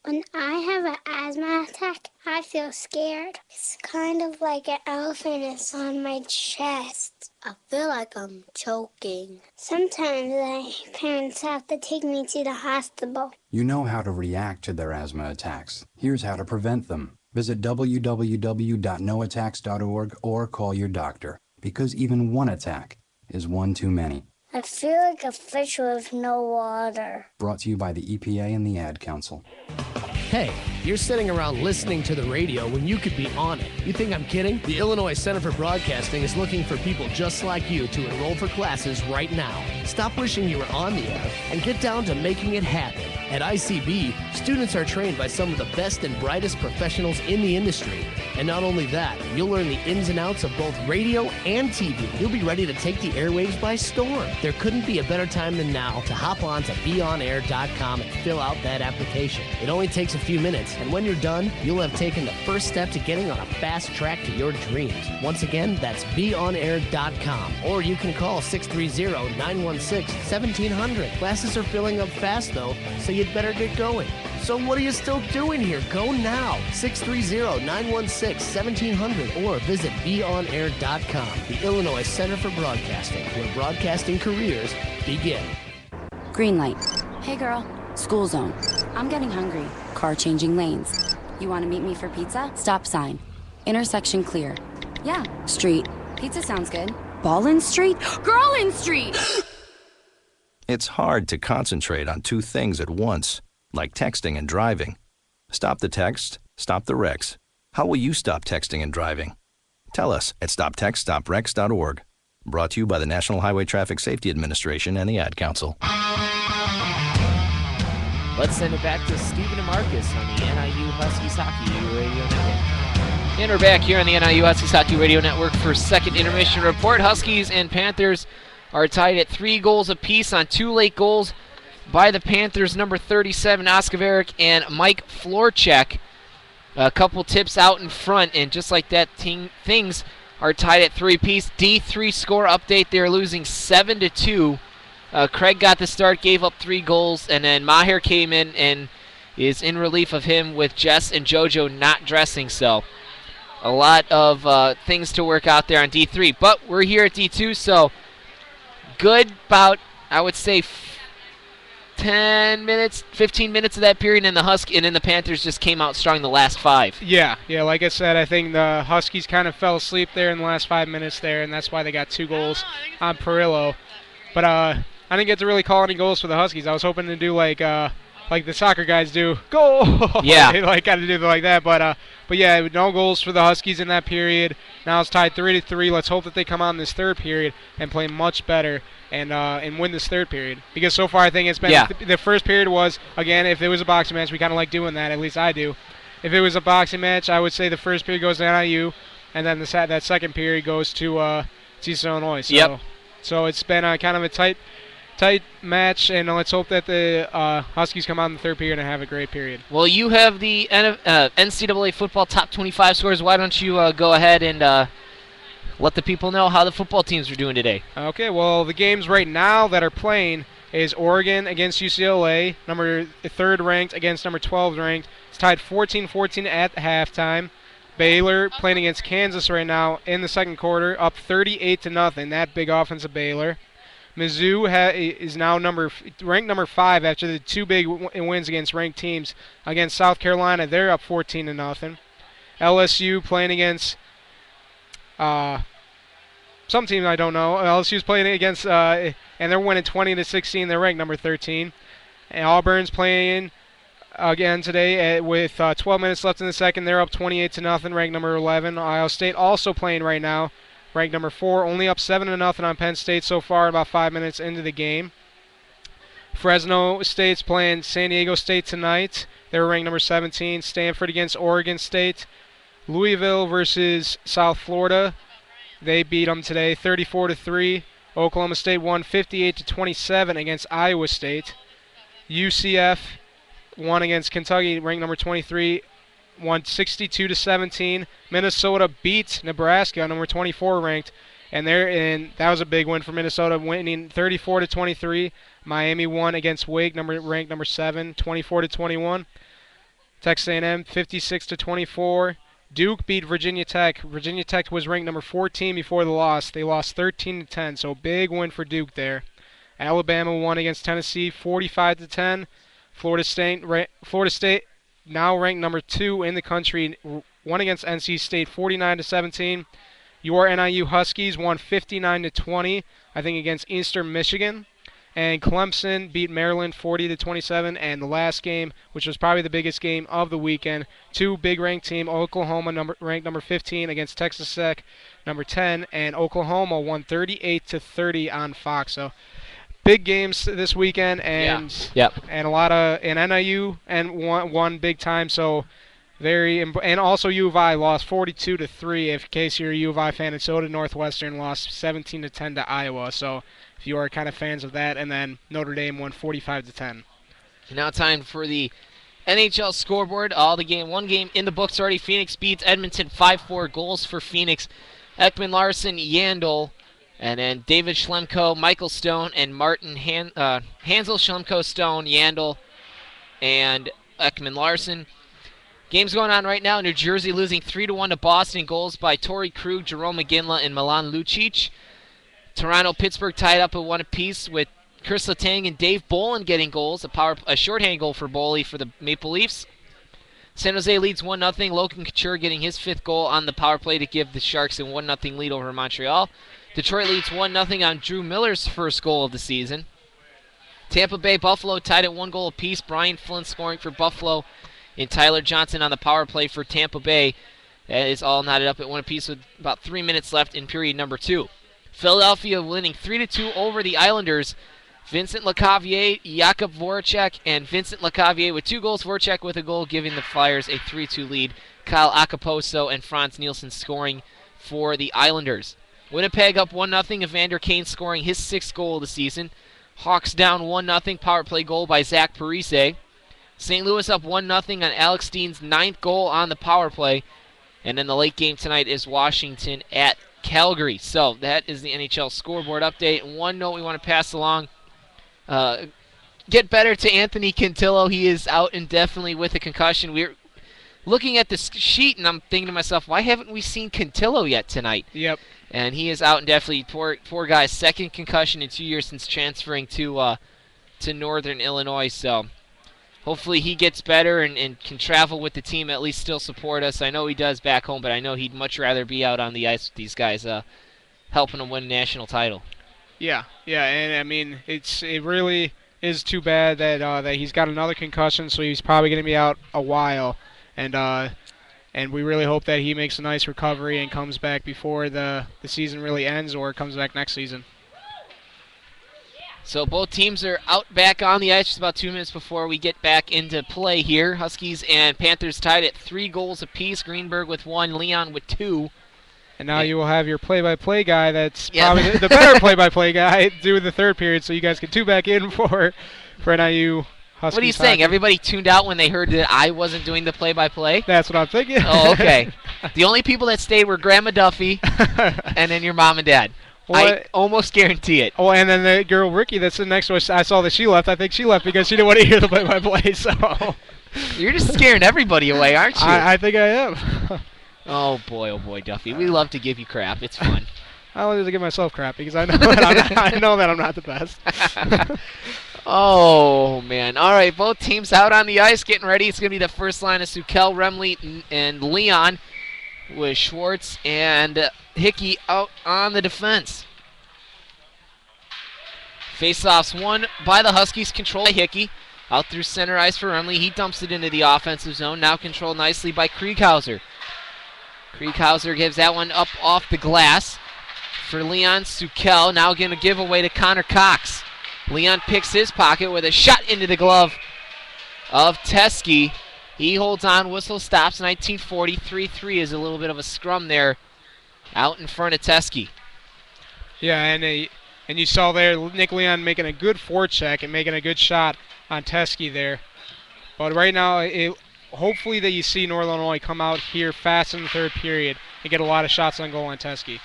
When I have an asthma attack, I feel scared. It's kind of like an elephant is on my chest. I feel like I'm choking. Sometimes my parents have to take me to the hospital. You know how to react to their asthma attacks. Here's how to prevent them. Visit www.noattacks.org or call your doctor, because even one attack is one too many. I feel like a fish with no water. Brought to you by the EPA and the Ad Council. Hey, you're sitting around listening to the radio when you could be on it. You think I'm kidding? The Illinois Center for Broadcasting is looking for people just like you to enroll for classes right now. Stop wishing you were on the air and get down to making it happen. At ICB, students are trained by some of the best and brightest professionals in the industry. And not only that, you'll learn the ins and outs of both radio and TV. You'll be ready to take the airwaves by storm. There couldn't be a better time than now to hop on to beonair.com and fill out that application. It only takes a few minutes, and when you're done, you'll have taken the first step to getting on a fast track to your dreams. Once again, that's beonair.com, or you can call 630-916-1700. Classes are filling up fast, though, so you'd better get going. So what are you still doing here? Go now. 630-916-1700 or visit beonair.com. The Illinois Center for Broadcasting, where broadcasting careers begin. Green light. Hey girl. School zone. I'm getting hungry. Car changing lanes. You want to meet me for pizza? Stop sign. Intersection clear. Yeah. Street. Pizza sounds good. Ball in street? Girl in street! It's hard to concentrate on two things at once, like texting and driving. Stop the text, stop the wrecks. How will you stop texting and driving? Tell us at stoptextstoprex.org. Brought to you by the National Highway Traffic Safety Administration and the Ad Council. Let's send it back to Stephen and Marcus on the NIU Huskies Hockey Radio Network. And we're back here on the NIU Huskies Hockey Radio Network for second intermission report. Huskies and Panthers are tied at 3 goals apiece on 2 late goals by the Panthers, number 37, Oskaveric, and Mike Florchek. A couple tips out in front, and just like that, things are tied at 3 apiece. D3 score update, they're losing 7-2. Craig got the start, gave up 3 goals, and then Maher came in and is in relief of him with Jess and JoJo not dressing. So a lot of things to work out there on D3. But we're here at D2, so good about, I would say, 10 minutes, 15 minutes of that period, and then the Panthers just came out strong the last 5. Yeah, like I said, I think the Huskies kind of fell asleep there in the last 5 minutes there, and that's why they got 2 goals on Perillo. But I didn't get to really call any goals for the Huskies. I was hoping to do like the soccer guys do, goal. Yeah. They got to do like that, but yeah, no goals for the Huskies in that period. Now it's tied 3-3. Let's hope that they come on this third period and play much better and win this third period. Because so far I think it's been the first period was, again, if it was a boxing match, we kind of like doing that. At least I do. If it was a boxing match, I would say the first period goes to NIU, and then that second period goes to East Illinois. So, so it's been kind of a tight match, and let's hope that the Huskies come out in the third period and have a great period. Well, you have the NCAA football top 25 scores. Why don't you go ahead and let the people know how the football teams are doing today? Okay, well, the games right now that are playing is Oregon against UCLA, number 3rd ranked against number 12 ranked. It's tied 14-14 at halftime. Baylor playing against Kansas right now in the second quarter, up 38-0. That big offense of Baylor. Mizzou is now ranked number 5 after the 2 big wins against ranked teams. Against South Carolina, they're up 14-0. LSU playing against some team I don't know. LSU's playing against and they're winning 20-16. They're ranked number 13. And Auburn's playing again today with 12 minutes left in the second. They're up 28-0, ranked number 11. Ohio State also playing right now, ranked number 4, only up 7-0 on Penn State so far, about 5 minutes into the game. Fresno State's playing San Diego State tonight. They're ranked number 17. Stanford against Oregon State. Louisville versus South Florida. They beat them today 34-3. Oklahoma State won 58-27 against Iowa State. UCF won against Kentucky, ranked number 23, won 62-17. Minnesota beat Nebraska, number 24 ranked, and that was a big win for Minnesota, winning 34-23. Miami won against Wake, ranked number 7, 24-21. Texas A&M 56-24. Duke beat Virginia Tech. Virginia Tech was ranked number 14 before the loss. They lost 13-10, so big win for Duke there. Alabama won against Tennessee 45-10. Florida State, now ranked number 2 in the country, won against NC State 49-17. Your NIU Huskies won 59-20, I think, against Eastern Michigan. And Clemson beat Maryland 40-27. And the last game, which was probably the biggest game of the weekend, 2 big ranked team, Oklahoma ranked number 15 against Texas Tech, number 10, and Oklahoma won 38-30 on Fox. So big games this weekend, and and a lot of NIU and won big time. So and also U of I lost 42-3. In case you're a U of I fan, and so did Northwestern, lost 17-10 to Iowa. So if you are kind of fans of that, and then Notre Dame won 45-10. Now time for the NHL scoreboard. One game in the books already. Phoenix beats Edmonton 5-4. Goals for Phoenix: Ekman Larsson, Yandel, and then David Schlemko, Michael Stone, and Martin Hansel. Schlemko, Stone, Yandel, and Ekman Larsson. Games going on right now. New Jersey losing 3-1 to Boston. Goals by Torrey Krug, Jerome McGinley, and Milan Lucic. Toronto, Pittsburgh tied up at 1 apiece with Chris Letang and Dave Bolin getting goals. A shorthand goal for Boley for the Maple Leafs. San Jose leads 1-0. Logan Couture getting his 5th goal on the power play to give the Sharks a 1-0 lead over Montreal. Detroit leads 1-0 on Drew Miller's first goal of the season. Tampa Bay, Buffalo tied at 1 goal apiece. Brian Flynn scoring for Buffalo and Tyler Johnson on the power play for Tampa Bay. That is all knotted up at 1 apiece with about 3 minutes left in period number 2. Philadelphia winning 3-2 over the Islanders. Vincent Lecavalier, Jakub Voracek, and Vincent Lecavalier with 2 goals. Voracek with a goal, giving the Flyers a 3-2 lead. Kyle Akaposo and Franz Nielsen scoring for the Islanders. Winnipeg up 1-0. Evander Kane scoring his 6th goal of the season. Hawks down 1-0. Power play goal by Zach Parise. St. Louis up 1-0 on Alex Steen's 9th goal on the power play. And then the late game tonight is Washington at Calgary. So that is the NHL scoreboard update. And one note we want to pass along. Get better to Anthony Cantillo. He is out indefinitely with a concussion. We're looking at this sheet, and I'm thinking to myself, why haven't we seen Cantillo yet tonight? Yep. And he is out indefinitely. Poor guy's 2nd concussion in 2 years since transferring to Northern Illinois. So hopefully he gets better and can travel with the team, at least still support us. I know he does back home, but I know he'd much rather be out on the ice with these guys helping them win a national title. Yeah, and I mean, it really is too bad that he's got another concussion, so he's probably going to be out a while, and we really hope that he makes a nice recovery and comes back before the season really ends or comes back next season. So both teams are out back on the ice just about 2 minutes before we get back into play here. Huskies and Panthers tied at 3 goals apiece. Greenberg with 1, Leon with 2. And now you will have your play-by-play guy that's probably the better play-by-play guy do the 3rd period, so you guys can tune back in for NIU Huskies. What are you saying? Everybody tuned out when they heard that I wasn't doing the play-by-play? That's what I'm thinking. Oh, okay. The only people that stayed were Grandma Duffy and then your mom and dad. I almost guarantee it. Oh, and then the girl Ricky that's sitting next to us, I saw that she left. I think she left because she didn't want to hear the play-by-play. So you're just scaring everybody away, aren't you? I think I am. Oh boy, Duffy. We love to give you crap. It's fun. I wanted to give myself crap because I know that I'm not the best. Oh, man. All right, both teams out on the ice getting ready. It's going to be the first line of Sukel, Remley, and Leon with Schwartz and Hickey out on the defense. Faceoffs won by the Huskies, controlled by Hickey. Out through center ice for Remley. He dumps it into the offensive zone, now controlled nicely by Krieghauser. Krieghauser gives that one up off the glass for Leon Sukel. Now going to give away to Connor Cox. Leon picks his pocket with a shot into the glove of Teskey. He holds on, whistle stops, 1940. 3-3 is a little bit of a scrum there out in front of Teskey. Yeah, and you saw there Nick Leon making a good forecheck and making a good shot on Teskey there. But right now, hopefully that you see Northern Illinois come out here fast in the 3rd period and get a lot of shots on goal on Teskey.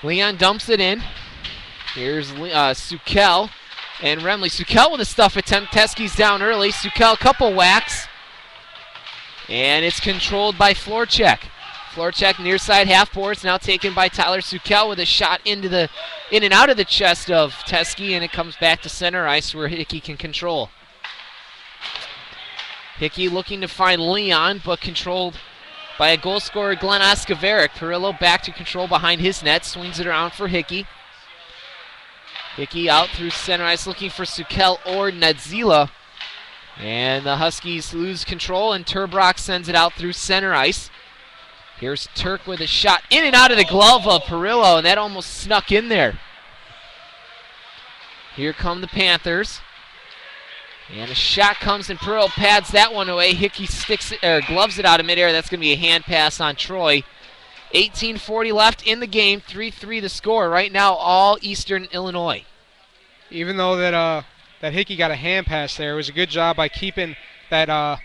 Leon dumps it in. Here's Sukel and Remley. Sukel with a stuff attempt. Teskey's down early. Sukel, couple whacks. And it's controlled by Florchek. Florchek near side half boards, now taken by Tyler Sukel with a shot in and out of the chest of Teskey, and it comes back to center ice where Hickey can control. Hickey looking to find Leon, but controlled by a goal scorer, Glenn Oscaveric. Perillo back to control behind his net, swings it around for Hickey. Hickey out through center ice looking for Sukel or Nadzila. And the Huskies lose control, and Turbrock sends it out through center ice. Here's Turk with a shot in and out of the glove of Perillo, and that almost snuck in there. Here come the Panthers. And a shot comes, and Perillo pads that one away. Hickey gloves it out of midair. That's going to be a hand pass on Troy. 18:40 left in the game. 3-3 the score. Right now, all Eastern Illinois. Even though that Hickey got a hand pass there, it was a good job by keeping that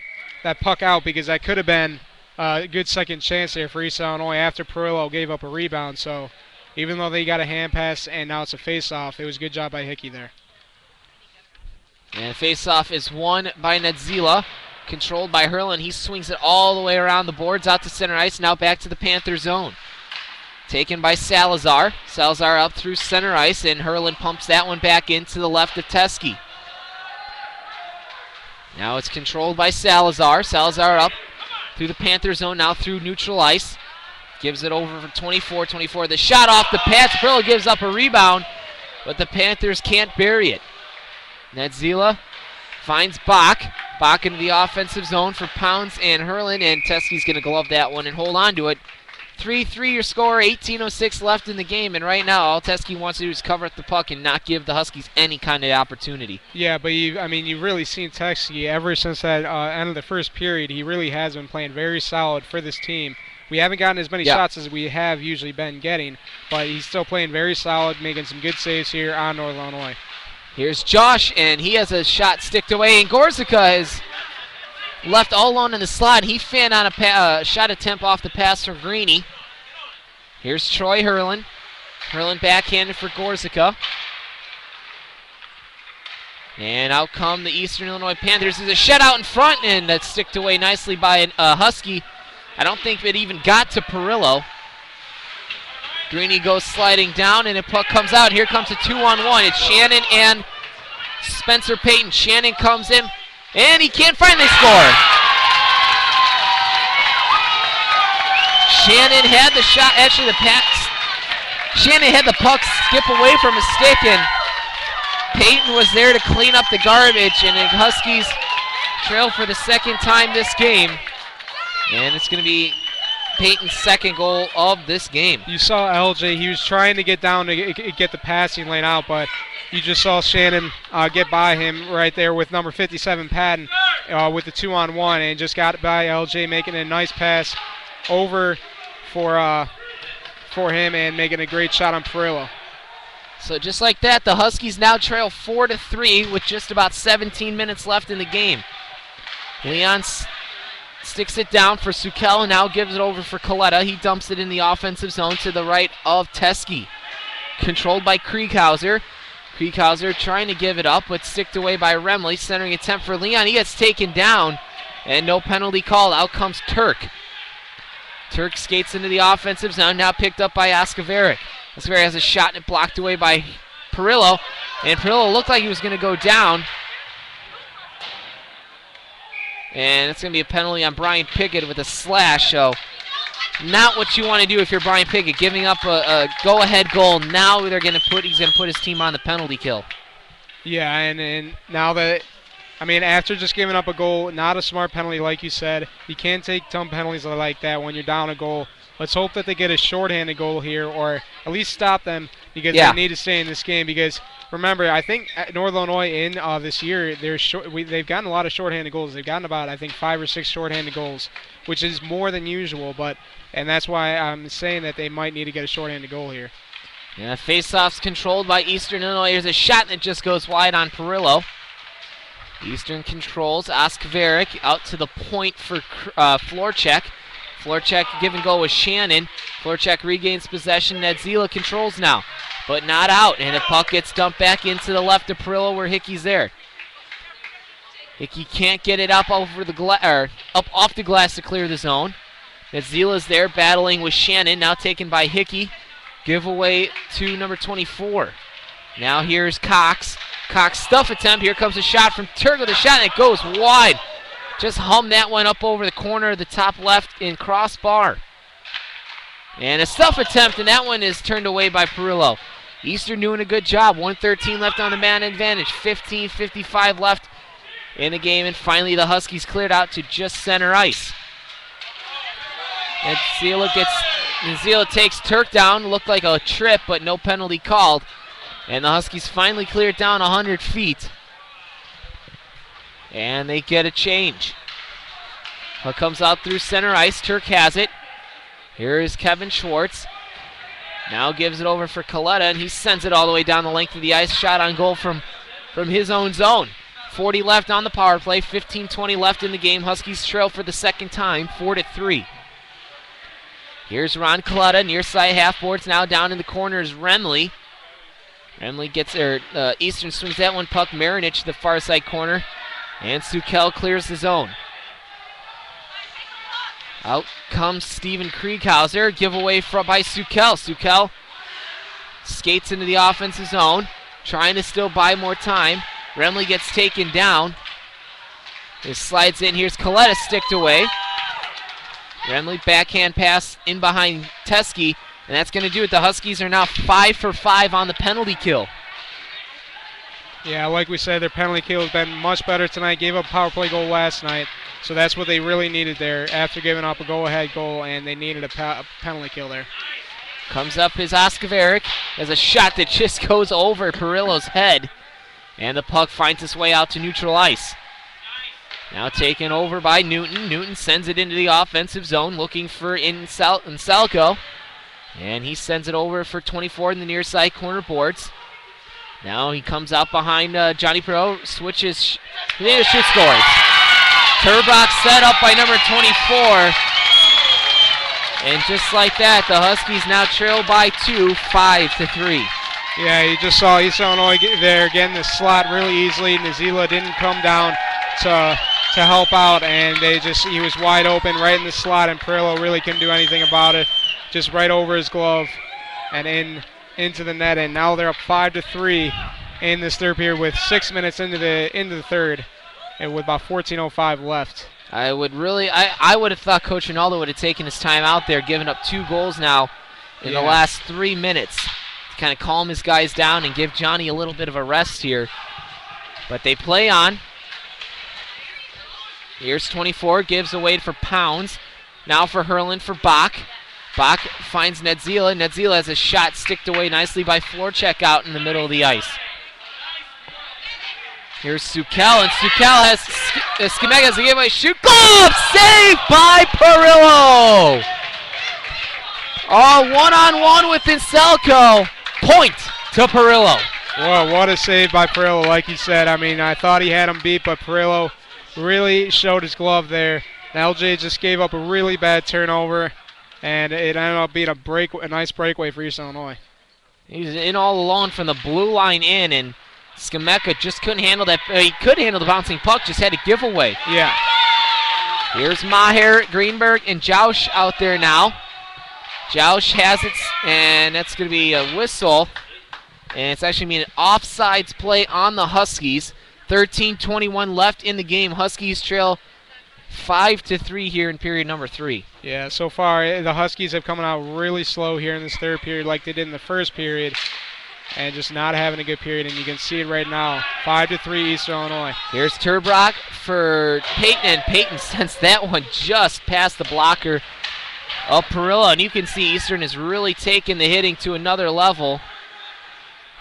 puck out, because that could have been a good second chance there for Eastern Illinois after Perillo gave up a rebound. So even though they got a hand pass and now it's a face-off, it was a good job by Hickey there. And face-off is won by Nadzila, controlled by Herlin. He swings it all the way around the boards out to center ice, now back to the Panther zone. Taken by Salazar. Salazar up through center ice, and Herlin pumps that one back into the left of Teskey. Now it's controlled by Salazar. Salazar up through the Panther zone, now through neutral ice. Gives it over for 24. The shot off the pass. Perillo gives up a rebound, but the Panthers can't bury it. Nedzila finds Bach. Bach into the offensive zone for Pounds and Herlin, and Teskey's going to glove that one and hold on to it. 3-3 your score, 18:06 left in the game, and right now all Teskey wants to do is cover up the puck and not give the Huskies any kind of opportunity. Yeah, but you've really seen Teskey ever since that end of the first period. He really has been playing very solid for this team. We haven't gotten as many shots as we have usually been getting, but he's still playing very solid, making some good saves here on Northern Illinois. Here's Josh, and he has a shot sticked away, and Gorsica is left all alone in the slot. He fanned on a shot attempt off the pass from Greeny. Here's Troy Herlin. Herlin backhanded for Gorsica. And out come the Eastern Illinois Panthers. There's a shot out in front, and that's sticked away nicely by Husky. I don't think it even got to Perillo. Greeny goes sliding down, and the puck comes out. Here comes a 2-on-1. It's Shannon and Spencer Payton. Shannon comes in, and he can't finally score. Shannon had the shot, actually the pass. Shannon had the puck skip away from his stick, and Payton was there to clean up the garbage, and the Huskies trail for the second time this game. And it's going to be Payton's second goal of this game. You saw LJ, he was trying to get down to get the passing lane out, but you just saw Shannon get by him right there with number 57, Patton, with the 2-on-1, and just got by LJ, making a nice pass over for him and making a great shot on Perillo. So just like that, the Huskies now trail 4-3 with just about 17 minutes left in the game. Leon sticks it down for Sukel and now gives it over for Coletta. He dumps it in the offensive zone to the right of Teskey. Controlled by Krieghauser. Krieghauser trying to give it up, but sticked away by Remley. Centering attempt for Leon. He gets taken down, and no penalty call. Out comes Turk. Turk skates into the offensive zone, now picked up by Askaveric. Askaveric has a shot, and it blocked away by Perillo. And Perillo looked like he was going to go down. And it's going to be a penalty on Brian Pickett with a slash. So not what you want to do if you're Brian Pickett. Giving up a go-ahead goal. Now he's going to put his team on the penalty kill. Yeah, and now that, after just giving up a goal, not a smart penalty like you said. You can't take dumb penalties like that when you're down a goal. Let's hope that they get a shorthanded goal here, or at least stop them, because they need to stay in this game. Because remember, I think Northern Illinois in this year, they've gotten a lot of shorthanded goals. They've gotten about, 5 or 6 shorthanded goals, which is more than usual. And that's why I'm saying that they might need to get a shorthanded goal here. Yeah, face-off's controlled by Eastern Illinois. Here's a shot that just goes wide on Perillo. Eastern controls. Askaveric out to the point for Florchek. Florchek give and go with Shannon. Florchek regains possession. Nedzila controls now, but not out. And the puck gets dumped back into the left of Perillo where Hickey's there. Hickey can't get it up over the up off the glass to clear the zone. Nedzila's there battling with Shannon. Now taken by Hickey. Give away to number 24. Now here's Cox. Cox stuff attempt. Here comes a shot from Turk with a shot, and it goes wide. Just hummed that one up over the corner of the top left in crossbar. And a stuff attempt, and that one is turned away by Perillo. Eastern doing a good job. 1:13 left on the man advantage. 15:55 left in the game, and finally the Huskies cleared out to just center ice. And Nedzila takes Turk down. Looked like a trip, but no penalty called. And the Huskies finally cleared down 100 feet. And they get a change. Puck comes out through center ice. Turk has it. Here is Kevin Schwartz. Now gives it over for Coletta, and he sends it all the way down the length of the ice. Shot on goal from his own zone. 40 left on the power play. 15:20 left in the game. Huskies trail for the second time, 4-3. Here's Ron Coletta, near side half boards. Now down in the corner is Remley. Remley gets there. Eastern swings that one. Puck Marinich to the far side corner. And Sukel clears the zone. Out comes Steven Krieghauser. Giveaway by Sukel. Sukel skates into the offensive zone, trying to still buy more time. Remley gets taken down. It slides in. Here's Coletta sticked away. Remley backhand pass in behind Teskey, and that's going to do it. The Huskies are now 5 for 5 on the penalty kill. Yeah, like we said, their penalty kill has been much better tonight. Gave up a power play goal last night, so that's what they really needed there after giving up a go-ahead goal, and they needed a penalty kill there. Comes up is Oskaveric as a shot that just goes over Perillo's head, and the puck finds its way out to neutral ice. Now taken over by Newton. Newton sends it into the offensive zone, looking for Insalco. And he sends it over for 24 in the near side corner boards. Now he comes out behind Johnny Perillo, switches, shoot scores. Turbach set up by number 24. And just like that, the Huskies now trail by 2, 5-3. Yeah, you just saw East Illinois there getting the slot really easily. Nazila didn't come down to help out, and he was wide open right in the slot, and Perillo really couldn't do anything about it. Just right over his glove and into the net, and now they're up 5-3 in this third period with 6 minutes into the third, and with about 14:05 left. I would have thought Coach Ronaldo would have taken his time out there, giving up 2 goals now in the last 3 minutes to kind of calm his guys down and give Johnny a little bit of a rest here. But they play on. Here's 24, gives away for Pounds. Now for Herlin for Bach. Bach finds Nedzila. Nedzila has a shot sticked away nicely by Florchek out in the middle of the ice. Here's Sukel, and Sukel has Skimega has a giveaway shoot. Glove saved by Perillo! Oh, one-on-one with Inselco. Point to Perillo. Whoa, what a save by Perillo, like you said. I mean, I thought he had him beat, but Perillo really showed his glove there. LJ just gave up a really bad turnover, and it ended up being a nice breakaway for East Illinois. He's in all alone from the blue line in, and Skimeka just couldn't handle that. He could handle the bouncing puck, just had a giveaway. Yeah. Here's Maher, Greenberg, and Joush out there now. Joush has it, and that's going to be a whistle. And it's actually an offsides play on the Huskies. 13:21 left in the game. Huskies trail 5-3 here in period number 3. Yeah, so far the Huskies have come out really slow here in this third period like they did in the first period, and just not having a good period, and you can see it right now. 5-3 Eastern Illinois. Here's Turbach for Peyton, and Peyton sends that one just past the blocker of Perillo, and you can see Eastern is really taking the hitting to another level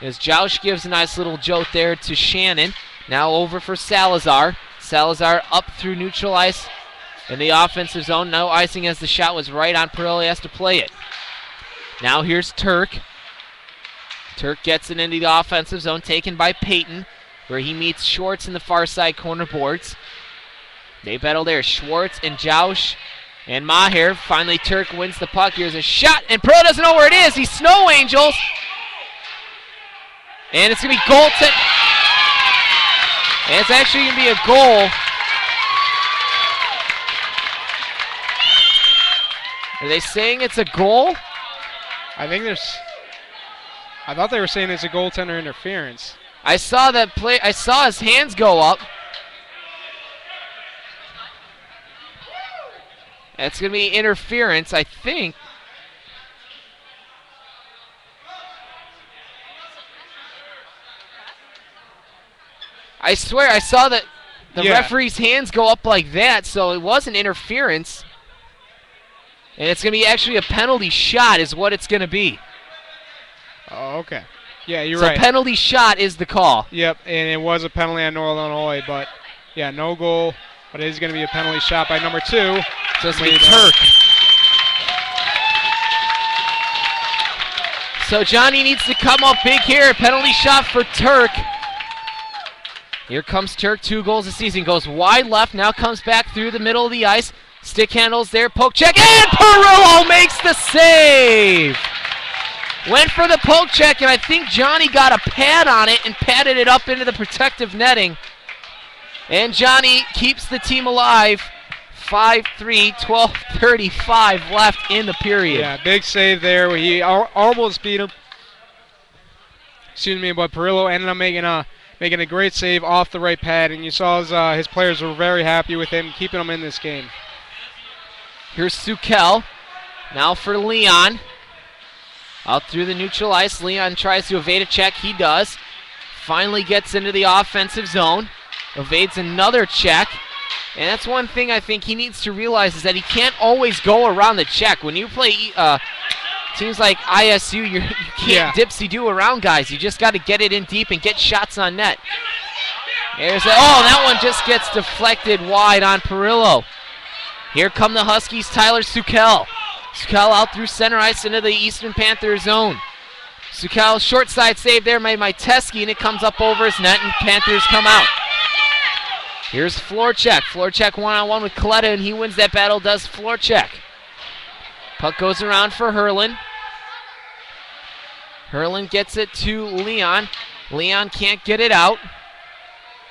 as Joush gives a nice little jolt there to Shannon. Now over for Salazar. Salazar up through neutral ice in the offensive zone. No icing as the shot was right on Perillo. He has to play it. Now here's Turk. Turk gets it into the offensive zone, taken by Peyton, where he meets Schwartz in the far side corner boards. They battle there. Schwartz and Joush and Maher. Finally, Turk wins the puck. Here's a shot, and Perillo doesn't know where it is. He snow angels. And it's going to be goaltend. And it's actually going to be a goal. Are they saying it's a goal? I thought they were saying it's a goaltender interference. I saw that play. I saw his hands go up. It's going to be interference, I think. I swear I saw that the referee's hands go up like that, so it wasn't interference. And it's going to be actually a penalty shot is what it's going to be. Oh, okay. Yeah, you're so right. So penalty shot is the call. Yep, and it was a penalty on Northern Illinois, but yeah, no goal. But it is going to be a penalty shot by number 2. So it's going to be Turk. So Johnny needs to come up big here. Penalty shot for Turk. Here comes Turk, 2 goals this season. Goes wide left, now comes back through the middle of the ice. Stick handles there, poke check, and Perillo makes the save! Went for the poke check, and I think Johnny got a pad on it and patted it up into the protective netting. And Johnny keeps the team alive. 5-3, 12:35 left in the period. Yeah, big save there where he almost beat him. Excuse me, but Perillo ended up making making a great save off the right pad, and you saw his players were very happy with him, keeping him in this game. Here's Sukel. Now for Leon. Out through the neutral ice. Leon tries to evade a check. He does. Finally gets into the offensive zone. Evades another check. And that's one thing I think he needs to realize is that he can't always go around the check. When you play teams like ISU, you can't dipsy-do around guys. You just got to get it in deep and get shots on net. That one just gets deflected wide on Perillo. Here come the Huskies, Tyler Sukel. Sukel out through center ice into the Eastern Panther zone. Sukel, short side save there by Teske, and it comes up over his net, and Panthers come out. Here's Florchek. Florchek one-on-one with Coletta, and he wins that battle, does Florchek. Puck goes around for Herlin. Herlin gets it to Leon. Leon can't get it out.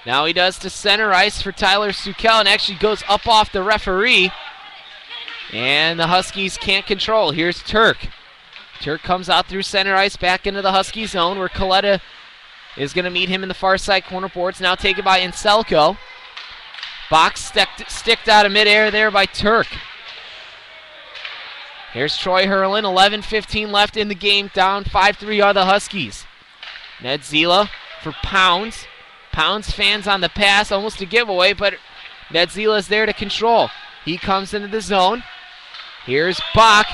Now he does to center ice for Tyler Sukel, and actually goes up off the referee. And the Huskies can't control. Here's Turk. Turk comes out through center ice back into the Husky zone where Coletta is going to meet him in the far side corner boards. Now taken by Inselko. Box sticked out of midair there by Turk. Here's Troy Herlin. 11:15 left in the game. Down 5-3 are the Huskies. Ned Zila for Pounds. Pounds fans on the pass, almost a giveaway, but Ned Zila's there to control. He comes into the zone. Here's Bach.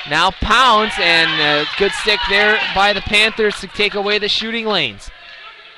Now Pounds, and a good stick there by the Panthers to take away the shooting lanes.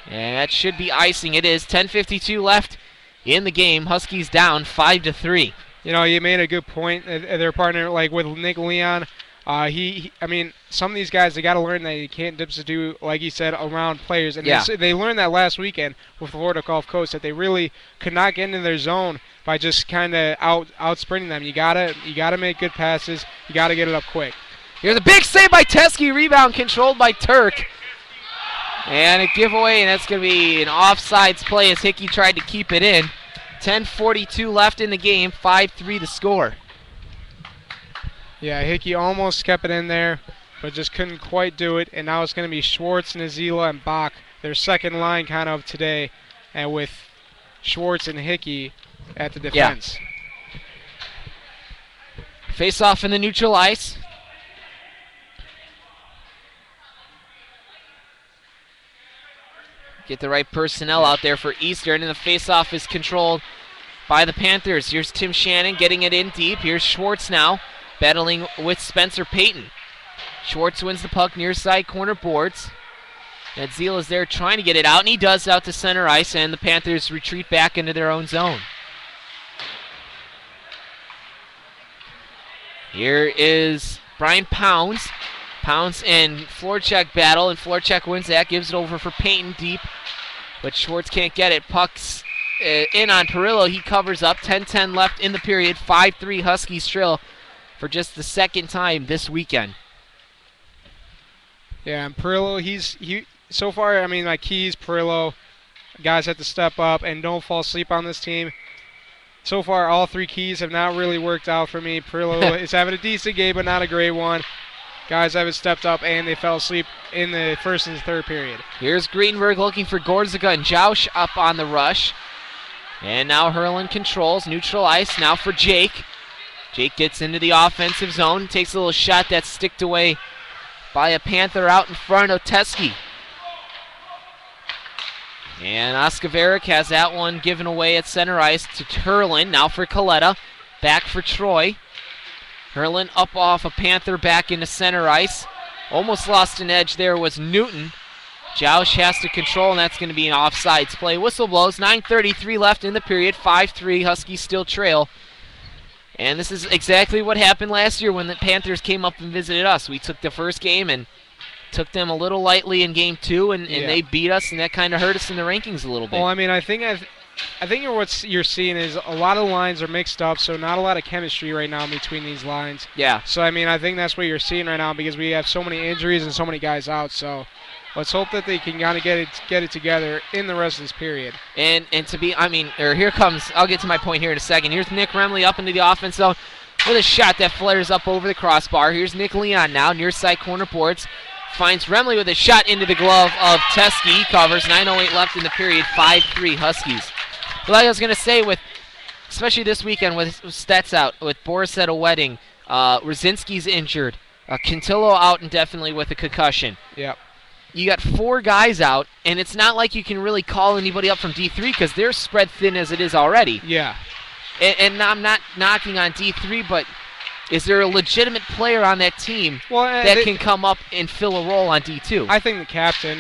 And that should be icing. It is. 10:52 left in the game. Huskies down 5-3. You know, you made a good point. Their partner, like with Nick Leon, some of these guys, they got to learn that you can't do, like he said, around players. And they learned that last weekend with Florida Gulf Coast, that they really could not get into their zone by just kind of out sprinting them. You gotta make good passes. You gotta get it up quick. Here's a big save by Teske. Rebound controlled by Turk. And a giveaway, and that's going to be an offsides play as Hickey tried to keep it in. 10:42 left in the game. 5-3 the score. Yeah, Hickey almost kept it in there, but just couldn't quite do it. And now it's going to be Schwartz, Nazila, and Bach, their second line kind of today, and with Schwartz and Hickey at the defense. Yeah. Face off in the neutral ice. Get the right personnel out there for Eastern, and the face-off is controlled by the Panthers. Here's Tim Shannon getting it in deep. Here's Schwartz now, battling with Spencer Payton. Schwartz wins the puck near side corner boards. Nedzil is there trying to get it out, and he does out to center ice, and the Panthers retreat back into their own zone. Here is Brian Pounds. Pounds and Florchek battle, and Florchek wins that, gives it over for Payton deep, but Schwartz can't get it. Puck's in on Perillo. He covers up. 10:10 left in the period. 5-3 Huskies trail for just the second time this weekend. Yeah, and Perillo, he so far, Keys, Perillo, guys have to step up and don't fall asleep on this team. So far, all three Keys have not really worked out for me. Perillo is having a decent game, but not a great one. Guys haven't stepped up, and they fell asleep in the first and third period. Here's Greenberg looking for Gorzica and Joush up on the rush. And now Herlin controls. Neutral ice now for Jake. Jake gets into the offensive zone. Takes a little shot that's sticked away by a Panther out in front of Teske. And Oskaveric has that one given away at center ice to Herlin. Now for Coletta. Back for Troy. Herlin up off a Panther back into center ice. Almost lost an edge there was Newton. Joush has to control, and that's going to be an offsides play. Whistle blows. 9:33 left in the period. 5-3. Huskies still trail. And this is exactly what happened last year when the Panthers came up and visited us. We took the first game and took them a little lightly in game two, and they beat us, and that kind of hurt us in the rankings a little bit. Well, I think what you're seeing is a lot of lines are mixed up, so not a lot of chemistry right now between these lines. Yeah. So, I think that's what you're seeing right now because we have so many injuries and so many guys out. So let's hope that they can kind of get it together in the rest of this period. And to be, here comes, I'll get to my point here in a second. Here's Nick Remley up into the offense zone with a shot that flares up over the crossbar. Here's Nick Leon now, near side corner boards. finds Remley with a shot into the glove of Teskey. He covers. 9:08 left in the period. 5-3 Huskies. But like I was going to say, especially this weekend with stats out, with Boris at a wedding, Rosinski's injured, Quintillo out indefinitely with a concussion. Yep. You got 4 guys out, and it's not like you can really call anybody up from D3 because they're spread thin as it is already. Yeah. And I'm not knocking on D3, but is there a legitimate player on that team that can come up and fill a role on D2? I think the captain.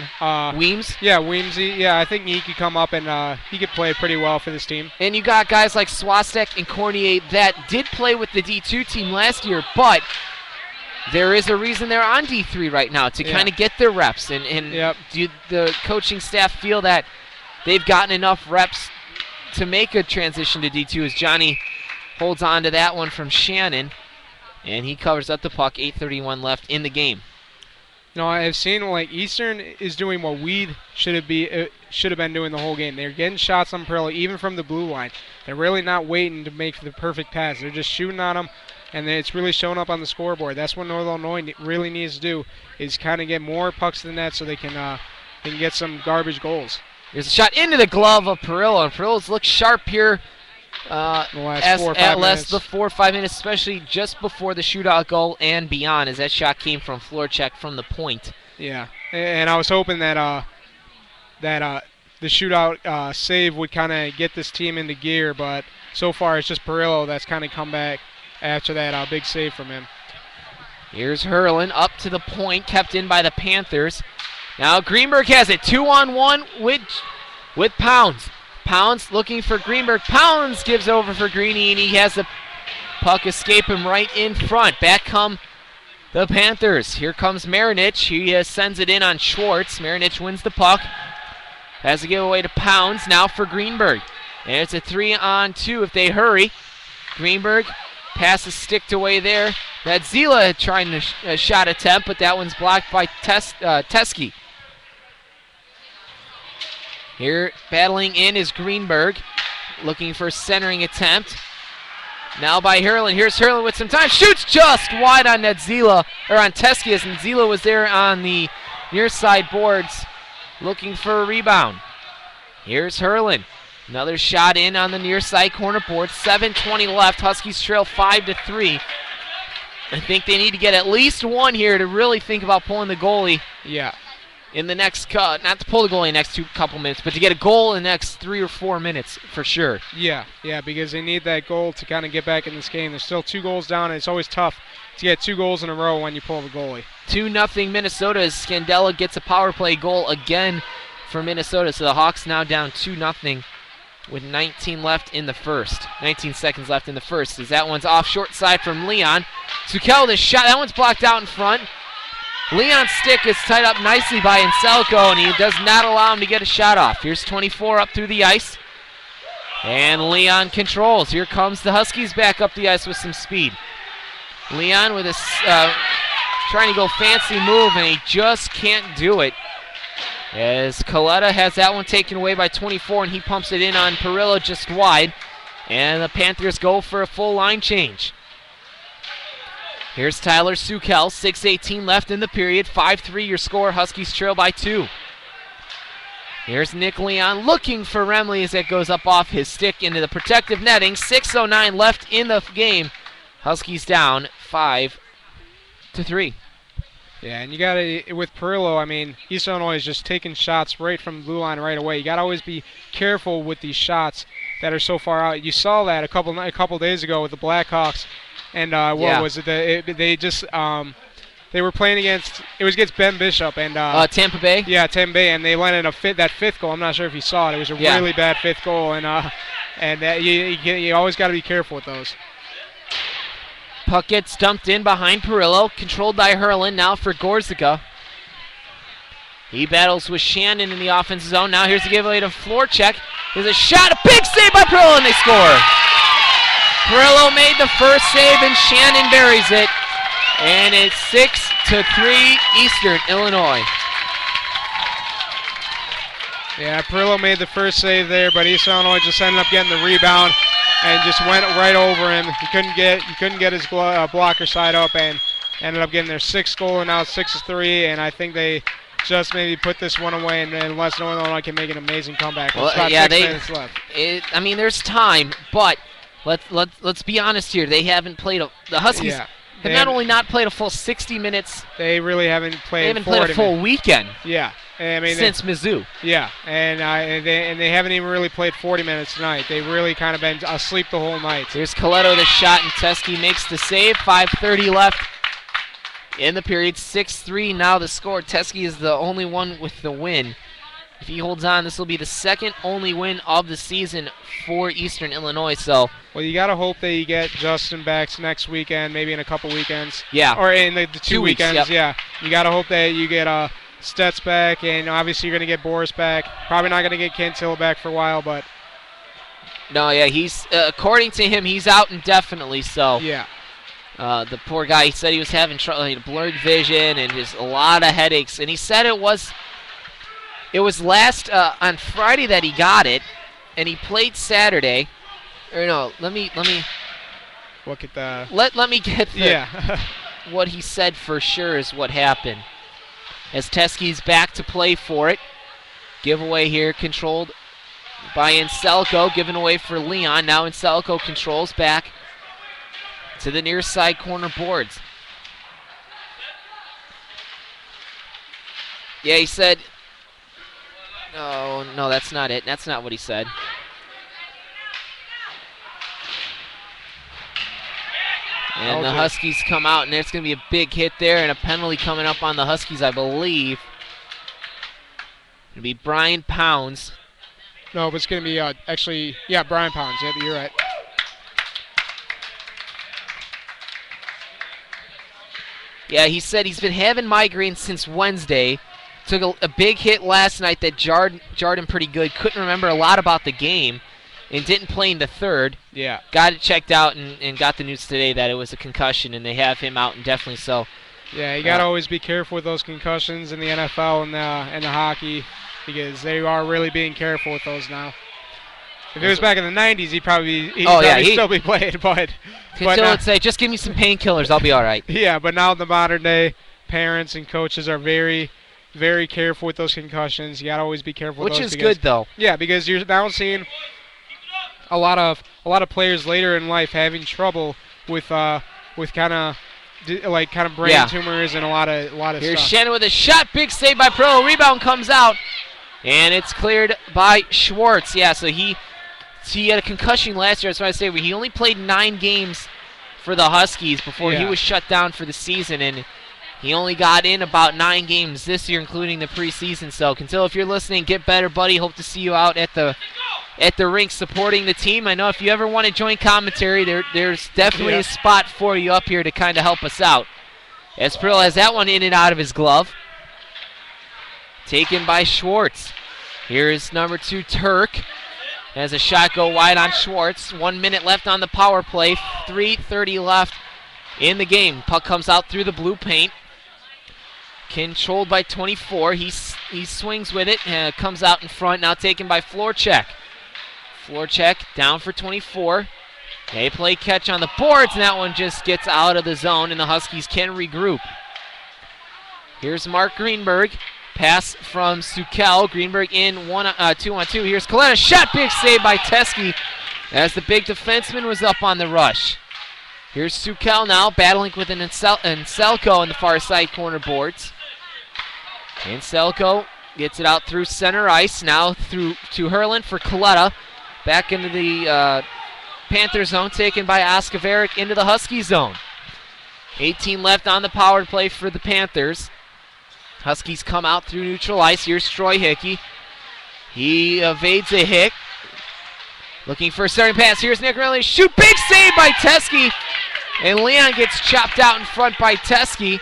Weems? Yeah, Weemsy. Yeah, I think he could come up and he could play pretty well for this team. And you got guys like Swastek and Cornier that did play with the D2 team last year, but there is a reason they're on D3 right now, to kind of get their reps. And do the coaching staff feel that they've gotten enough reps to make a transition to D2 as Johnny holds on to that one from Shannon, and he covers up the puck. 8:31 left in the game. No, I've seen Eastern is doing what Weed should have been doing the whole game. They're getting shots on Pearl, even from the blue line. They're really not waiting to make the perfect pass. They're just shooting on them, and it's really showing up on the scoreboard. That's what Northern Illinois really needs to do, is kind of get more pucks to the net so they can get some garbage goals. There's a shot into the glove of Perillo, and Perillo's looked sharp here the last 4 or 5 minutes, especially just before the shootout goal and beyond, as that shot came from Florchek from the point. Yeah, and I was hoping that the shootout save would kind of get this team into gear, but so far it's just Perillo that's kind of come back after that big save from him. Here's Hurlin up to the point, kept in by the Panthers. Now Greenberg has it, 2-on-1 with Pounds. Pounds looking for Greenberg. Pounds gives over for Greeny, and he has the puck escape him right in front. Back come the Panthers. Here comes Marinich. He sends it in on Schwartz. Marinich wins the puck. Has a giveaway to Pounds. Now for Greenberg. And it's a 3-on-2 if they hurry. Greenberg passes sticked away there. That's Zila trying a shot attempt, but that one's blocked by Teskey. Here battling in is Greenberg, looking for a centering attempt. Now by Hurlin. Here's Hurlin with some time. Shoots just wide on Nedzila, or on Teskey, as Nedzila was there on the near side boards looking for a rebound. Here's Hurlin. Another shot in on the near side corner board. 7:20 left. Huskies trail 5-3. I think they need to get at least one here to really think about pulling the goalie. Yeah. In the next not to pull the goalie in the next couple minutes, but to get a goal in the next 3 or 4 minutes for sure. Yeah, because they need that goal to kind of get back in this game. There's still 2 goals down, and it's always tough to get 2 goals in a row when you pull the goalie. 2-0 Minnesota as Scandella gets a power play goal again for Minnesota. So the Hawks now down 2-0 with 19 left in the first. 19 seconds left in the first. As that one's off short side from Leon. Sukel, the shot, that one's blocked out in front. Leon's stick is tied up nicely by Anselco, and he does not allow him to get a shot off. Here's 24 up through the ice. And Leon controls. Here comes the Huskies back up the ice with some speed. Leon with a trying to go fancy move, and he just can't do it. As Coletta has that one taken away by 24, and he pumps it in on Perillo just wide. And the Panthers go for a full line change. Here's Tyler Sukel, 6:18 left in the period. 5-3 your score. Huskies trail by 2. Here's Nick Leon looking for Remley as it goes up off his stick into the protective netting. 6:09 left in the game. Huskies down 5-3. Yeah, and you got to, with Perillo, I mean, East Illinois is just taking shots right from the blue line right away. You got to always be careful with these shots that are so far out. You saw that a couple days ago with the Blackhawks. And was it? They were playing against Ben Bishop and Tampa Bay. Yeah, Tampa Bay, and they landed that 5th goal. I'm not sure if you saw it. It was a really bad 5th goal, and you always got to be careful with those. Puck gets dumped in behind Perillo, controlled by Hurlin. Now for Gorzica. He battles with Shannon in the offensive zone. Now here's the giveaway to Florchek. There's a shot, a big save by Perillo, and they score. Perillo made the first save, and Shannon buries it. And it's 6-3 Eastern Illinois. Yeah, Perillo made the first save there, but Eastern Illinois just ended up getting the rebound and just went right over him. He couldn't get his blocker side up, and ended up getting their 6th goal, and now it's 6-3, and I think they just maybe put this one away, and unless Northern Illinois can make an amazing comeback. There's about 6 minutes left. I mean, there's time, but let's be honest here. They haven't played the Huskies have not only not played a full 60 minutes. They really haven't played. They haven't played a full weekend. Yeah, I mean since Mizzou. Yeah, and they haven't even really played 40 minutes tonight. They've really kind of been asleep the whole night. Here's Coletto the shot, and Teskey makes the save. 5:30 left in the period. 6-3 now the score. Teskey is the only one with the win. If he holds on, this will be the second only win of the season for Eastern Illinois. So, well, you got to hope that you get Justin back next weekend, maybe in a couple weekends. Yeah. Or in the 2 weekends. Yep. Yeah. You got to hope that you get Stets back, and obviously you're going to get Boris back. Probably not going to get Kent Hill back for a while, but. No, yeah, he's according to him, he's out indefinitely. So. Yeah. The poor guy, he said he was having trouble, blurred vision and just a lot of headaches, and he said it was last on Friday that he got it, and he played Saturday. Or no, let me look at the. Let me get what he said for sure is what happened. As Teskey's back to play for it, giveaway here controlled by Anselco, given away for Leon. Now Anselco controls back to the near side corner boards. Yeah, he said. Oh, no, that's not it. That's not what he said. And the Huskies come out, and there's going to be a big hit there and a penalty coming up on the Huskies, I believe. It'll be Brian Pounds. No, but it's going to be actually, Brian Pounds. Yeah, you're right. Yeah, he said he's been having migraines since Wednesday. Took a big hit last night that jarred him pretty good. Couldn't remember a lot about the game and didn't play in the third. Yeah. Got it checked out and got the news today that it was a concussion, and they have him out indefinitely. So. Yeah, you got to always be careful with those concussions in the NFL and the hockey, because they are really being careful with those now. If it was back in the 90s, he'd probably still be playing, but would say, just give me some painkillers, I'll be all right. Yeah, but now in the modern day, parents and coaches are very, very careful with those concussions. You got to always be careful with those. Which is good, though. Yeah, because you're now seeing a lot of players later in life having trouble with kind of brain tumors and a lot of Here's stuff. Shannon with a shot, big save by Pro. Rebound comes out, and it's cleared by Schwartz. Yeah, so he had a concussion last year. That's why I say he only played 9 games for the Huskies before he was shut down for the season, and he only got in about 9 games this year, including the preseason. So, Cantillo, if you're listening, get better, buddy. Hope to see you out at the rink supporting the team. I know if you ever want to join commentary, there's definitely a spot for you up here to kind of help us out. As Pearl has that one in and out of his glove. Taken by Schwartz. Here is number 2, Turk. Has a shot go wide on Schwartz. 1 minute left on the power play. 3:30 left in the game. Puck comes out through the blue paint. Controlled by 24. He swings with it. Comes out in front. Now taken by Florchek. Florchek down for 24. They play catch on the boards, and that one just gets out of the zone, and the Huskies can regroup. Here's Mark Greenberg. Pass from Sukel. Greenberg in 2-on-2. Here's Coletta. Shot, big save by Teskey as the big defenseman was up on the rush. Here's Sukel now battling with an Anselco on the far side corner boards. Anselco gets it out through center ice. Now through to Herlin for Coletta. Back into the Panther zone, taken by Oskaveric into the Husky zone. 18 left on the power play for the Panthers. Huskies come out through neutral ice. Here's Troy Hickey. He evades a hit. Looking for a starting pass. Here's Nick Riley. Shoot, big save by Teskey. And Leon gets chopped out in front by Teskey.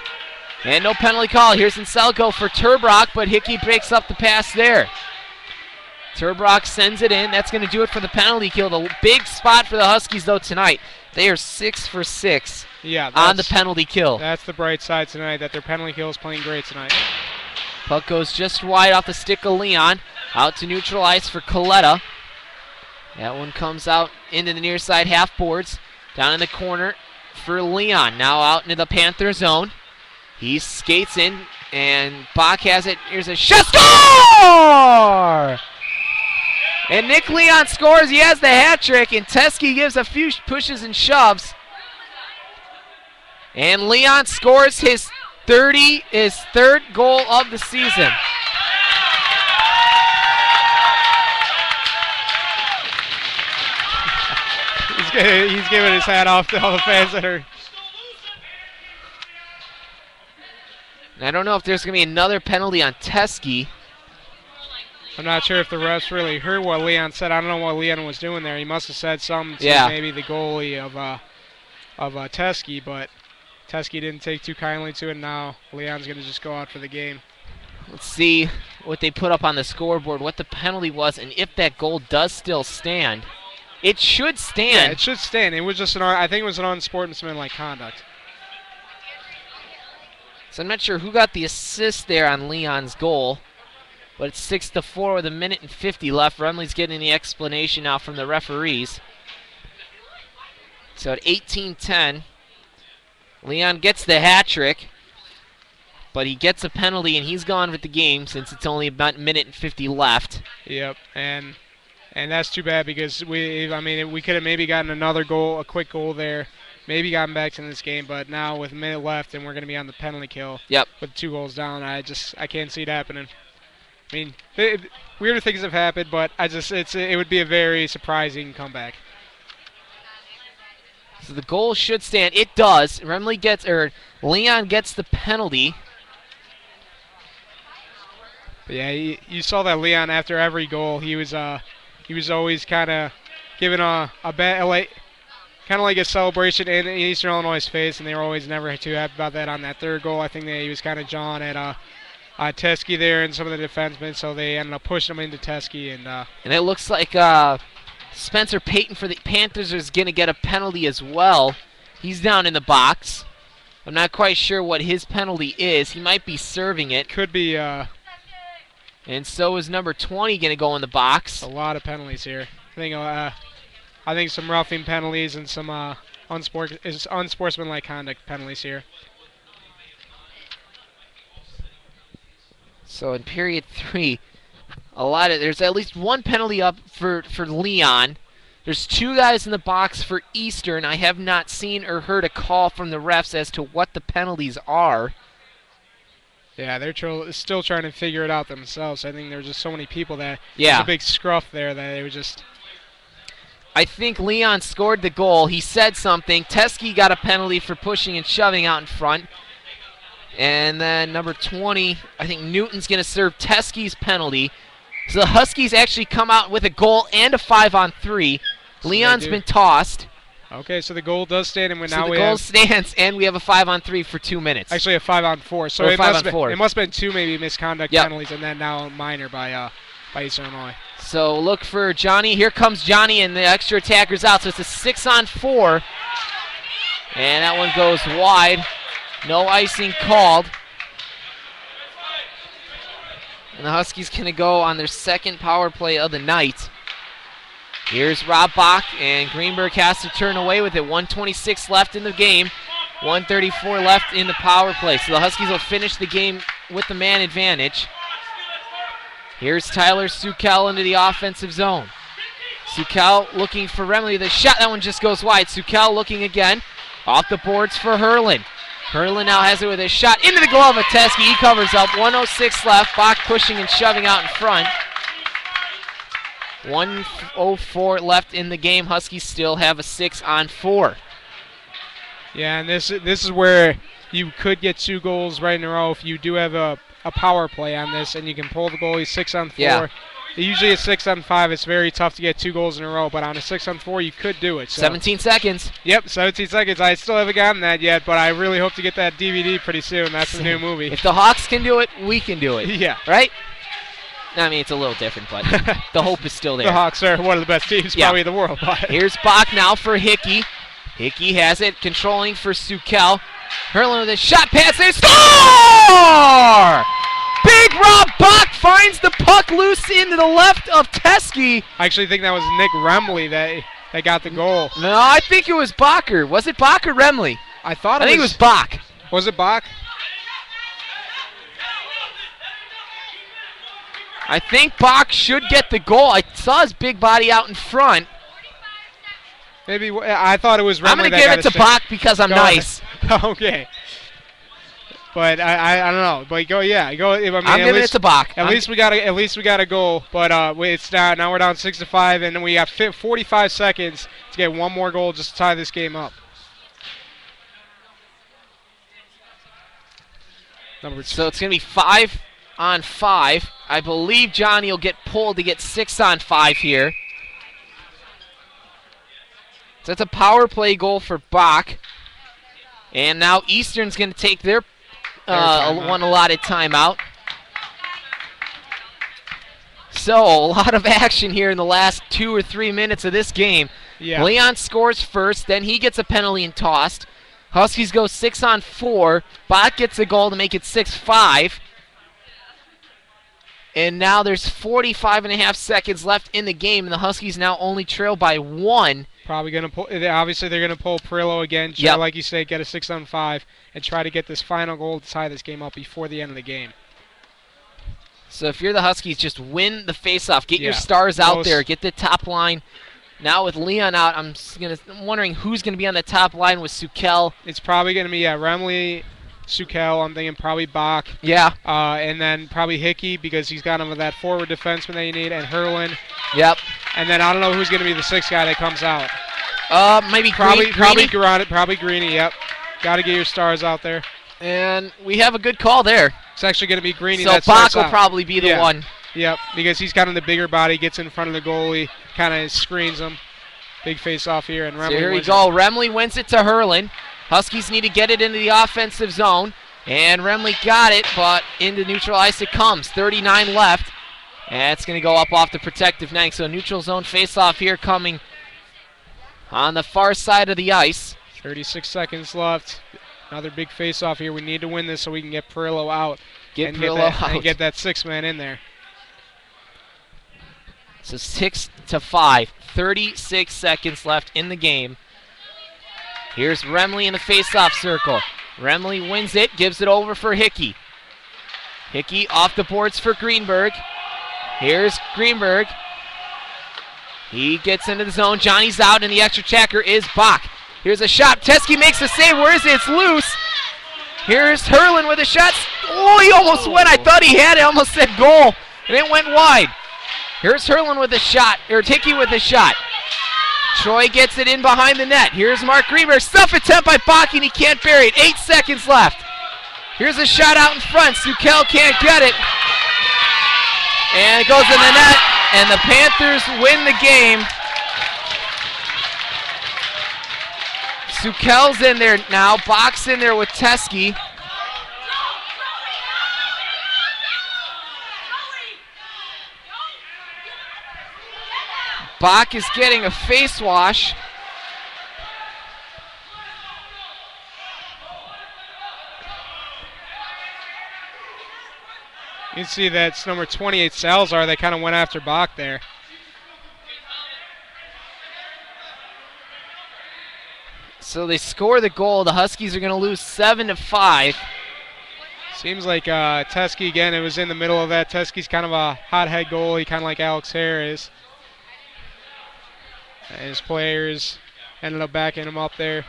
And no penalty call. Here's Anselco for Turbrock, but Hickey breaks up the pass there. Turbrock sends it in. That's going to do it for the penalty kill. The big spot for the Huskies, though, tonight. They are 6 for 6 on the penalty kill. That's the bright side tonight, that their penalty kill is playing great tonight. Puck goes just wide off the stick of Leon. Out to neutral ice for Coletta. That one comes out into the near side half boards. Down in the corner for Leon. Now out into the Panther zone. He skates in, and Bach has it. Here's a shot. Score! And Nick Leon scores. He has the hat trick, and Teskey gives a few pushes and shoves. And Leon scores his third goal of the season. He's giving his hat off to all the fans that are. And I don't know if there's going to be another penalty on Teskey. I'm not sure if the refs really heard what Leon said. I don't know what Leon was doing there. He must have said something to maybe the goalie of Teskey, but Teskey didn't take too kindly to it. Now Leon's going to just go out for the game. Let's see what they put up on the scoreboard, what the penalty was, and if that goal does still stand. It should stand. Yeah, it should stand. It was just I think it was an unsportsmanlike conduct. So I'm not sure who got the assist there on Leon's goal, but it's 6-4 with 1:50 left. Remley's getting the explanation now from the referees. So at 18-10, Leon gets the hat trick, but he gets a penalty and he's gone with the game since it's only about 1:50 left. Yep, and that's too bad because we could have maybe gotten another goal, a quick goal there, maybe gotten back to this game, but now with a minute left and we're going to be on the penalty kill. Yep. With 2 goals down, I can't see it happening. I mean, weirder things have happened, but it would be a very surprising comeback. So the goal should stand. It does. Leon gets the penalty. But yeah, you saw that Leon after every goal, he was always kind of giving a kind of like a celebration in Eastern Illinois' face, and they were always never too happy about that. On that third goal, I think that he was kind of jawing at Teskey there and some of the defensemen, so they ended up pushing him into Teskey. And it looks like Spencer Payton for the Panthers is going to get a penalty as well. He's down in the box. I'm not quite sure what his penalty is. He might be serving it. Could be. And so is number 20 going to go in the box. A lot of penalties here. I think some roughing penalties and some unsportsmanlike conduct penalties here. So in period 3, there's at least one penalty up for Leon. There's 2 guys in the box for Eastern. I have not seen or heard a call from the refs as to what the penalties are. Yeah, they're still trying to figure it out themselves. I think there's just so many people that there's a big scruff there that it was just. I think Leon scored the goal. He said something. Teskey got a penalty for pushing and shoving out in front. And then number 20, I think Newton's going to serve Teskey's penalty. So the Huskies actually come out with a goal and a 5-on-3. Leon's been tossed. Okay, so the goal does stand, and the goal stands, and we have a 5-on-3 for 2 minutes. Actually, a 5-on-4. So it must have been 2 maybe misconduct penalties, and then now a minor by Eastern Illinois. So look for Johnny. Here comes Johnny, and the extra attacker's out. So it's a 6-on-4, and that one goes wide. No icing called. And the Huskies going to go on their second power play of the night. Here's Rob Bach, and Greenberg has to turn away with it. 1:26 left in the game. 1:34 left in the power play. So the Huskies will finish the game with the man advantage. Here's Tyler Sukel into the offensive zone. Sukel looking for Remley. The shot, that one just goes wide. Sukel looking again. Off the boards for Herlin. Herlin now has it with a shot into the glove of Teskey. He covers up. 1:06 left. Bach pushing and shoving out in front. 1:04 left in the game. Huskies still have a 6-on-4. Yeah, and this is where you could get 2 goals right in a row if you do have a power play on this, and you can pull the goalie 6-on-4. Yeah. Usually at 6-on-5, it's very tough to get 2 goals in a row, but on a 6-on-4, you could do it. So. 17 seconds. Yep, 17 seconds. I still haven't gotten that yet, but I really hope to get that DVD pretty soon. That's a new movie. If the Hawks can do it, we can do it. Yeah. Right? I mean, it's a little different, but the hope is still there. The Hawks are one of the best teams probably in the world. But. Here's Bach now for Hickey. Hickey has it, controlling for Sukel. Herlin with a shot pass there. Score! Big Rob Bach finds the puck loose into the left of Teskey. I actually think that was Nick Remley that that got the goal. No, I think it was Bacher. Was it Bach or Remley? I think it was Bach. Was it Bach? I think Bach should get the goal. I saw his big body out in front. Maybe I thought it was Remley. I'm going to give it to Bach because I'm nice. Okay. But I don't know. But go. I mean, I'm giving it to Bach. At least we got a goal. But it's now we're down 6-5, and then we have 45 seconds to get one more goal just to tie this game up. So it's going to be 5-on-5. I believe Johnny will get pulled to get 6-on-5 here. So that's a power play goal for Bach. And now Eastern's going to take their one allotted timeout. So a lot of action here in the last 2 or 3 minutes of this game. Yeah. Leon scores first, then he gets a penalty and tossed. Huskies go 6-on-4. Bach gets a goal to make it 6-5. And now there's 45.5 seconds left in the game, and the Huskies now only trail by 1. Probably going to pull. Obviously, they're going to pull Perillo again. Like you said, get a 6-on-5 and try to get this final goal to tie this game up before the end of the game. So if you're the Huskies, just win the faceoff. Get your stars out there. Get the top line. Now with Leon out, I'm wondering who's going to be on the top line with Sukel. It's probably going to be Remley, Sukel. I'm thinking probably Bach. Yeah. And then probably Hickey because he's got him with that forward defenseman that you need, and Herlin. Yep. And then I don't know who's going to be the sixth guy that comes out. Maybe Probably Greeny. Greeny. Yep. Got to get your stars out there. And we have a good call there. It's actually going to be Greeny. So Bach will probably be the one. Yep, because he's kind of the bigger body, gets in front of the goalie, kind of screens him. Big face-off here, and Remley so here we go. Remley wins it to Herlin. Huskies need to get it into the offensive zone. And Remley got it, but into neutral ice it comes. 39 left. And it's going to go up off the protective net. So neutral zone face-off here coming on the far side of the ice. 36 seconds left. Another big face-off here. We need to win this so we can get Perillo out. Get get that six-man in there. So 6-5. 36 seconds left in the game. Here's Remley in the face-off circle. Remley wins it, gives it over for Hickey. Hickey off the boards for Greenberg. Here's Greenberg. He gets into the zone. Johnny's out, and the extra checker is Bach. Here's a shot. Teskey makes the save. Where is it? It's loose. Here's Herlin with a shot. Oh, he almost went. I thought he had it. Almost said goal, and it went wide. Here's Herlin with a shot, or Hickey with a shot. Troy gets it in behind the net. Here's Mark Greenberg. Stuff attempt by Bach, and he can't bury it. 8 seconds left. Here's a shot out in front. Sukel can't get it. And it goes in the net, and the Panthers win the game. Sukel's in there now. Bach's in there with Teskey. Bach is getting a face wash. You can see that's number 28, Salazar. They kind of went after Bach there. So they score the goal. The Huskies are going to lose 7-5. Seems like Teskey, again, it was in the middle of that. Teskey's kind of a hothead goalie, kind of like Alex Hare is. And his players ended up backing him up there.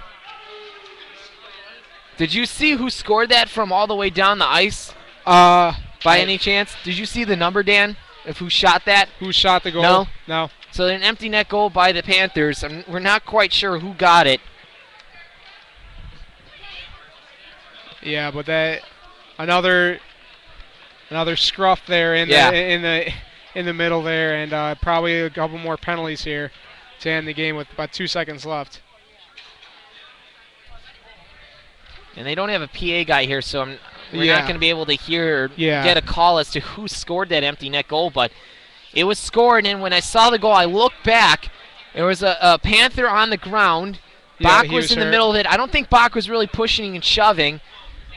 Did you see who scored that from all the way down the ice? By any chance? Did you see the number, Dan, of who shot that? Who shot the goal? No? No. So an empty net goal by the Panthers. We're not quite sure who got it. Yeah, but that another scruff there in the middle there, and probably a couple more penalties here to end the game with about 2 seconds left. And they don't have a PA guy here, so we're not going to be able to hear or get a call as to who scored that empty net goal. But it was scored, and when I saw the goal, I looked back. There was a Panther on the ground. Bach was in the middle of it. I don't think Bach was really pushing and shoving.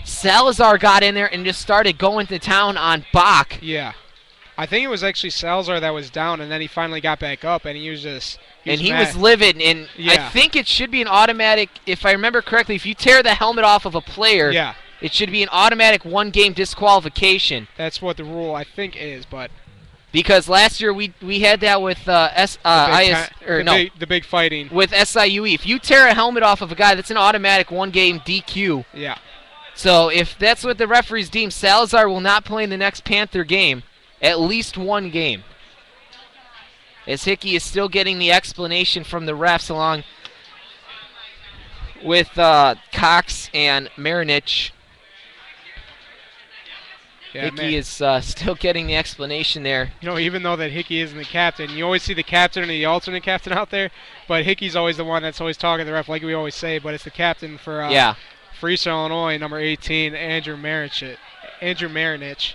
Salazar got in there and just started going to town on Bach. Yeah. I think it was actually Salazar that was down, and then he finally got back up, and he was just. He was livid, and I think it should be an automatic. If I remember correctly, if you tear the helmet off of a player, it should be an automatic one-game disqualification. That's what the rule I think is, but. Because last year we had that with the big fighting with SIUE. If you tear a helmet off of a guy, that's an automatic one-game DQ. Yeah. So if that's what the referees deem, Salazar will not play in the next Panther game. At least one game. As Hickey is still getting the explanation from the refs along with Cox and Marinich. Yeah, Hickey is still getting the explanation there. You know, even though that Hickey isn't the captain, you always see the captain and the alternate captain out there, but Hickey's always the one that's always talking to the ref, like we always say, but it's the captain for Eastern Illinois, number 18, Andrew Marinich.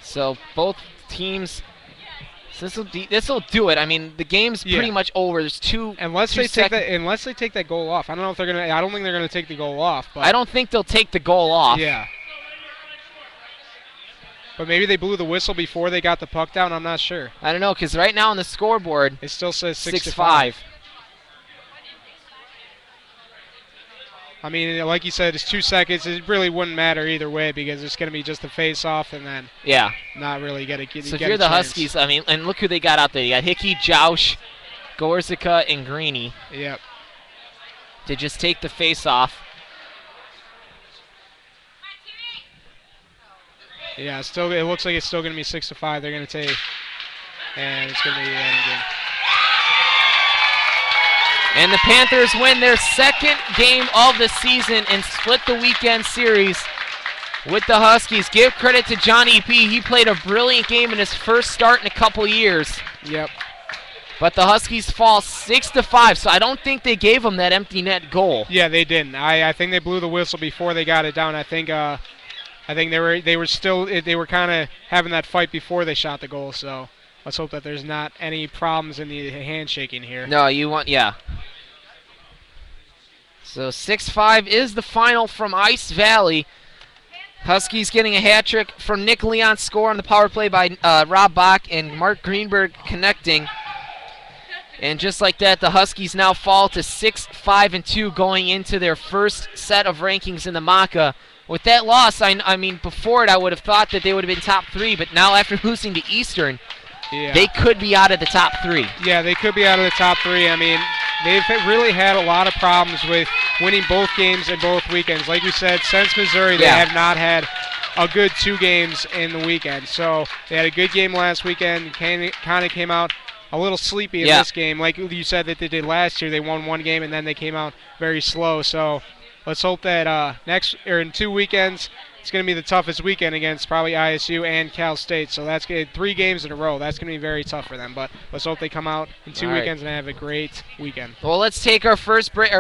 So both teams, this will do it. I mean, the game's pretty much over. There's unless they take that goal off. I don't know if they're gonna. I don't think they're gonna take the goal off. But I don't think they'll take the goal off. Yeah. But maybe they blew the whistle before they got the puck down. I'm not sure. I don't know, because right now on the scoreboard, it still says 6-5. I mean, like you said, it's 2 seconds. It really wouldn't matter either way because it's going to be just a face-off and then not really get a chance. So if you're the Huskies, I mean, and look who they got out there. You got Hickey, Joush, Gorzica, and Greeny. Yep. To just take the face-off. Yeah, it looks like it's still going to be 6-5. They're going to take, and it's going to be the end game. And the Panthers win their second game of the season and split the weekend series with the Huskies. Give credit to Johnny P. He played a brilliant game in his first start in a couple years. Yep. But the Huskies fall 6-5, so I don't think they gave them that empty net goal. Yeah, they didn't. I think they blew the whistle before they got it down. I think they were kind of having that fight before they shot the goal. So let's hope that there's not any problems in the handshaking here. No, So 6-5 is the final from Ice Valley. Huskies getting a hat trick from Nick Leon's score on the power play by Rob Bach and Mark Greenberg connecting. And just like that, the Huskies now fall to 6-5-2 going into their first set of rankings in the MACA. With that loss, I mean, before it I would have thought that they would have been top 3, but now after losing to Eastern, they could be out of the top 3. Yeah, they could be out of the top 3. I mean, they've really had a lot of problems with winning both games in both weekends. Like you said, since Missouri, they have not had a good 2 games in the weekend. So they had a good game last weekend, kind of came out a little sleepy in this game. Like you said that they did last year, they won 1 game and then they came out very slow. So let's hope that in 2 weekends, it's going to be the toughest weekend against probably ISU and Cal State. So that's 3 games in a row. That's going to be very tough for them. But let's hope they come out in 2 weekends and have a great weekend. Well, let's take our first break,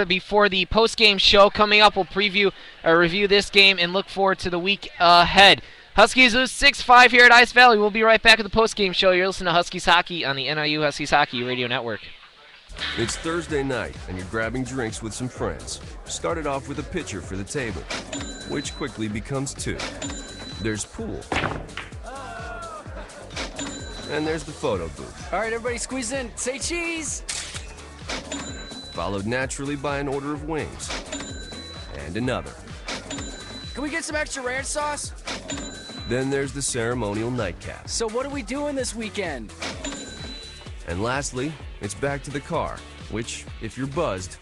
before the post-game show. Coming up, we'll review this game and look forward to the week ahead. Huskies lose 6-5 here at Ice Valley. We'll be right back at the post-game show. You're listening to Huskies Hockey on the NIU Huskies Hockey Radio Network. It's Thursday night, and you're grabbing drinks with some friends. Started off with a pitcher for the table, which quickly becomes 2. There's pool. And there's the photo booth. All right, everybody squeeze in. Say cheese. Followed naturally by an order of wings. And another. Can we get some extra ranch sauce? Then there's the ceremonial nightcap. So what are we doing this weekend? And lastly, it's back to the car, which, if you're buzzed,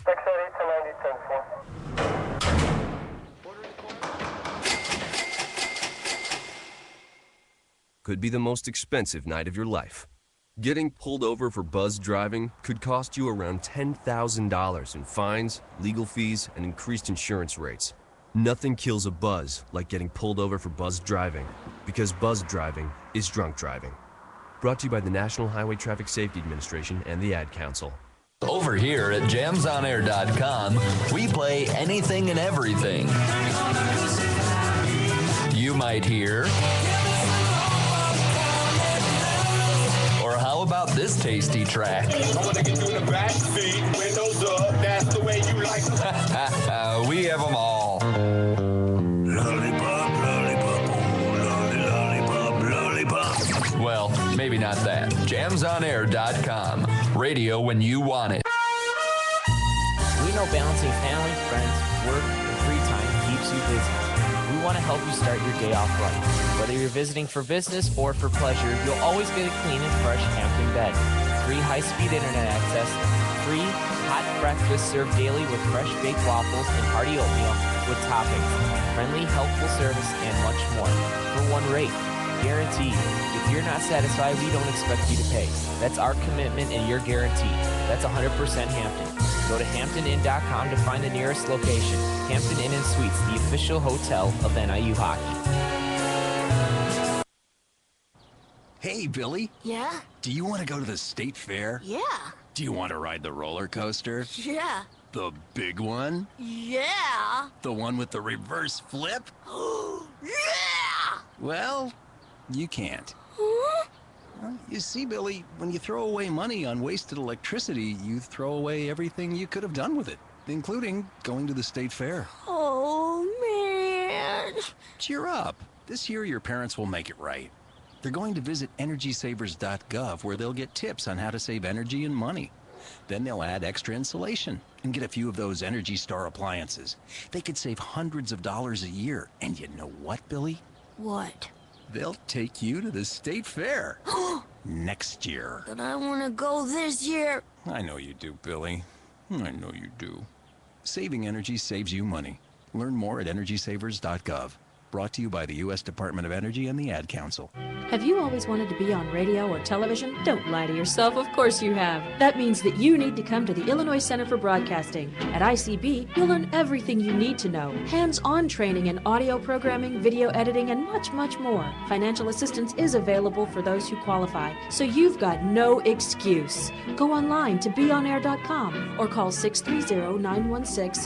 could be the most expensive night of your life. Getting pulled over for buzzed driving could cost you around $10,000 in fines, legal fees, and increased insurance rates. Nothing kills a buzz like getting pulled over for buzzed driving, because buzzed driving is drunk driving. Brought to you by the National Highway Traffic Safety Administration and the Ad Council. Over here at jamsonair.com, we play anything and everything. You might hear... Or how about this tasty track? I want to get you in the back seat, windows up, that's the way you like. We have them all. maybe not that. jamsonair.com. Radio when you want it. We know balancing family, friends, work, and free time keeps you busy. We want to help you start your day off right. Whether you're visiting for business or for pleasure, you'll always get a clean and fresh Hampton bed. Free high-speed internet access, free hot breakfast served daily with fresh baked waffles and hearty oatmeal with toppings, friendly, helpful service, and much more. For one rate, guaranteed. If you're not satisfied, we don't expect you to pay. That's our commitment and your guarantee. That's 100% Hampton. Go to hamptoninn.com to find the nearest location. Hampton Inn & Suites, the official hotel of NIU hockey. Hey, Billy. Yeah? Do you want to go to the state fair? Yeah. Do you want to ride the roller coaster? Yeah. The big one? Yeah. The one with the reverse flip? Yeah. Well, you can't. Well, you see, Billy, when you throw away money on wasted electricity, you throw away everything you could have done with it, including going to the state fair. Oh, man. Cheer up. This year, your parents will make it right. They're going to visit EnergySavers.gov, where they'll get tips on how to save energy and money. Then they'll add extra insulation and get a few of those Energy Star appliances. They could save hundreds of dollars a year. And you know what, Billy? What? They'll take you to the state fair next year. But I want to go this year. I know you do, Billy. I know you do. Saving energy saves you money. Learn more at EnergySavers.gov. Brought to you by the U.S. Department of Energy and the Ad Council. Have you always wanted to be on radio or television? Don't lie to yourself, of course you have. That means that you need to come to the Illinois Center for Broadcasting. At ICB, you'll learn everything you need to know. Hands-on training in audio programming, video editing, and much, much more. Financial assistance is available for those who qualify, so you've got no excuse. Go online to beonair.com or call 630-916